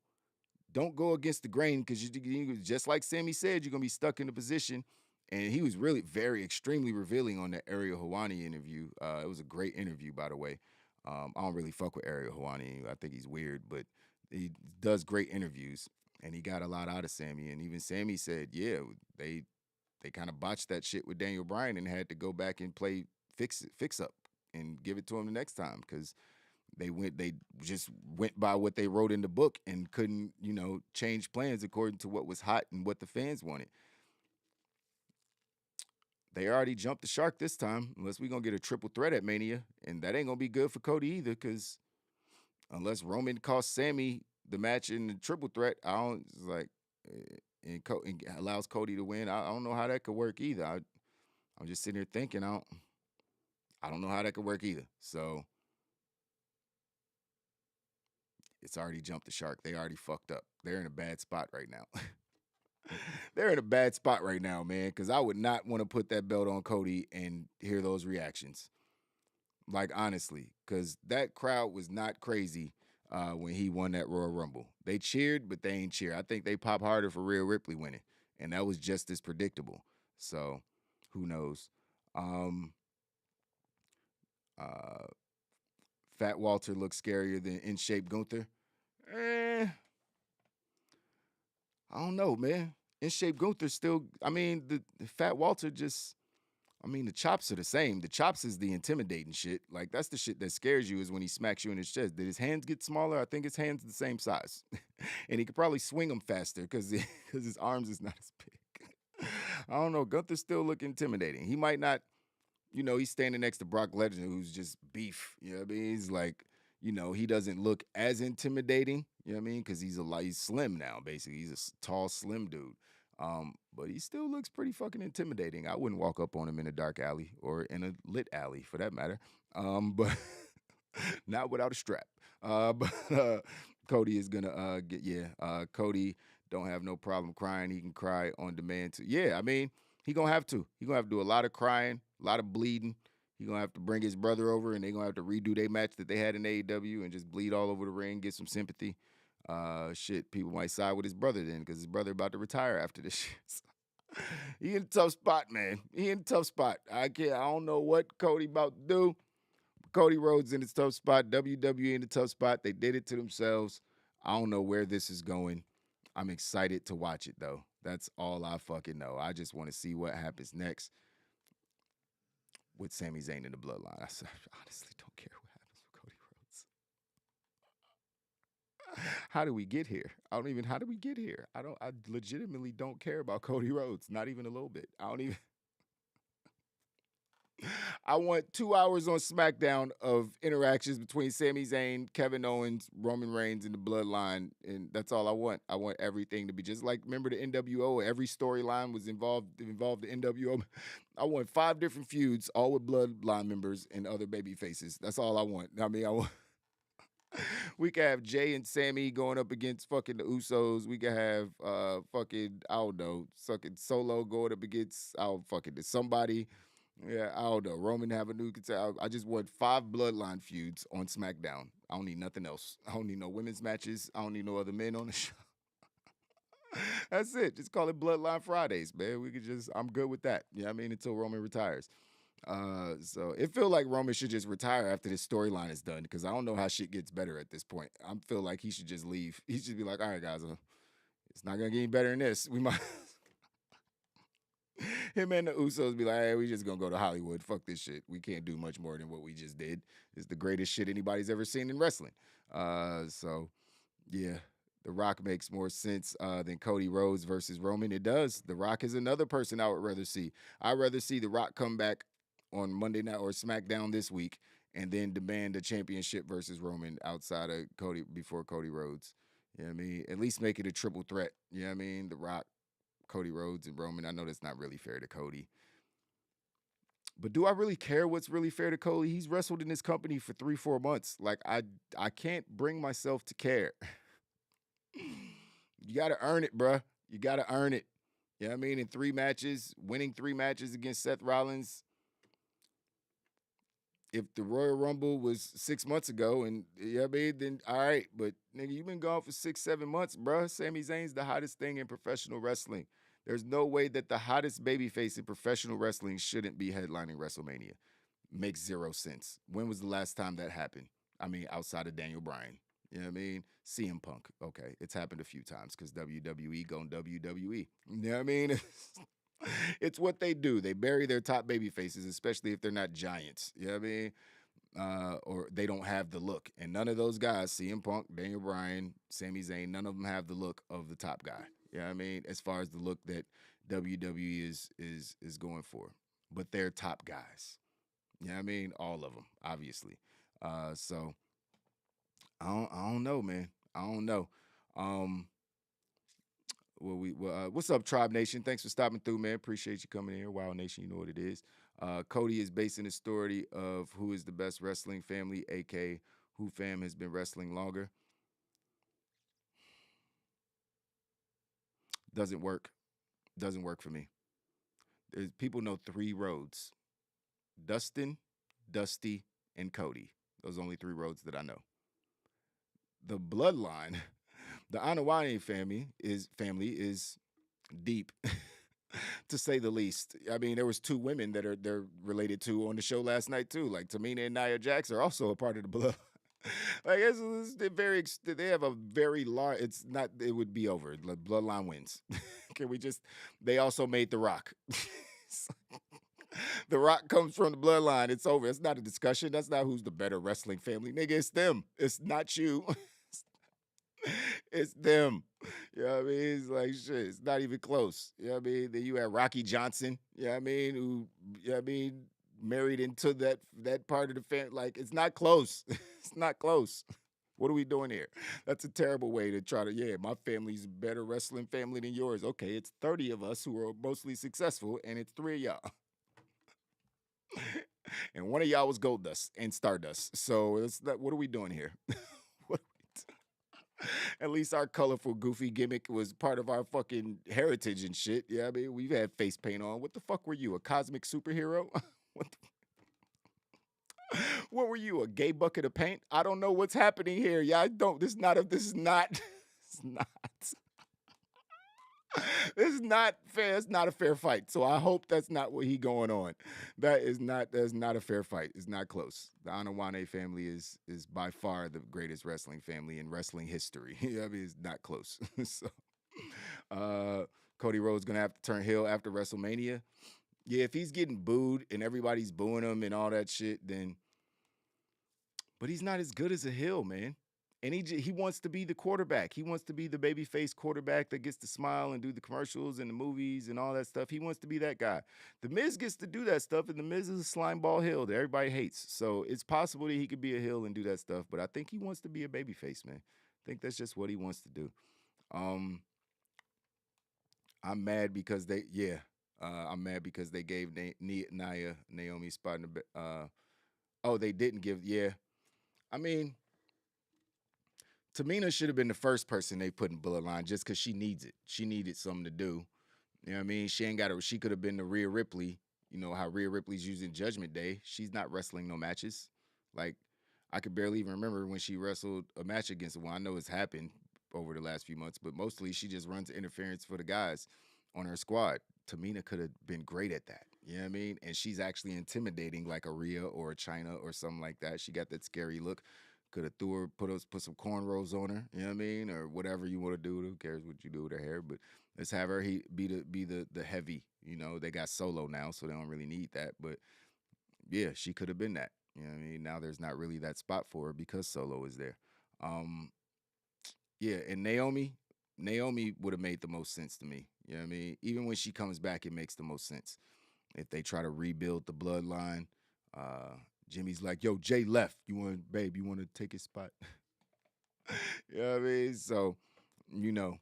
Don't go against the grain because you just like Sammy said, you're gonna be stuck in the position. And he was really very extremely revealing on that Ariel Helwani interview. It was a great interview, by the way. I don't really fuck with Ariel Helwani. I think he's weird, but he does great interviews, and he got a lot out of Sammy. And even Sammy said, yeah, they kind of botched that shit with Daniel Bryan and had to go back and play fix up and give it to him the next time because they just went by what they wrote in the book and couldn't, change plans according to what was hot and what the fans wanted. They already jumped the shark this time, unless we're going to get a triple threat at Mania, and that ain't going to be good for Cody either because unless Roman costs Sammy the match in the triple threat, I don't, it's like, and allows Cody to win. I don't know how that could work either. I'm just sitting here thinking, I don't know how that could work either. So it's already jumped the shark. They already fucked up. They're in a bad spot right now. They're in a bad spot right now, man, because I would not want to put that belt on Cody and hear those reactions. Like, honestly, because that crowd was not crazy when he won that Royal Rumble. They cheered, but they ain't cheer. I think they pop harder for Rhea Ripley winning, and that was just as predictable. So, who knows? Fat Walter looks scarier than In Shape Gunther. I don't know, man. In Shape Gunther still, the Fat Walter just, the chops are the same. The chops is the intimidating shit. Like, that's the shit that scares you is when he smacks you in his chest. Did his hands get smaller? I think his hands are the same size. And he could probably swing them faster because his arms is not as big. I don't know. Gunther still look intimidating. He might not, he's standing next to Brock Lesnar, who's just beef. You know what I mean? He's like, he doesn't look as intimidating. You know what I mean? Because he's slim now, basically. He's a tall, slim dude. But he still looks pretty fucking intimidating. I wouldn't walk up on him in a dark alley or in a lit alley, for that matter. But not without a strap. But Cody is gonna Cody don't have no problem crying. He can cry on demand too. Yeah, he gonna have to. He gonna have to do a lot of crying, a lot of bleeding. He gonna have to bring his brother over, and they gonna have to redo their match that they had in AEW and just bleed all over the ring, get some sympathy. People might side with his brother then because his brother about to retire after this shit. He in a tough spot, man. He in a tough spot. I don't know what Cody about to do. Cody Rhodes in a tough spot. WWE in a tough spot. They did it to themselves. I don't know where this is going. I'm excited to watch it, though. That's all I fucking know. I just want to see what happens next with Sami Zayn in the bloodline. I honestly don't care what happens with Cody Rhodes. How do we get here? How do we get here? I legitimately don't care about Cody Rhodes. Not even a little bit. I want 2 hours on SmackDown of interactions between Sami Zayn, Kevin Owens, Roman Reigns, and the Bloodline, and that's all I want. I want everything to be just like, remember the NWO? Every storyline was involved the NWO. I want 5 different feuds, all with Bloodline members and other baby faces. That's all I want. I want. We could have Jay and Sammy going up against fucking the Usos. We could have fucking, I don't know, fucking Solo going up against somebody. Yeah, I don't know. Roman have a new contender. I just want 5 bloodline feuds on SmackDown. I don't need nothing else. I don't need no women's matches. I don't need no other men on the show. That's it. Just call it Bloodline Fridays, man. I'm good with that. You know what I mean? Until Roman retires. So it feel like Roman should just retire after this storyline is done because I don't know how shit gets better at this point. I feel like he should just leave. He should be like, all right, guys, it's not going to get any better than this. We might... Him and the Usos be like, hey, we just gonna go to Hollywood. Fuck this shit. We can't do much more than what we just did. It's the greatest shit anybody's ever seen in wrestling. So yeah, The Rock makes more sense than Cody Rhodes versus Roman. It does. The Rock is another person I would rather see. I'd rather see The Rock come back on Monday Night or SmackDown this week and then demand a championship versus Roman outside of before Cody Rhodes. You know what I mean? At least make it a triple threat. You know what I mean? The Rock, Cody Rhodes, and Roman. I know that's not really fair to Cody. But do I really care what's really fair to Cody? He's wrestled in this company for 3-4 months. Like, I can't bring myself to care. You got to earn it, bruh. You got to earn it. You know what I mean? In 3 matches, winning 3 matches against Seth Rollins. If the Royal Rumble was 6 months ago, and you know what I mean, then all right. But nigga, you've been gone for 6-7 months, bruh. Sami Zayn's the hottest thing in professional wrestling. There's no way that the hottest babyface in professional wrestling shouldn't be headlining WrestleMania. Makes 0 sense. When was the last time that happened? I mean, outside of Daniel Bryan. You know what I mean? CM Punk. Okay, it's happened a few times because WWE going WWE. You know what I mean? It's what they do. They bury their top baby faces, especially if they're not giants. You know what I mean? Or they don't have the look. And none of those guys, CM Punk, Daniel Bryan, Sami Zayn, none of them have the look of the top guy. You know what I mean? As far as the look that WWE is going for. But they're top guys. You know what I mean? All of them, obviously. So I don't know, man. I don't know. What's up, Tribe Nation? Thanks for stopping through, man. Appreciate you coming in here. Wild Nation, you know what it is. Cody is basing his story of who is the best wrestling family, aka who fam has been wrestling longer. Doesn't work. Doesn't work for me. People know 3 roads: Dustin, Dusty, and Cody. Those are only 3 roads that I know. The bloodline, the Anoa'i family is deep, to say the least. I mean, there was 2 women that they're related to on the show last night too. Like Tamina and Nia Jax are also a part of the blood. Like they have a very large. It's not. It would be over. The bloodline wins. Can we just? They also made The Rock. The Rock comes from the bloodline. It's over. It's not a discussion. That's not who's the better wrestling family. Nigga, it's them. It's not you. It's them. You know what I mean? It's like shit. It's not even close. You know what I mean? Then you had Rocky Johnson, you know what I mean, who, you know what I mean, married into that part of the family. Like, it's not close. It's not close. What are we doing here? That's a terrible way to try to, my family's a better wrestling family than yours. Okay, it's 30 of us who are mostly successful, and it's 3 of y'all. And one of y'all was Goldust and Stardust. So what are we doing here? At least our colorful, goofy gimmick was part of our fucking heritage and shit. Yeah, I mean, we've had face paint on. What the fuck were you, a cosmic superhero? What were you, a gay bucket of paint? I don't know what's happening here. Yeah, I don't. This is not. This is not fair. It's not a fair fight. So I hope that's not what he going on. That's not a fair fight. It's not close. The Anoa'i family is by far the greatest wrestling family in wrestling history. I mean, it's not close. So Cody Rhodes gonna have to turn heel after WrestleMania. Yeah, if he's getting booed and everybody's booing him and all that shit, then. But he's not as good as a heel, man. And he wants to be the quarterback. He wants to be the babyface quarterback that gets to smile and do the commercials and the movies and all that stuff. He wants to be that guy. The Miz gets to do that stuff, and the Miz is a slimeball heel that everybody hates. So it's possible that he could be a heel and do that stuff, but I think he wants to be a babyface, man. I think that's just what he wants to do. I'm mad because they gave Nia Naomi's spot in the they didn't give, I mean, Tamina should have been the first person they put in Bloodline just because she needs it. She needed something to do. You know what I mean? She could have been the Rhea Ripley. You know how Rhea Ripley's using Judgment Day. She's not wrestling no matches. Like, I could barely even remember when she wrestled a match against one. I know it's happened over the last few months, but mostly she just runs interference for the guys on her squad. Tamina could have been great at that. You know what I mean? And she's actually intimidating like a Rhea or a Chyna or something like that. She got that scary look. Could have put some cornrows on her, you know what I mean, or whatever you want to do. Who cares what you do with her hair? But let's have her be the heavy. You know, they got Solo now, so they don't really need that. But yeah, she could have been that. You know what I mean? Now there's not really that spot for her because Solo is there. Yeah, and Naomi would have made the most sense to me. You know what I mean? Even when she comes back, it makes the most sense. If they try to rebuild the bloodline, Jimmy's like, yo, Jay left. You want to take his spot? You know what I mean? So, you know,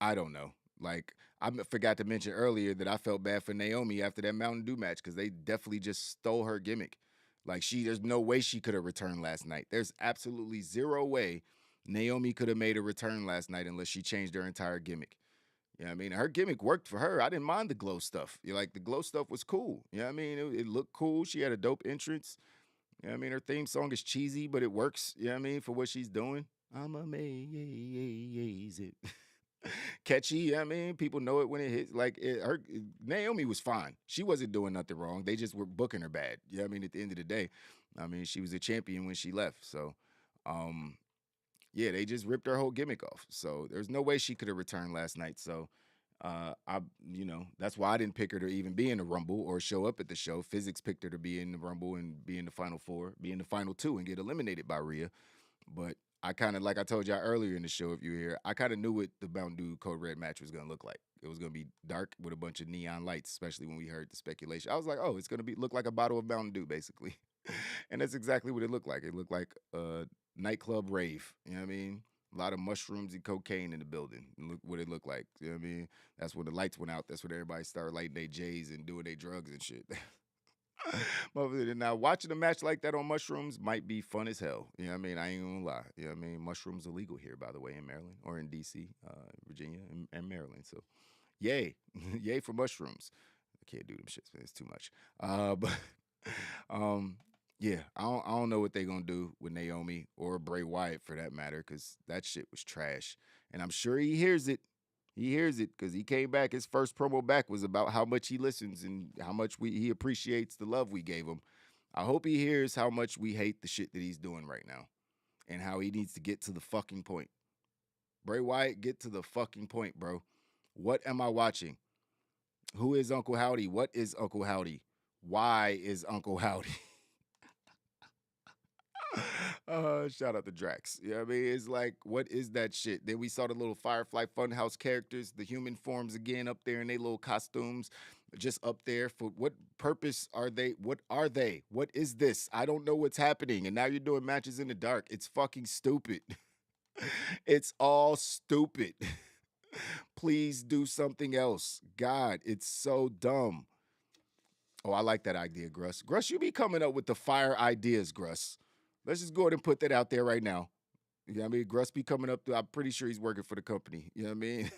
I don't know. Like, I forgot to mention earlier that I felt bad for Naomi after that Mountain Dew match because they definitely just stole her gimmick. Like, there's no way she could have returned last night. There's absolutely zero way Naomi could have made a return last night unless she changed her entire gimmick. You know what I mean? Her gimmick worked for her. I didn't mind the glow stuff. The glow stuff was cool. You know what I mean? It looked cool. She had a dope entrance. You know what I mean? Her theme song is cheesy, but it works. You know what I mean? For what she's doing. I'm amazing. Catchy, you know what I mean? People know it when it hits. Naomi was fine. She wasn't doing nothing wrong. They just were booking her bad. You know what I mean? At the end of the day, I mean, she was a champion when she left. So, yeah, they just ripped her whole gimmick off. So there's no way she could have returned last night. So That's why I didn't pick her to even be in the Rumble or show up at the show. Physics picked her to be in the Rumble and be in the Final Four, be in the Final Two, and get eliminated by Rhea. But I kind of, like I told y'all earlier in the show, if you were here, I kind of knew what the Mountain Dew Code Red match was going to look like. It was going to be dark with a bunch of neon lights, especially when we heard the speculation. I was like, oh, it's going to look like a bottle of Mountain Dew, basically. And that's exactly what it looked like. It looked like a nightclub rave. You know what I mean? A lot of mushrooms and cocaine in the building. Look what it looked like. You know what I mean? That's when the lights went out. That's when everybody started lighting their J's and doing their drugs and shit. Now, watching a match like that on mushrooms might be fun as hell. You know what I mean? I ain't gonna lie. You know what I mean? Mushrooms illegal here, by the way, in Maryland or in D.C., Virginia, and Maryland. So, yay. Yay for mushrooms. I can't do them shits, man. It's too much. Yeah, I don't know what they're going to do with Naomi or Bray Wyatt for that matter, because that shit was trash. And I'm sure he hears it. He hears it because he came back. His first promo back was about how much he listens and how much he appreciates the love we gave him. I hope he hears how much we hate the shit that he's doing right now and how he needs to get to the fucking point. Bray Wyatt, get to the fucking point, bro. What am I watching? Who is Uncle Howdy? What is Uncle Howdy? Why is Uncle Howdy? Shout out to Drax. You know what I mean? It's like, what is that shit? Then we saw the little Firefly Funhouse characters, the human forms again up there in their little costumes, just up there. For what purpose are they? What are they? What is this? I don't know what's happening. And now you're doing matches in the dark. It's fucking stupid. It's all stupid. Please do something else. God, it's so dumb. Oh, I like that idea, Gruss. Gruss, you be coming up with the fire ideas, Gruss. Let's just go ahead and put that out there right now. You know what I mean? Gruss be coming up. I'm pretty sure he's working for the company. You know what I mean?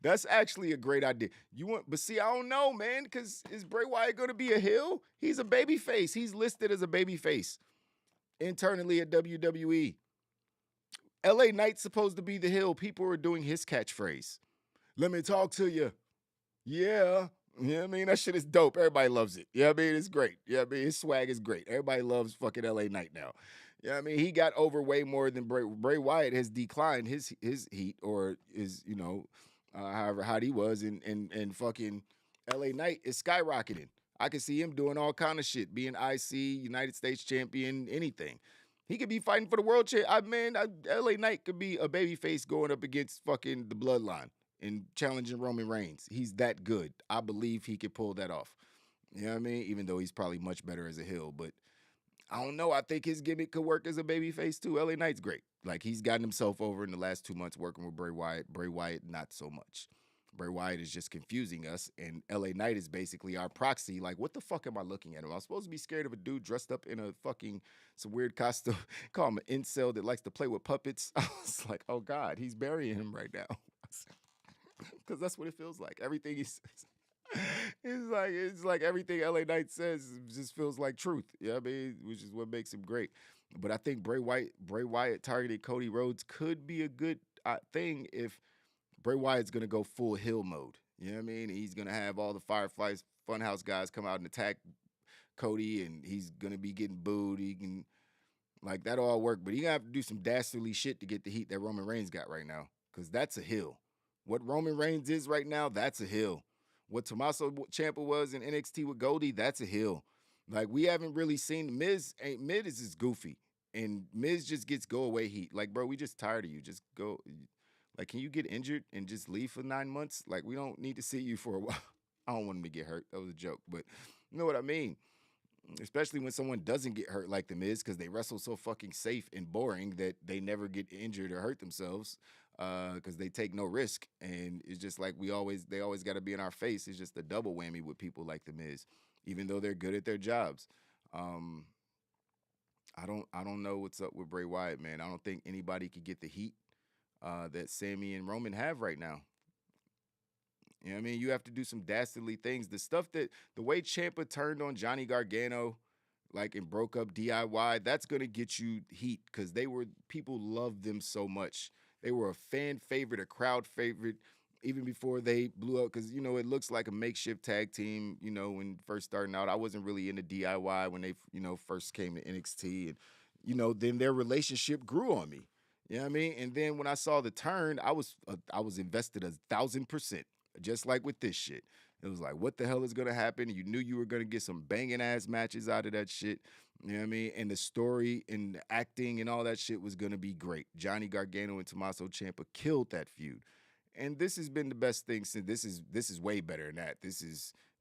That's actually a great idea. But see, I don't know, man, because is Bray Wyatt going to be a heel? He's a babyface. He's listed as a babyface internally at WWE. LA Knight's supposed to be the heel. People are doing his catchphrase. Let me talk to you. Yeah. You know what I mean? That shit is dope. Everybody loves it. You know what I mean? It's great. You know what I mean? His swag is great. Everybody loves fucking LA Knight now. You know what I mean? He got over way more than Bray Wyatt has declined his heat or his, however hot he was, and fucking LA Knight is skyrocketing. I can see him doing all kind of shit, being IC, United States champion, anything. He could be fighting for the world champ. LA Knight could be a babyface going up against fucking the Bloodline and challenging Roman Reigns. He's that good. I believe he could pull that off. You know what I mean? Even though he's probably much better as a heel, but I don't know. I think his gimmick could work as a babyface too. LA Knight's great. Like, he's gotten himself over in the last 2 months working with Bray Wyatt. Bray Wyatt, not so much. Bray Wyatt is just confusing us, and LA Knight is basically our proxy. Like, what the fuck am I looking at? Am I supposed to be scared of a dude dressed up in some weird costume? Call him an incel that likes to play with puppets. I was like, oh God, he's burying him right now. Because that's what it feels like. Everything he says, it's like everything LA Knight says just feels like truth. You know what I mean? Which is what makes him great. But I think Bray Wyatt targeting Cody Rhodes could be a good thing if Bray Wyatt's gonna go full heel mode. You know what I mean? He's gonna have all the Fireflies Funhouse guys come out and attack Cody, and he's gonna be getting booed. He can, like, that'll all work, but he gonna have to do some dastardly shit to get the heat that Roman Reigns got right now, because that's a heel. What Roman Reigns is right now, that's a heel. What Tommaso Ciampa was in NXT with Goldie, that's a heel. Like, we haven't really seen Miz is just goofy, and Miz just gets go away heat. Like, bro, we just tired of you. Just go. Like, can you get injured and just leave for 9 months? Like, we don't need to see you for a while. I don't want him to get hurt. That was a joke, but you know what I mean? Especially when someone doesn't get hurt like the Miz, because they wrestle so fucking safe and boring that they never get injured or hurt themselves. Because they take no risk, and it's just like they always got to be in our face. It's just a double whammy with people like the Miz, even though they're good at their jobs. I don't know what's up with Bray Wyatt, man. I don't think anybody could get the heat that Sami and Roman have right now. You know what I mean? You have to do some dastardly things. The way Ciampa turned on Johnny Gargano, like, and broke up DIY, that's gonna get you heat, because people loved them so much. They were a fan favorite, a crowd favorite, even before they blew up, because, it looks like a makeshift tag team, when first starting out. I wasn't really into DIY when they, first came to NXT. And, then their relationship grew on me. You know what I mean? And then when I saw the turn, I was invested 1,000%, just like with this shit. It was like, what the hell is gonna happen? You knew you were gonna get some banging ass matches out of that shit. You know what I mean? And the story and the acting and all that shit was gonna be great. Johnny Gargano and Tommaso Ciampa killed that feud. And this has been the best thing since this is way better than that.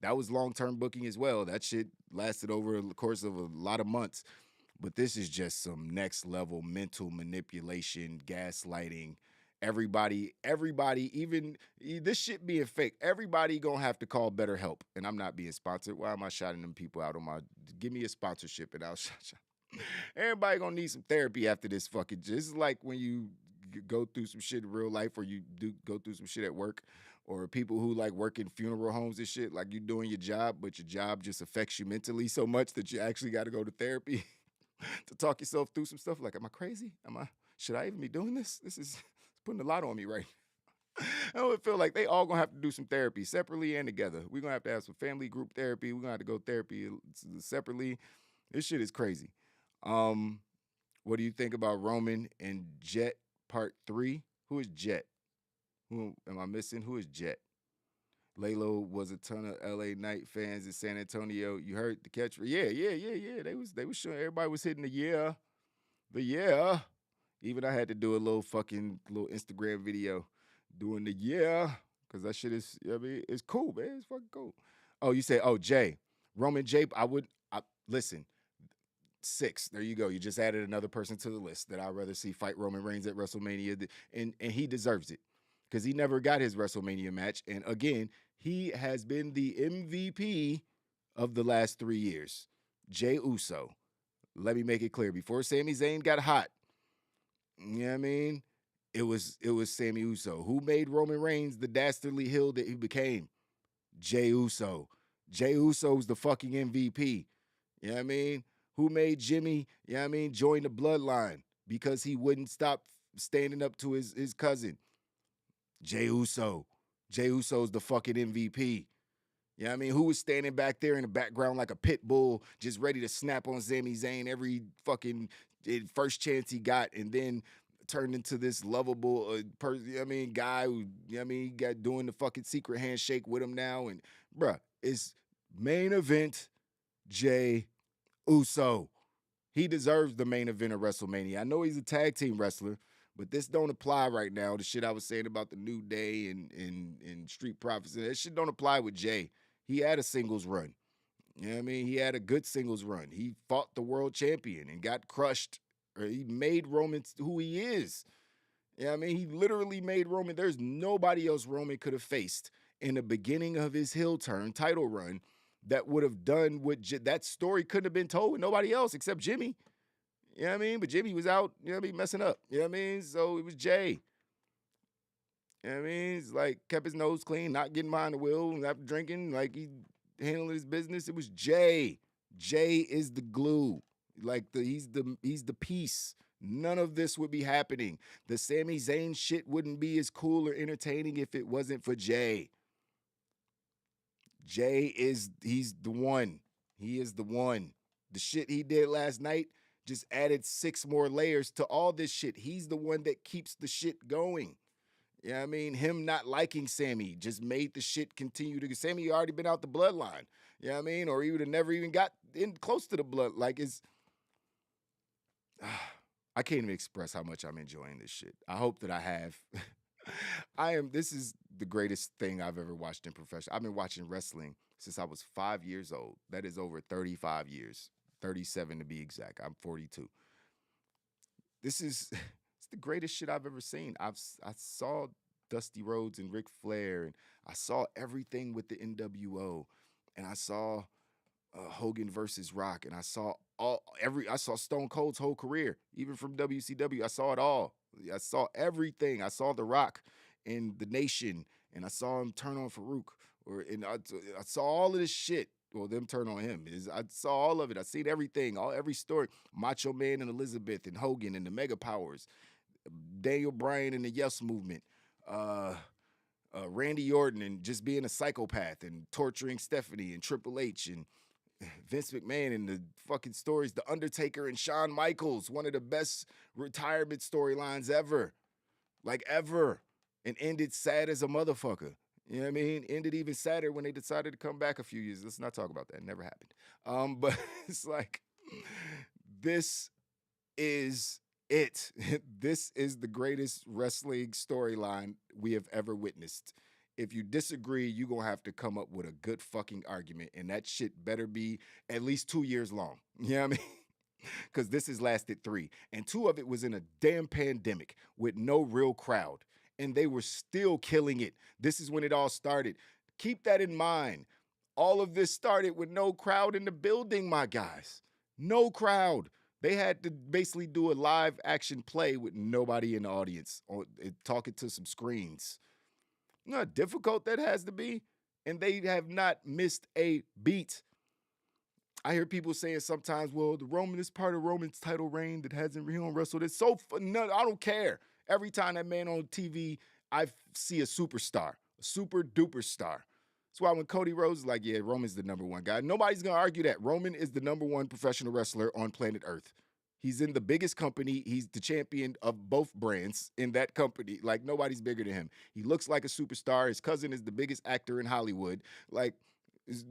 That was long-term booking as well. That shit lasted over the course of a lot of months. But this is just some next level mental manipulation, gaslighting. Everybody, even this shit being fake, everybody gonna have to call BetterHelp. And I'm not being sponsored. Why am I shouting them people out on my? Give me a sponsorship and I'll shout. Everybody gonna need some therapy after this fucking. This is like when you go through some shit in real life, or you do go through some shit at work, or people who like work in funeral homes and shit. Like you doing your job, but your job just affects you mentally so much that you actually got to go to therapy to talk yourself through some stuff. Like, am I crazy? Should I even be doing this? This is putting a lot on me, right? I would feel like they all gonna have to do some therapy separately and together. We're gonna have to have some family group therapy. We're gonna have to go therapy separately. This shit is crazy. What do you think about Roman and Jet Part 3? Who is Jet? Who am I missing? Who is Jet? Laylo was a ton of LA Knight fans in San Antonio. You heard the catch? Yeah. They was showing, everybody was hitting the yeah. Even I had to do a little Instagram video doing the yeah, because that shit is, I mean, it's cool, man. It's fucking cool. Oh, you say, Jay. Roman J, listen, 6. There you go. You just added another person to the list that I'd rather see fight Roman Reigns at WrestleMania. And he deserves it because he never got his WrestleMania match. And again, he has been the MVP of the last 3 years. Jey Uso. Let me make it clear. Before Sami Zayn got hot, you know what I mean? It was Sami Uso. Who made Roman Reigns the dastardly heel that he became? Jey Uso. Jey Uso's the fucking MVP. You know what I mean? Who made Jimmy, you know what I mean, join the bloodline because he wouldn't stop standing up to his cousin? Jey Uso. Jey Uso's the fucking MVP. You know what I mean? Who was standing back there in the background like a pit bull, just ready to snap on Sami Zayn every fucking first chance he got, and then turned into this lovable person, you know what I mean, guy who, you know what I mean, got doing the fucking secret handshake with him now. And, bruh, it's main event Jey Uso. He deserves the main event of WrestleMania. I know he's a tag team wrestler, but this don't apply right now. The shit I was saying about the New Day and Street Profits, that shit don't apply with Jey. He had a singles run. You know what I mean? He had a good singles run. He fought the world champion and got crushed. Or he made Roman who he is. You know what I mean? He literally made Roman. There's nobody else Roman could have faced in the beginning of his heel turn title run that would have done what that story couldn't have been told with nobody else except Jimmy. You know what I mean? But Jimmy was out, you know what I mean, messing up. You know what I mean? So it was Jey. You know what I mean? He's like kept his nose clean, not getting behind the wheel, not drinking, like he handling his business. It was Jey. Jey is the glue. Like he's the piece. None of this would be happening. The Sami Zayn shit wouldn't be as cool or entertaining if it wasn't for Jey. He's the one. He is the one. The shit he did last night just added 6 more layers to all this shit. He's the one that keeps the shit going. You know what I mean? Him not liking Sammy just made the shit continue to. Sammy already been out the bloodline. You know what I mean? Or he would have never even got in close to the blood. Like it's. I can't even express how much I'm enjoying this shit. I hope that I have. This is the greatest thing I've ever watched in professional. I've been watching wrestling since I was 5 years old. That is over 35 years. 37 to be exact. I'm 42. It's the greatest shit I've ever seen. I saw Dusty Rhodes and Ric Flair, and I saw everything with the NWO, and I saw Hogan versus Rock, and I saw Stone Cold's whole career, even from WCW. I saw it all. I saw everything. I saw The Rock in The Nation, and I saw him turn on Farouk, I saw all of this shit. Well, them turn on him. I saw all of it. I seen everything, every story. Macho Man and Elizabeth and Hogan and the Mega Powers, Daniel Bryan and the Yes Movement, Randy Orton and just being a psychopath and torturing Stephanie and Triple H and Vince McMahon and the fucking stories, The Undertaker and Shawn Michaels, one of the best retirement storylines ever. Like ever. And ended sad as a motherfucker. You know what I mean? Ended even sadder when they decided to come back a few years. Let's not talk about that. It never happened. But it's like, this is it. This is the greatest wrestling storyline we have ever witnessed. If you disagree, you're going to have to come up with a good fucking argument. And that shit better be at least 2 years long. You know what I mean? Because this has lasted 3. And 2 of it was in a damn pandemic with no real crowd. And they were still killing it. This is when it all started. Keep that in mind. All of this started with no crowd in the building, my guys. No crowd. They had to basically do a live action play with nobody in the audience, or talking to some screens. You know how difficult that has to be? And they have not missed a beat. I hear people saying sometimes, well, this part of Roman's title reign that he don't wrestled. It's so fun. No, I don't care. Every time that man on TV, I see a superstar, a super duper star. That's why when Cody Rhodes is like, yeah, Roman's the number 1 guy. Nobody's going to argue that. Roman is the number 1 professional wrestler on planet Earth. He's in the biggest company. He's the champion of both brands in that company. Like, nobody's bigger than him. He looks like a superstar. His cousin is the biggest actor in Hollywood. Like,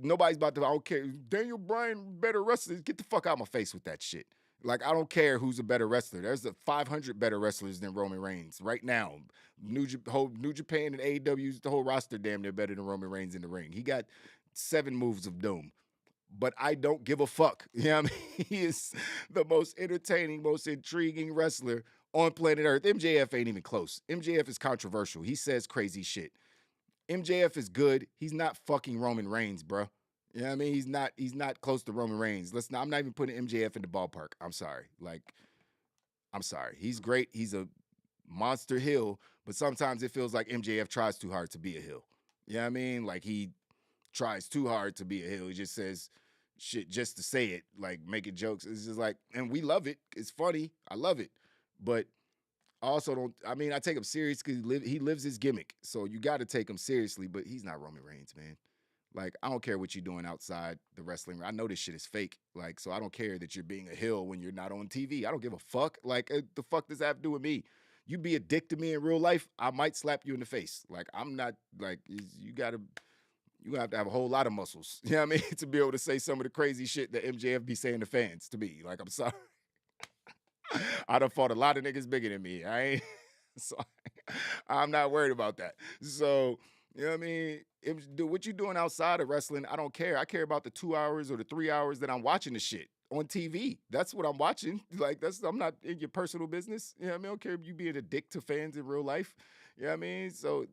nobody's about to, I don't care. Daniel Bryan better wrestler. Get the fuck out of my face with that shit. Like, I don't care who's a better wrestler. There's 500 better wrestlers than Roman Reigns right now. New Japan and AEW's the whole roster damn near better than Roman Reigns in the ring. He got 7 moves of doom. But I don't give a fuck. You know what I mean? He is the most entertaining, most intriguing wrestler on planet Earth. MJF ain't even close. MJF is controversial. He says crazy shit. MJF is good. He's not fucking Roman Reigns, bro. You know what I mean? He's not close to Roman Reigns. I'm not even putting MJF in the ballpark. I'm sorry. I'm sorry. He's great. He's a monster heel, but sometimes it feels like MJF tries too hard to be a heel. You know what I mean? Like, he tries too hard to be a heel. He just says shit just to say it, like making jokes. It's just like, and we love it. It's funny. I love it. But I also don't, I take him serious because he lives his gimmick. So you got to take him seriously, but he's not Roman Reigns, man. Like, I don't care what you're doing outside the wrestling. I know this shit is fake. Like, so I don't care that you're being a heel when you're not on TV. I don't give a fuck. Like, the fuck does that have to do with me? You be a dick to me in real life, I might slap you in the face. Like, I'm not, like, you have to have a whole lot of muscles, you know what I mean, to be able to say some of the crazy shit that MJF be saying to fans to me. Like, I'm sorry. I done fought a lot of niggas bigger than me. So I'm not worried about that. So, you know what I mean? What you doing outside of wrestling, I don't care. I care about the 2 hours or the 3 hours that I'm watching the shit on TV. That's what I'm watching. Like, I'm not in your personal business. You know what I mean? I don't care if you being a dick to fans in real life. You know what I mean? So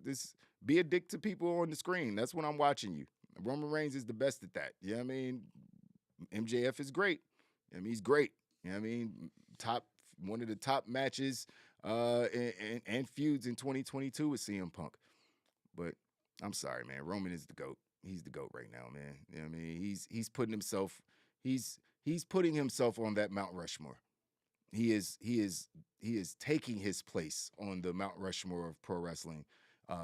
be a dick to people on the screen. That's when I'm watching you. Roman Reigns is the best at that. You know what I mean? MJF is great. I mean, he's great. You know what I mean? One of the top matches and feuds in 2022 with CM Punk. But I'm sorry, man. Roman is the GOAT. He's the GOAT right now, man. You know what I mean? He's putting himself on that Mount Rushmore. He is taking his place on the Mount Rushmore of pro wrestling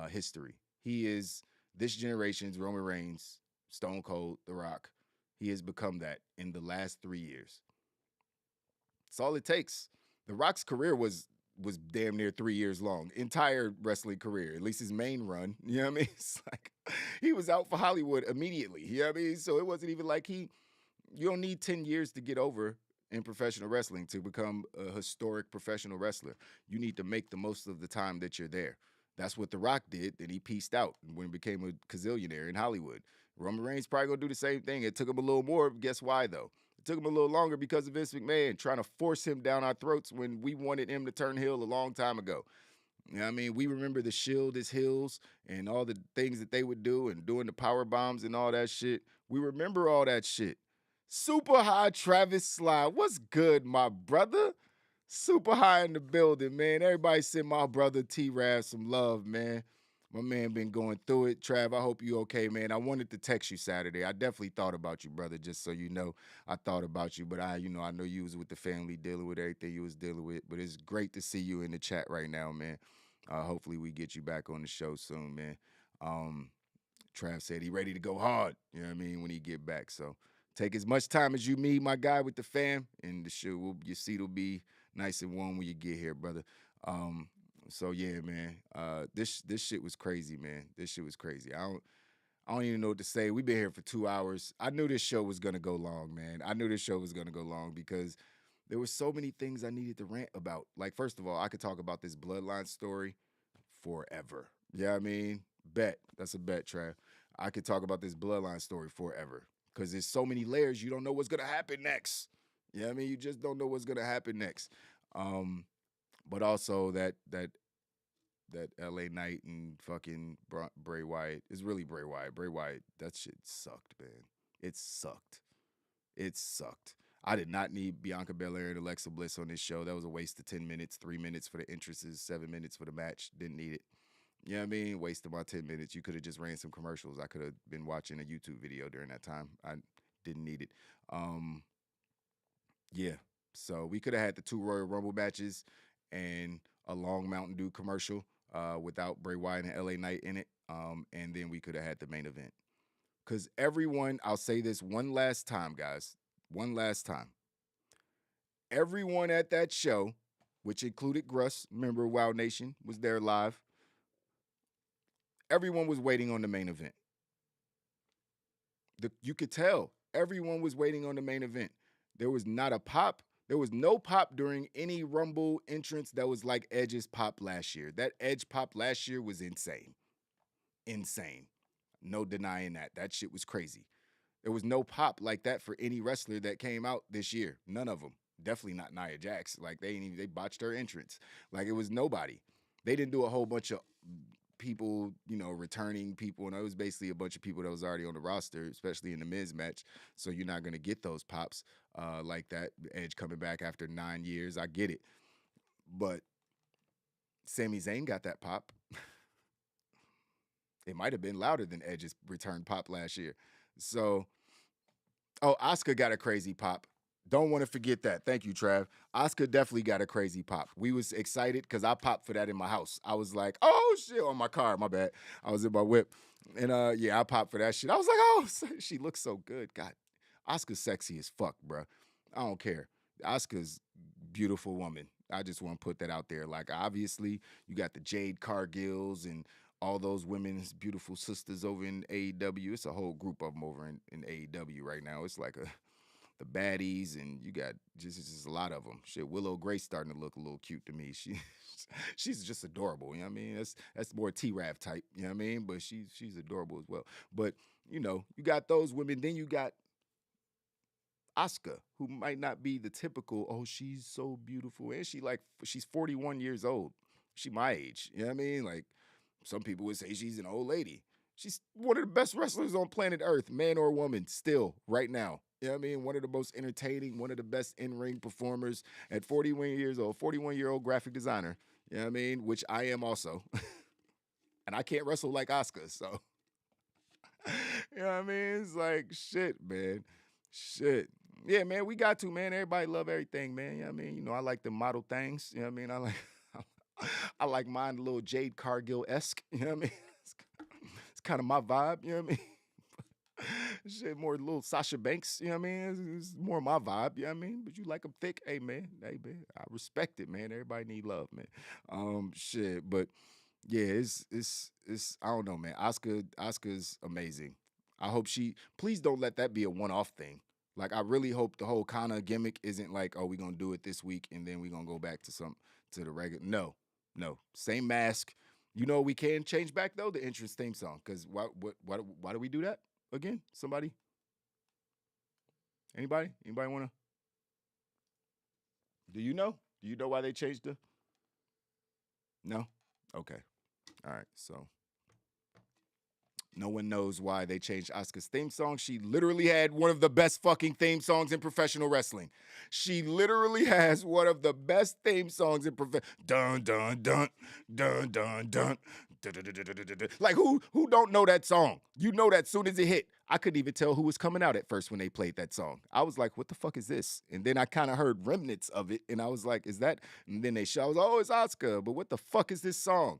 history. He is this generation's Roman Reigns, Stone Cold, The Rock. He has become that in the last 3 years. That's all it takes. The Rock's career was damn near 3 years long. Entire wrestling career, at least his main run. You know what I mean? It's like he was out for Hollywood immediately. You know what I mean? So it wasn't even like you don't need 10 years to get over in professional wrestling to become a historic professional wrestler. You need to make the most of the time that you're there. That's what The Rock did. Then he pieced out when he became a gazillionaire in Hollywood. Roman Reigns probably going to do the same thing. It took him a little more. Guess why, though? It took him a little longer because of Vince McMahon trying to force him down our throats when we wanted him to turn heel a long time ago. You know what I mean? We remember the Shield as heels and all the things that they would do and doing the power bombs and all that shit. We remember all that shit. Super High Travis Sly. What's good, my brother? Super High in the building, man. Everybody send my brother T-Rav some love, man. My man been going through it. Trav, I hope you okay, man. I wanted to text you Saturday. I definitely thought about you, brother, just so you know. I thought about you, but I know you was with the family dealing with everything you was dealing with. But it's great to see you in the chat right now, man. Hopefully we get you back on the show soon, man. Trav said he ready to go hard, you know what I mean, when he get back. So Take as much time as you need, my guy, with the fam, and the show your seat will be nice and warm when you get here, brother. So yeah, man. This shit was crazy, man. This shit was crazy. I don't even know what to say. We've been here for 2 hours. I knew this show was gonna go long, man. I knew this show was gonna go long because there were so many things I needed to rant about. Like, first of all, I could talk about this bloodline story forever. Yeah, I mean, bet. That's a bet, Trav. I could talk about this bloodline story forever because there's so many layers. You don't know what's gonna happen next. Yeah, I mean, you just don't know what's gonna happen next. But also that LA Knight and fucking Bray Wyatt is really Bray Wyatt. Bray Wyatt, that shit sucked, man. It sucked. It sucked. I did not need Bianca Belair and Alexa Bliss on this show. That was a waste of 10 minutes, 3 minutes for the entrances, 7 minutes for the match. Didn't need it. You know what I mean? Wasted my 10 minutes. You could have just ran some commercials. I could have been watching a YouTube video during that time. I didn't need it. Yeah. So we could have had the 2 Royal Rumble matches and a long Mountain Dew commercial without Bray Wyatt and LA Knight in it. And then we could have had the main event. Because everyone, I'll say this one last time, guys. One last time. Everyone at that show, which included Gruss, member of Wild Nation, was there live. Everyone was waiting on the main event. You could tell. Everyone was waiting on the main event. There was not a pop. There was no pop during any Rumble entrance that was like Edge's pop last year. That Edge pop last year was insane. Insane. No denying that. That shit was crazy. There was no pop like that for any wrestler that came out this year. None of them. Definitely not Nia Jax. Like, they botched her entrance. Like, it was nobody. They didn't do a whole bunch of people, returning people. And it was basically a bunch of people that was already on the roster, especially in the men's match. So you're not going to get those pops like that. Edge coming back after 9 years. I get it. But Sami Zayn got that pop. It might have been louder than Edge's return pop last year. So, Asuka got a crazy pop. Don't want to forget that. Thank you, Trav. Asuka definitely got a crazy pop. We was excited because I popped for that in my house. I was like, oh, shit, on my car. My bad. I was in my whip. And, I popped for that shit. I was like, oh, she looks so good. God, Asuka's sexy as fuck, bro. I don't care. Asuka's beautiful woman. I just want to put that out there. Like, obviously, you got the Jade Cargills and all those women's beautiful sisters over in AEW. It's a whole group of them over in AEW right now. It's like the baddies, and you got just a lot of them. Shit, Willow Grace starting to look a little cute to me. She's just adorable. You know what I mean? That's more T-Rav type. You know what I mean? But she's adorable as well. But you got those women. Then you got Asuka, who might not be the typical, oh, she's so beautiful. And she's 41 years old. She my age. You know what I mean? Like, some people would say she's an old lady. She's one of the best wrestlers on planet Earth, man or woman, still, right now. You know what I mean? One of the most entertaining, one of the best in-ring performers at 41 years old, 41-year-old graphic designer. You know what I mean? Which I am also. And I can't wrestle like Asuka, so. You know what I mean? It's like, shit, man. Shit. Yeah, man, we got to, man. Everybody love everything, man. You know what I mean? I like the model things. You know what I mean? I like mine a little Jade Cargill-esque. You know what I mean? It's kind of my vibe. You know what I mean? Shit, more little Sasha Banks. You know what I mean? It's more my vibe. You know what I mean? But you like them thick. Hey, man. I respect it, man. Everybody need love, man. Shit, but yeah, it's I don't know, man. Asuka's amazing. I hope please don't let that be a one-off thing. Like, I really hope the whole Kana gimmick isn't like, oh, we're going to do it this week and then we're going to go back to the regular. No. Same mask. We can change back, though, the entrance theme song. Because why do we do that again? Somebody? Anybody? Anybody want to? Do you know? Do you know why they changed the? No? Okay. All right. So no one knows why they changed Asuka's theme song. She literally had one of the best fucking theme songs in professional wrestling. She literally has one of the best theme songs in dun dun dun dun dun dun. Like, who don't know that song? You know that soon as it hit. I couldn't even tell who was coming out at first when they played that song. I was like, what the fuck is this? And then I kind of heard remnants of it, and I was like, is that? And then they show, I was like, oh, it's Asuka, but what the fuck is this song?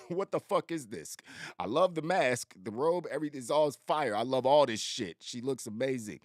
What the fuck is this? I love the mask, the robe, everything's all fire. I love all this shit. She looks amazing.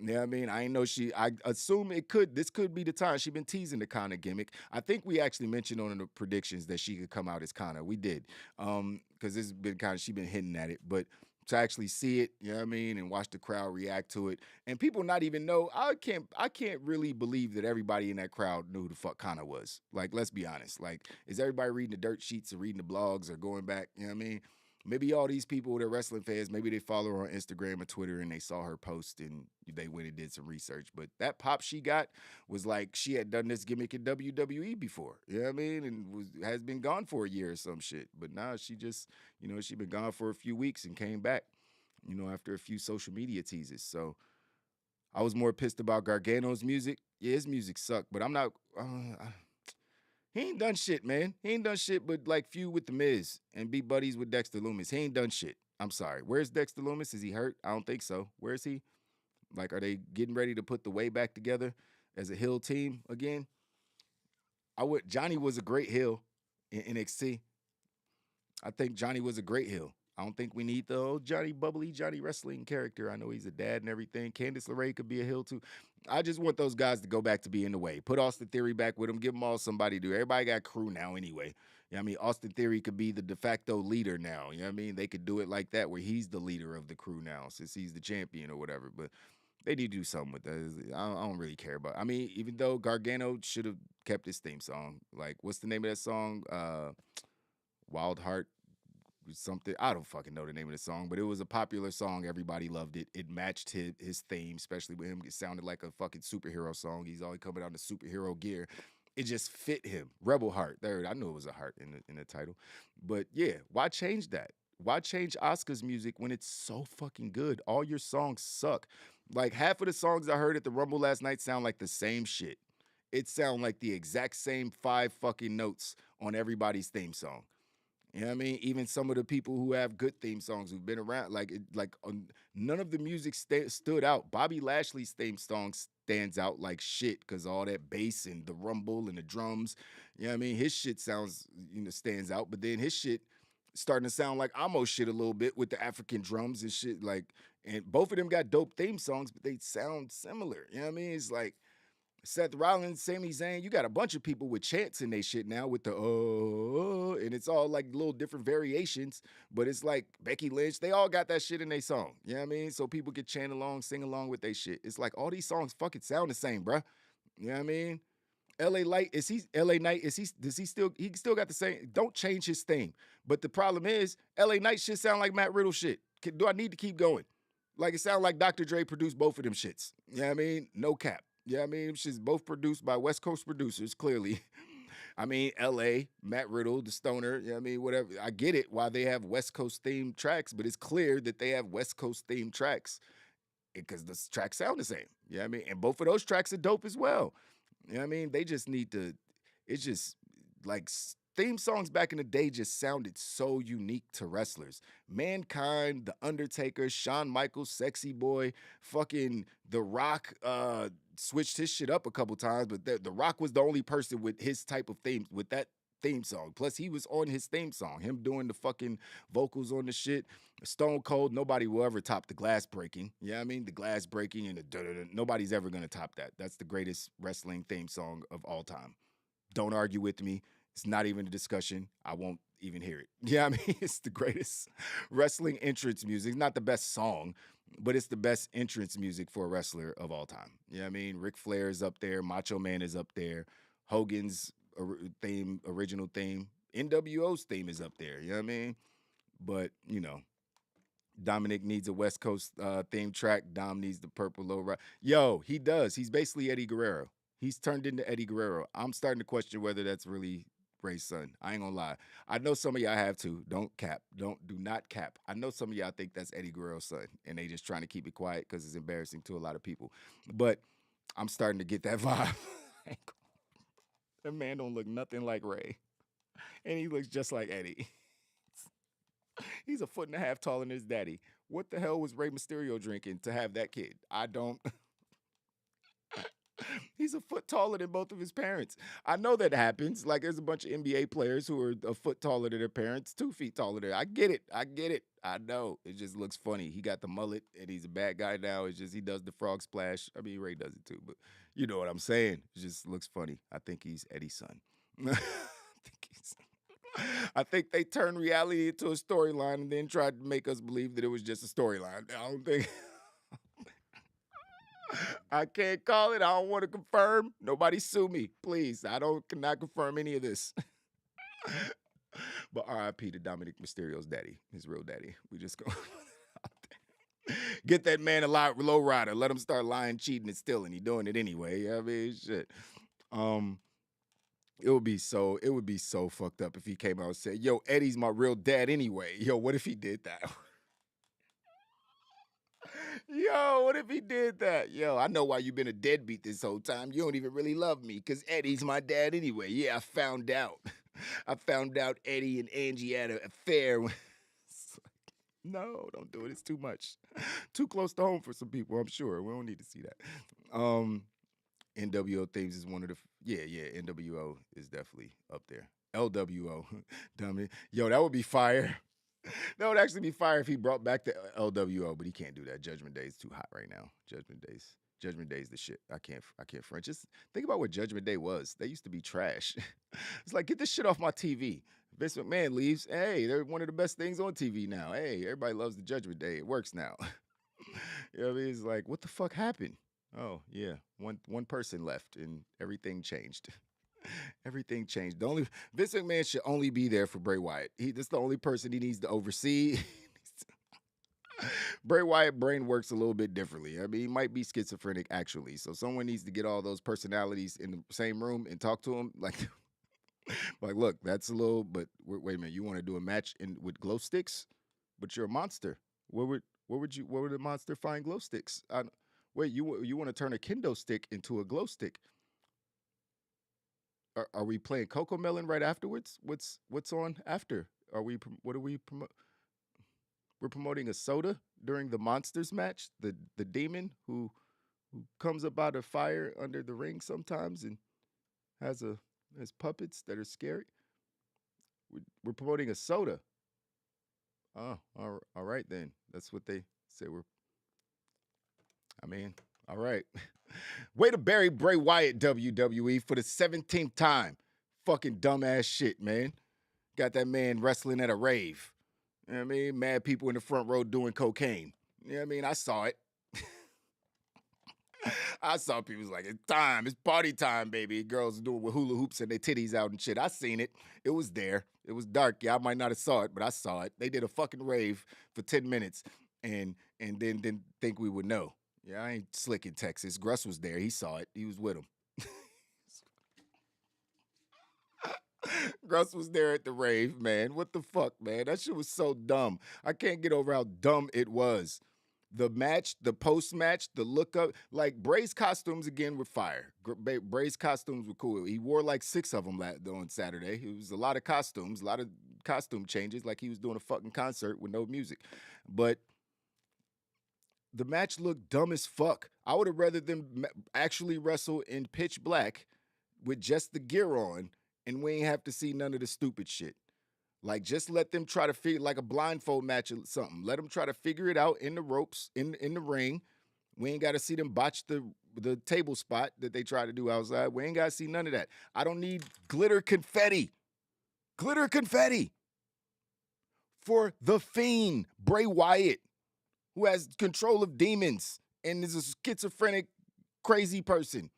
You know what I mean? I ain't know I assume this could be the time. She been teasing the Kana gimmick. I think we actually mentioned on the predictions that she could come out as Kana. We did. Because this has been she been hinting at it. But to actually see it, you know what I mean, and watch the crowd react to it, and people not even know. I can't really believe that everybody in that crowd knew who the fuck Kana was. Like, let's be honest. Like, is everybody reading the dirt sheets or reading the blogs or going back? You know what I mean? Maybe all these people, they're wrestling fans, maybe they follow her on Instagram or Twitter and they saw her post and they went and did some research. But that pop she got was like she had done this gimmick in WWE before. You know what I mean? And has been gone for a year or some shit. But now she just, she been gone for a few weeks and came back, after a few social media teases. So I was more pissed about Gargano's music. Yeah, his music sucked, but I'm not... he ain't done shit, man. He ain't done shit but, like, feud with The Miz and be buddies with Dexter Lumis. He ain't done shit. I'm sorry. Where's Dexter Lumis? Is he hurt? I don't think so. Where is he? Like, are they getting ready to put the way back together as a heel team again? Johnny was a great heel in NXT. I think Johnny was a great heel. I don't think we need the old bubbly Johnny wrestling character. I know he's a dad and everything. Candice LeRae could be a heel too. I just want those guys to go back to being the way. Put Austin Theory back with them. Give them all somebody to do. Everybody got crew now anyway. You know what I mean? Austin Theory could be the de facto leader now. You know what I mean? They could do it like that where he's the leader of the crew now since he's the champion or whatever. But they need to do something with that. I don't really care about it. I mean, even though Gargano should have kept his theme song. Like, what's the name of that song? Wild Heart. Something, I don't fucking know the name of the song, but it was a popular song. Everybody loved it. It matched his theme, especially with him. It sounded like a fucking superhero song. He's always coming out in superhero gear. It just fit him. Rebel Heart. There, I knew it was a heart in the title. But yeah, why change that? Why change Asuka's music when it's so fucking good? All your songs suck. Like, half of the songs I heard at the Rumble last night sound like the same shit. It sound like the exact same 5 fucking notes on everybody's theme song. You know what I mean? Even some of the people who have good theme songs who've been around, none of the music stood out. Bobby Lashley's theme song stands out like shit because all that bass and the rumble and the drums. You know what I mean? His shit stands out, but then his shit starting to sound like Amo shit a little bit with the African drums and shit. And both of them got dope theme songs, but they sound similar. You know what I mean? It's like Seth Rollins, Sami Zayn, you got a bunch of people with chants in they shit now with the and it's all like little different variations, but it's like Becky Lynch, they all got that shit in their song. You know what I mean? So people can chant along, sing along with their shit. It's like all these songs fucking sound the same, bruh. You know what I mean? LA Knight, does he still got the same, don't change his theme. But the problem is, LA Knight shit sound like Matt Riddle shit. Do I need to keep going? Like, it sound like Dr. Dre produced both of them shits. You know what I mean? No cap. Yeah, I mean, she's both produced by West Coast producers, clearly. I mean, L.A., Matt Riddle, the Stoner, you know what I mean, whatever. I get it why they have West Coast themed tracks, but it's clear that they have West Coast themed tracks because the tracks sound the same. You know what I mean? And both of those tracks are dope as well. You know what I mean? They just need to, it's just like theme songs back in the day just sounded so unique to wrestlers. Mankind, The Undertaker, Shawn Michaels, Sexy Boy, fucking The Rock switched his shit up a couple times, but The Rock was the only person with his type of theme, with that theme song. Plus, he was on his theme song, him doing the fucking vocals on the shit. Stone Cold, nobody will ever top the glass breaking. You know what I mean? The glass breaking and the da-da-da. Nobody's ever going to top that. That's the greatest wrestling theme song of all time. Don't argue with me. It's not even a discussion. I won't even hear it. Yeah, I mean, it's the greatest wrestling entrance music. It's not the best song, but it's the best entrance music for a wrestler of all time. You know what I mean? Ric Flair is up there. Macho Man is up there. Hogan's theme, original theme. NWO's theme is up there. You know what I mean? But, Dominic needs a West Coast theme track. Dom needs the purple low right. Yo, he does. He's basically Eddie Guerrero. He's turned into Eddie Guerrero. I'm starting to question whether that's really Ray's son. I ain't gonna lie. I know some of y'all have to. Don't cap. Do not cap. I know some of y'all think that's Eddie Guerrero's son, and they just trying to keep it quiet because it's embarrassing to a lot of people. But I'm starting to get that vibe. That man don't look nothing like Ray, and he looks just like Eddie. He's 1.5 feet taller than his daddy. What the hell was Rey Mysterio drinking to have that kid? I don't. He's a foot taller than both of his parents. I know that happens. Like there's a bunch of NBA players who are a foot taller than their parents, 2 feet taller than. I get it. I know. It just looks funny. He got the mullet and he's a bad guy now. It's just he does the frog splash. I mean, Ray does it too, but you know what I'm saying. It just looks funny. I think he's Eddie's son. I think they turned reality into a storyline and then tried to make us believe that it was just a storyline. I don't think. I can't call it. I don't want to confirm. Nobody sue me, please. I cannot confirm any of this. But R.I.P. to Dominic Mysterio's daddy, his real daddy. We just go out there. Get that man a low rider. Let him start lying, cheating, and stealing. He doing it anyway. I mean, shit. It would be so fucked up if he came out and said, "Yo, Eddie's my real dad anyway." Yo, what if he did that? Yo, what if he did that? Yo, I know why you've been a deadbeat this whole time. You don't even really love me because Eddie's my dad anyway. Yeah, I found out. I found out Eddie and Angie had an affair. No, don't do it. It's too much. Too close to home for some people, I'm sure. We don't need to see that. NWO themes is one of the, NWO is definitely up there. LWO, dummy. Yo, that would be fire. That would actually be fire if he brought back the LWO, but he can't do that. Judgment Day is too hot right now. Judgment Day's the shit. I can't French. Just think about what Judgment Day was. They used to be trash. It's like, get this shit off my TV. Vince McMahon leaves. Hey, they're one of the best things on TV now. Hey, everybody loves the Judgment Day. It works now. You know what I mean? It's like, what the fuck happened? Oh, yeah. One person left and everything changed. Everything changed. Vince McMahon should only be there for Bray Wyatt. That's the only person he needs to oversee. Bray Wyatt brain works a little bit differently. I mean, he might be schizophrenic actually. So someone needs to get all those personalities in the same room and talk to him. Like, look, that's a little. But wait a minute, you want to do a match with glow sticks? But you're a monster. Where would the monster find glow sticks? Wait, you want to turn a kendo stick into a glow stick? Are we playing Coco Melon right afterwards? What's on after? What are we promote? We're promoting a soda during the Monsters match. The demon who comes up out of fire under the ring sometimes and has puppets that are scary. We're promoting a soda. Oh, all right then. That's what they say. All right. Way to bury Bray Wyatt, WWE, for the 17th time. Fucking dumbass shit, man. Got that man wrestling at a rave. You know what I mean? Mad people in the front row doing cocaine. You know what I mean? I saw it. I saw people like, it's time. It's party time, baby. Girls doing with hula hoops and their titties out and shit. I seen it. It was there. It was dark. Yeah, I might not have saw it, but I saw it. They did a fucking rave for 10 minutes and then didn't think we would know. Yeah, I ain't slick in Texas. Gruss was there. He saw it. He was with him. Gruss was there at the rave, man. What the fuck, man? That shit was so dumb. I can't get over how dumb it was. The match, the post-match, the look-up. Like, Bray's costumes, again, were fire. Bray's costumes were cool. He wore like 6 of them on Saturday. It was a lot of costumes, a lot of costume changes, like he was doing a fucking concert with no music. But the match looked dumb as fuck. I would have rather them actually wrestle in pitch black with just the gear on, and we ain't have to see none of the stupid shit. Like, just let them try to figure, like a blindfold match or something. Let them try to figure it out in the ropes, in the ring. We ain't got to see them botch the table spot that they try to do outside. We ain't got to see none of that. I don't need glitter confetti. Glitter confetti for the Fiend, Bray Wyatt, who has control of demons and is a schizophrenic, crazy person.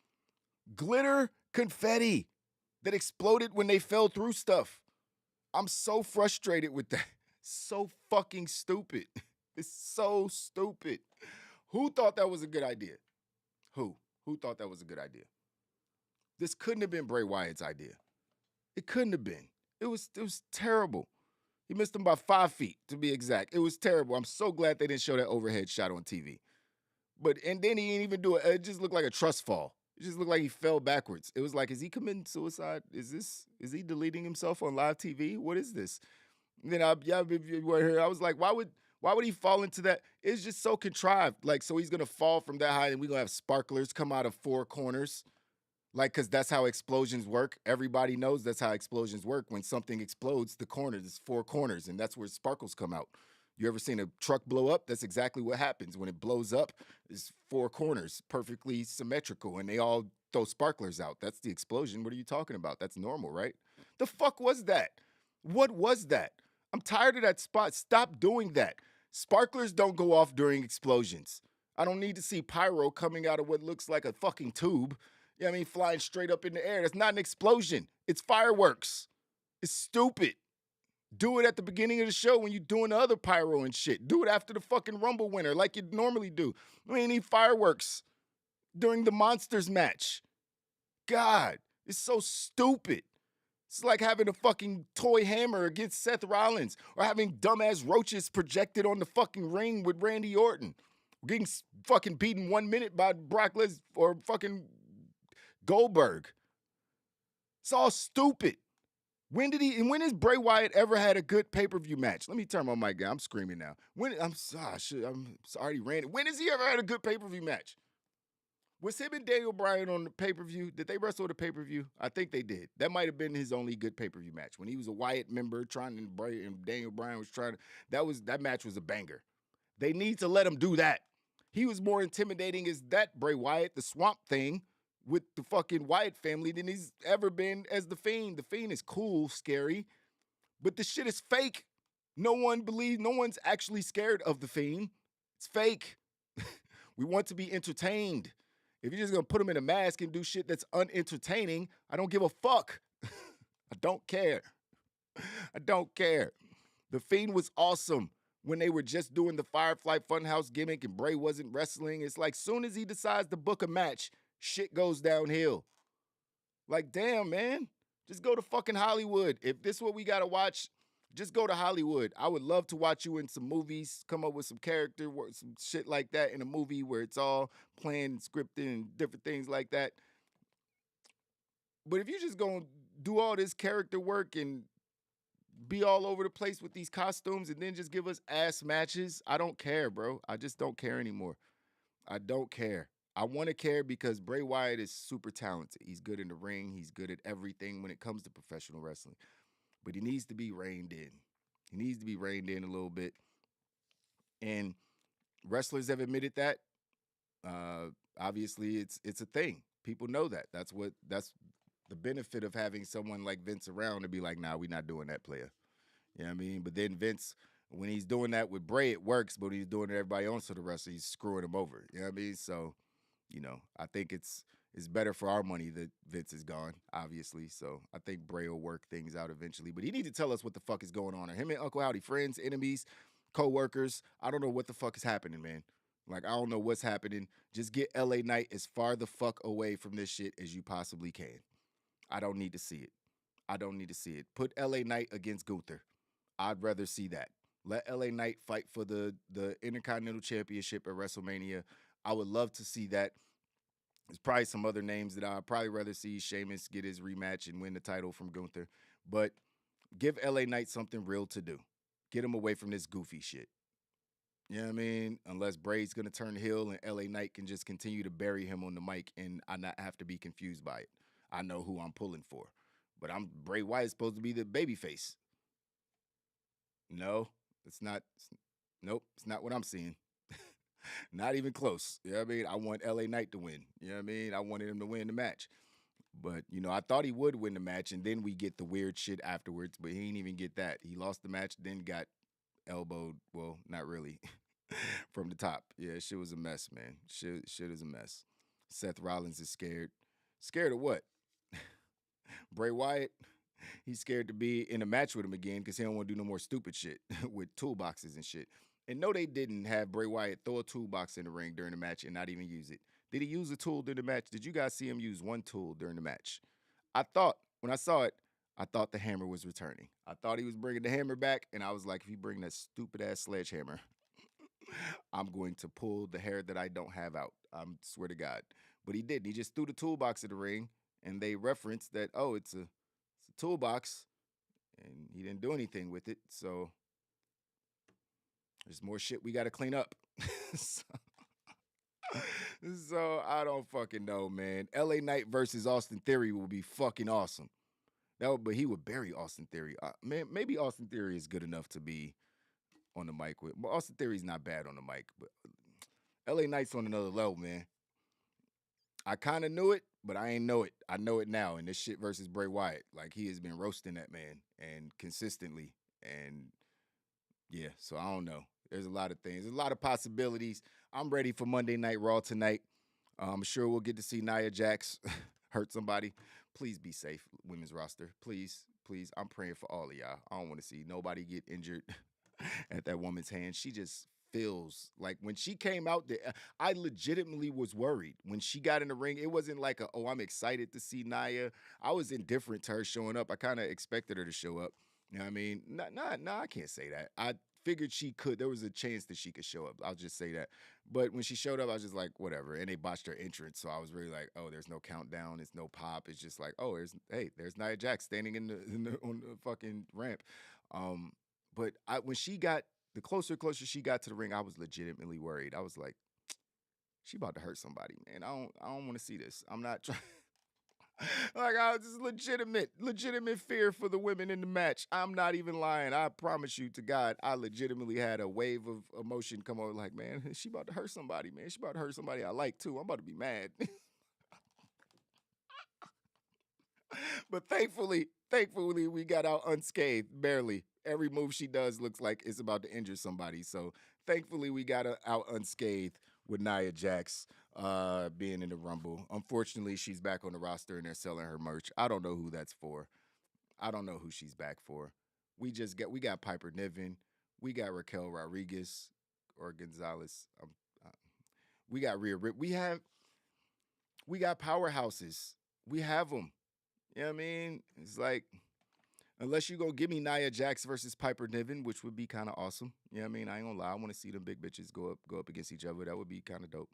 Glitter confetti that exploded when they fell through stuff. I'm so frustrated with that. So fucking stupid. It's so stupid. Who thought that was a good idea? Who thought that was a good idea? This couldn't have been Bray Wyatt's idea. It couldn't have been. It was terrible. He missed him by 5 feet, to be exact. It was terrible. I'm so glad they didn't show that overhead shot on TV. And then he didn't even do it. It just looked like a trust fall. It just looked like he fell backwards. It was like, is he committing suicide? Is he deleting himself on live TV? What is this? And then I was like, why Why would he fall into that? It's just so contrived. Like, so he's gonna fall from that height, and we're gonna have sparklers come out of four corners. Like, because that's how explosions work. Everybody knows that's how explosions work. When something explodes, the corner, there's four corners, and that's where sparkles come out. You ever seen a truck blow up? That's exactly what happens. When it blows up, it's four corners, perfectly symmetrical, and they all throw sparklers out. That's the explosion. What are you talking about? That's normal, right? The fuck was that? What was that? I'm tired of that spot. Stop doing that. Sparklers don't go off during explosions. I don't need to see pyro coming out of what looks like a fucking tube. You know what I mean? Flying straight up in the air. That's not an explosion. It's fireworks. It's stupid. Do it at the beginning of the show when you're doing the other pyro and shit. Do it after the fucking Rumble winner like you normally do. We ain't need fireworks during the Monsters match. God, it's so stupid. It's like having a fucking toy hammer against Seth Rollins or having dumbass roaches projected on the fucking ring with Randy Orton. Getting fucking beaten 1 minute by Brock Lesnar or fucking Goldberg. It's all stupid. When has Bray Wyatt ever had a good pay-per-view match? Let me turn my mic down. I'm screaming now. I'm sorry, Randy. When has he ever had a good pay-per-view match? Was him and Daniel Bryan on the pay-per-view? Did they wrestle at a pay-per-view? I think they did. That might have been his only good pay-per-view match. When he was a Wyatt member and Daniel Bryan was trying to, that match was a banger. They need to let him do that. He was more intimidating as that Bray Wyatt, the Swamp Thing, with the fucking Wyatt family than he's ever been as the Fiend. The Fiend is cool, scary, but the shit is fake. No one's actually scared of the Fiend. It's fake. We want to be entertained. If you're just gonna put him in a mask and do shit that's unentertaining, I don't give a fuck. I don't care. I don't care. The Fiend was awesome when they were just doing the Firefly Funhouse gimmick and Bray wasn't wrestling. It's like soon as he decides to book a match, shit goes downhill. Like, damn, man. Just go to fucking Hollywood. If this is what we gotta watch, just go to Hollywood. I would love to watch you in some movies, come up with some character work, some shit like that in a movie where it's all planned and scripted and different things like that. But if you're just gonna do all this character work and be all over the place with these costumes and then just give us ass matches, I don't care, bro. I just don't care anymore. I don't care. I want to care because Bray Wyatt is super talented. He's good in the ring. He's good at everything when it comes to professional wrestling. But he needs to be reined in. He needs to be reined in a little bit. And wrestlers have admitted that. Obviously, it's a thing. People know that. That's the benefit of having someone like Vince around to be like, nah, we're not doing that, player. You know what I mean? But then Vince, when he's doing that with Bray, it works. But when he's doing it everybody else to the wrestler, he's screwing him over. You know what I mean? So, I think it's better for our money that Vince is gone, obviously. So I think Bray will work things out eventually. But he needs to tell us what the fuck is going on. Are him and Uncle Howdy friends, enemies, co-workers? I don't know what the fuck is happening, man. Like, I don't know what's happening. Just get LA Knight as far the fuck away from this shit as you possibly can. I don't need to see it. I don't need to see it. Put LA Knight against Gunther. I'd rather see that. Let LA Knight fight for the Intercontinental Championship at WrestleMania. I would love to see that. There's probably some other names that I'd probably rather see Sheamus get his rematch and win the title from Gunther. But give LA Knight something real to do. Get him away from this goofy shit. You know what I mean? Unless Bray's going to turn heel and LA Knight can just continue to bury him on the mic and I not have to be confused by it. I know who I'm pulling for. But Bray Wyatt's supposed to be the babyface. No, it's not. Nope, it's not what I'm seeing. Not even close. You know what I mean? I want LA Knight to win. You know what I mean? I wanted him to win the match. But, I thought he would win the match, and then we get the weird shit afterwards, but he didn't even get that. He lost the match, then got elbowed. Well, not really. From the top. Yeah, shit was a mess, man. Shit is a mess. Seth Rollins is scared. Scared of what? Bray Wyatt, he's scared to be in a match with him again because he don't want to do no more stupid shit with toolboxes and shit. And no, they didn't have Bray Wyatt throw a toolbox in the ring during the match and not even use it. Did he use a tool during the match? Did you guys see him use one tool during the match? When I saw it, I thought the hammer was returning. I thought he was bringing the hammer back, and I was like, if he bring that stupid-ass sledgehammer, I'm going to pull the hair that I don't have out. I swear to God. But he didn't. He just threw the toolbox in the ring, and they referenced that, oh, it's a toolbox, and he didn't do anything with it. So There's more shit we got to clean up. so, so I don't fucking know, man. LA Knight versus Austin Theory will be fucking awesome. But he would bury Austin Theory. Man, maybe Austin Theory is good enough to be on the mic with. But Austin Theory's not bad on the mic, but LA Knight's on another level, man. I kind of knew it, but I ain't know it. I know it now. And this shit versus Bray Wyatt, like he has been roasting that man and consistently. And yeah, so I don't know. There's a lot of things. There's a lot of possibilities. I'm ready for Monday Night Raw tonight. I'm sure we'll get to see Nia Jax hurt somebody. Please be safe, women's roster. Please, please. I'm praying for all of y'all. I don't want to see nobody get injured at that woman's hand. She just feels like when she came out there, I legitimately was worried. When she got in the ring, it wasn't like I'm excited to see Nia. I was indifferent to her showing up. I kind of expected her to show up. You know what I mean? Nah, I can't say that. I figured she could. There was a chance that she could show up. I'll just say that. But when she showed up, I was just like, whatever. And they botched her entrance, so I was really like, oh, there's no countdown, there's no pop. It's just like, oh, there's Nia Jax standing on the fucking ramp. But when she got the closer she got to the ring, I was legitimately worried. I was like, she about to hurt somebody, man. I don't want to see this. I'm not trying. Like, I was just legitimate fear for the women in the match. I'm not even lying. I promise you to God, I legitimately had a wave of emotion come over. Like, man, she about to hurt somebody, man. She about to hurt somebody I like too. I'm about to be mad. But thankfully, we got out unscathed, barely. Every move she does looks like it's about to injure somebody. So thankfully, we got her out unscathed with Nia Jax being in the Rumble. Unfortunately, she's back on the roster and they're selling her merch. I don't know who that's for. I don't know who she's back for. We got Piper Niven. We got Raquel Rodriguez or Gonzalez. We got Rhea Ripley. We got powerhouses. We have them. You know what I mean? It's like, unless you go give me Nia Jax versus Piper Niven, which would be kind of awesome. You know what I mean? I ain't gonna lie. I want to see them big bitches go up against each other. That would be kind of dope.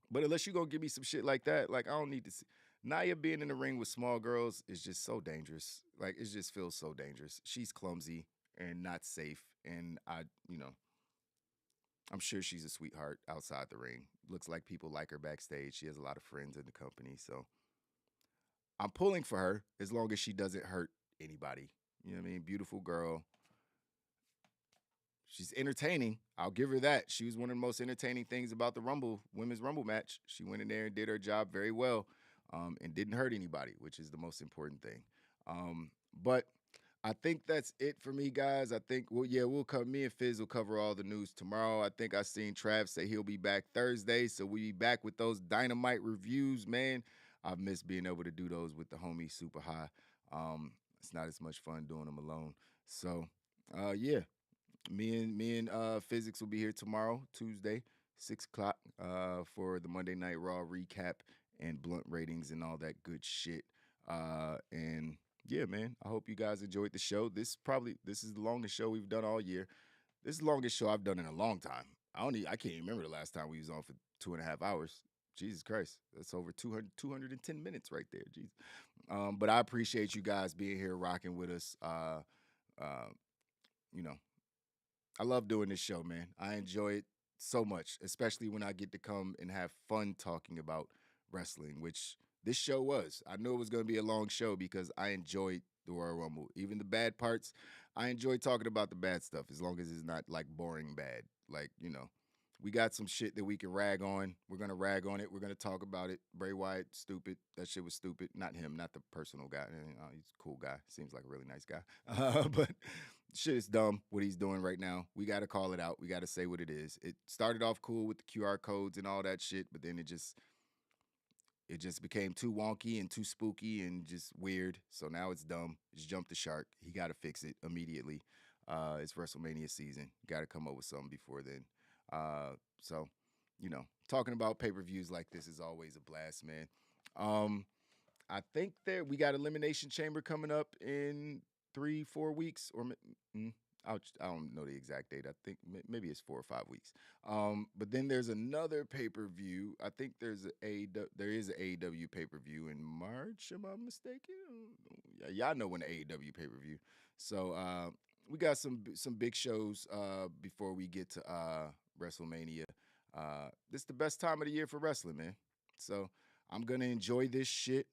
But unless you go give me some shit like that, like I don't need to see. Nia being in the ring with small girls is just so dangerous. Like it just feels so dangerous. She's clumsy and not safe. And I'm sure she's a sweetheart outside the ring. Looks like people like her backstage. She has a lot of friends in the company. So I'm pulling for her as long as she doesn't hurt anybody. You know what I mean? Beautiful girl. She's entertaining. I'll give her that. She was one of the most entertaining things about the women's Rumble match. She went in there and did her job very well and didn't hurt anybody, which is the most important thing. But I think that's it for me, guys. I think, me and Fizz will cover all the news tomorrow. I think I seen Trav say he'll be back Thursday, so we'll be back with those Dynamite reviews, man. I've missed being able to do those with the homie Super High. It's not as much fun doing them alone. So, yeah. Me and Physics will be here tomorrow, Tuesday, 6 o'clock, for the Monday Night Raw recap and blunt ratings and all that good shit. And yeah, man, I hope you guys enjoyed the show. This is the longest show we've done all year. This is the longest show I've done in a long time. I can't even remember the last time we was on for 2.5 hours. Jesus Christ, that's over 210 minutes right there. Jeez. But I appreciate you guys being here, rocking with us. I love doing this show, man. I enjoy it so much, especially when I get to come and have fun talking about wrestling, which this show was. I knew it was going to be a long show because I enjoyed the Royal Rumble. Even the bad parts, I enjoy talking about the bad stuff as long as it's not like boring bad. Like, we got some shit that we can rag on. We're going to rag on it. We're going to talk about it. Bray Wyatt, stupid. That shit was stupid. Not him, not the personal guy. He's a cool guy. Seems like a really nice guy. But shit is dumb what he's doing right now. We got to call it out. We got to say what it is. It started off cool with the QR codes and all that shit, but then it just became too wonky and too spooky and just weird. So now it's dumb. It's jumped the shark. He got to fix it immediately. It's WrestleMania season. Got to come up with something before then. So, talking about pay-per-views like this is always a blast, man. I think we got Elimination Chamber coming up in 3-4 weeks, or I don't know the exact date. I think maybe it's 4 or 5 weeks. But then there's another pay-per-view. I think there is an AEW pay-per-view in March. Am I mistaken? Y'all know when the AEW pay-per-view. So we got some big shows before we get to WrestleMania. This is the best time of the year for wrestling, man. So I'm gonna enjoy this shit.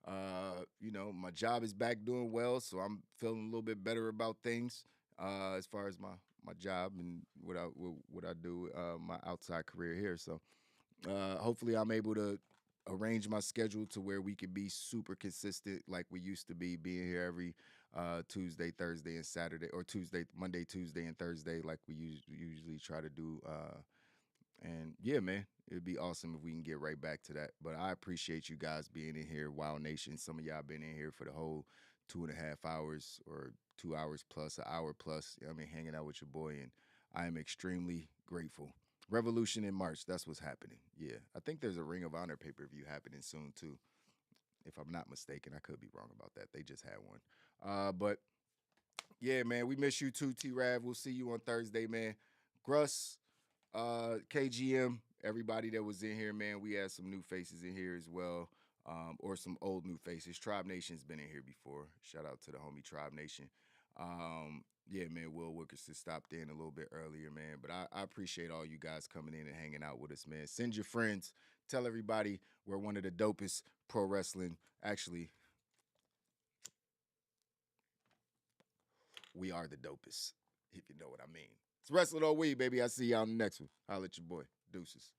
You know, my job is back doing well, so I'm feeling a little bit better about things as far as my job and what I do, my outside career here. So hopefully I'm able to arrange my schedule to where we can be super consistent like we used to be, being here every Tuesday, Thursday, and Saturday, or Monday, Tuesday, and Thursday, like we usually try to do. And yeah, man, it'd be awesome if we can get right back to that. But I appreciate you guys being in here, Wild Nation. Some of y'all been in here for the whole 2.5 hours or 2 hours plus, an hour plus. I mean, hanging out with your boy, and I am extremely grateful. Revolution in March, that's what's happening. Yeah, I think there's a Ring of Honor pay-per-view happening soon too. If I'm not mistaken, I could be wrong about that. They just had one. But yeah, man, we miss you too, T-Rav. We'll see you on Thursday, man. Gruss, KGM, everybody that was in here, man. We had some new faces in here as well, or some old new faces. Tribe Nation's been in here before. Shout out to the homie Tribe Nation. Yeah, man, Will Wilkerson stopped in a little bit earlier, man. But I appreciate all you guys coming in and hanging out with us, man. Send your friends. Tell everybody we're one of the dopest pro wrestling. Actually, we are the dopest, if you know what I mean. It's Wrestling on Weed, baby. I see y'all on the next one. Holla at your boy. Deuces.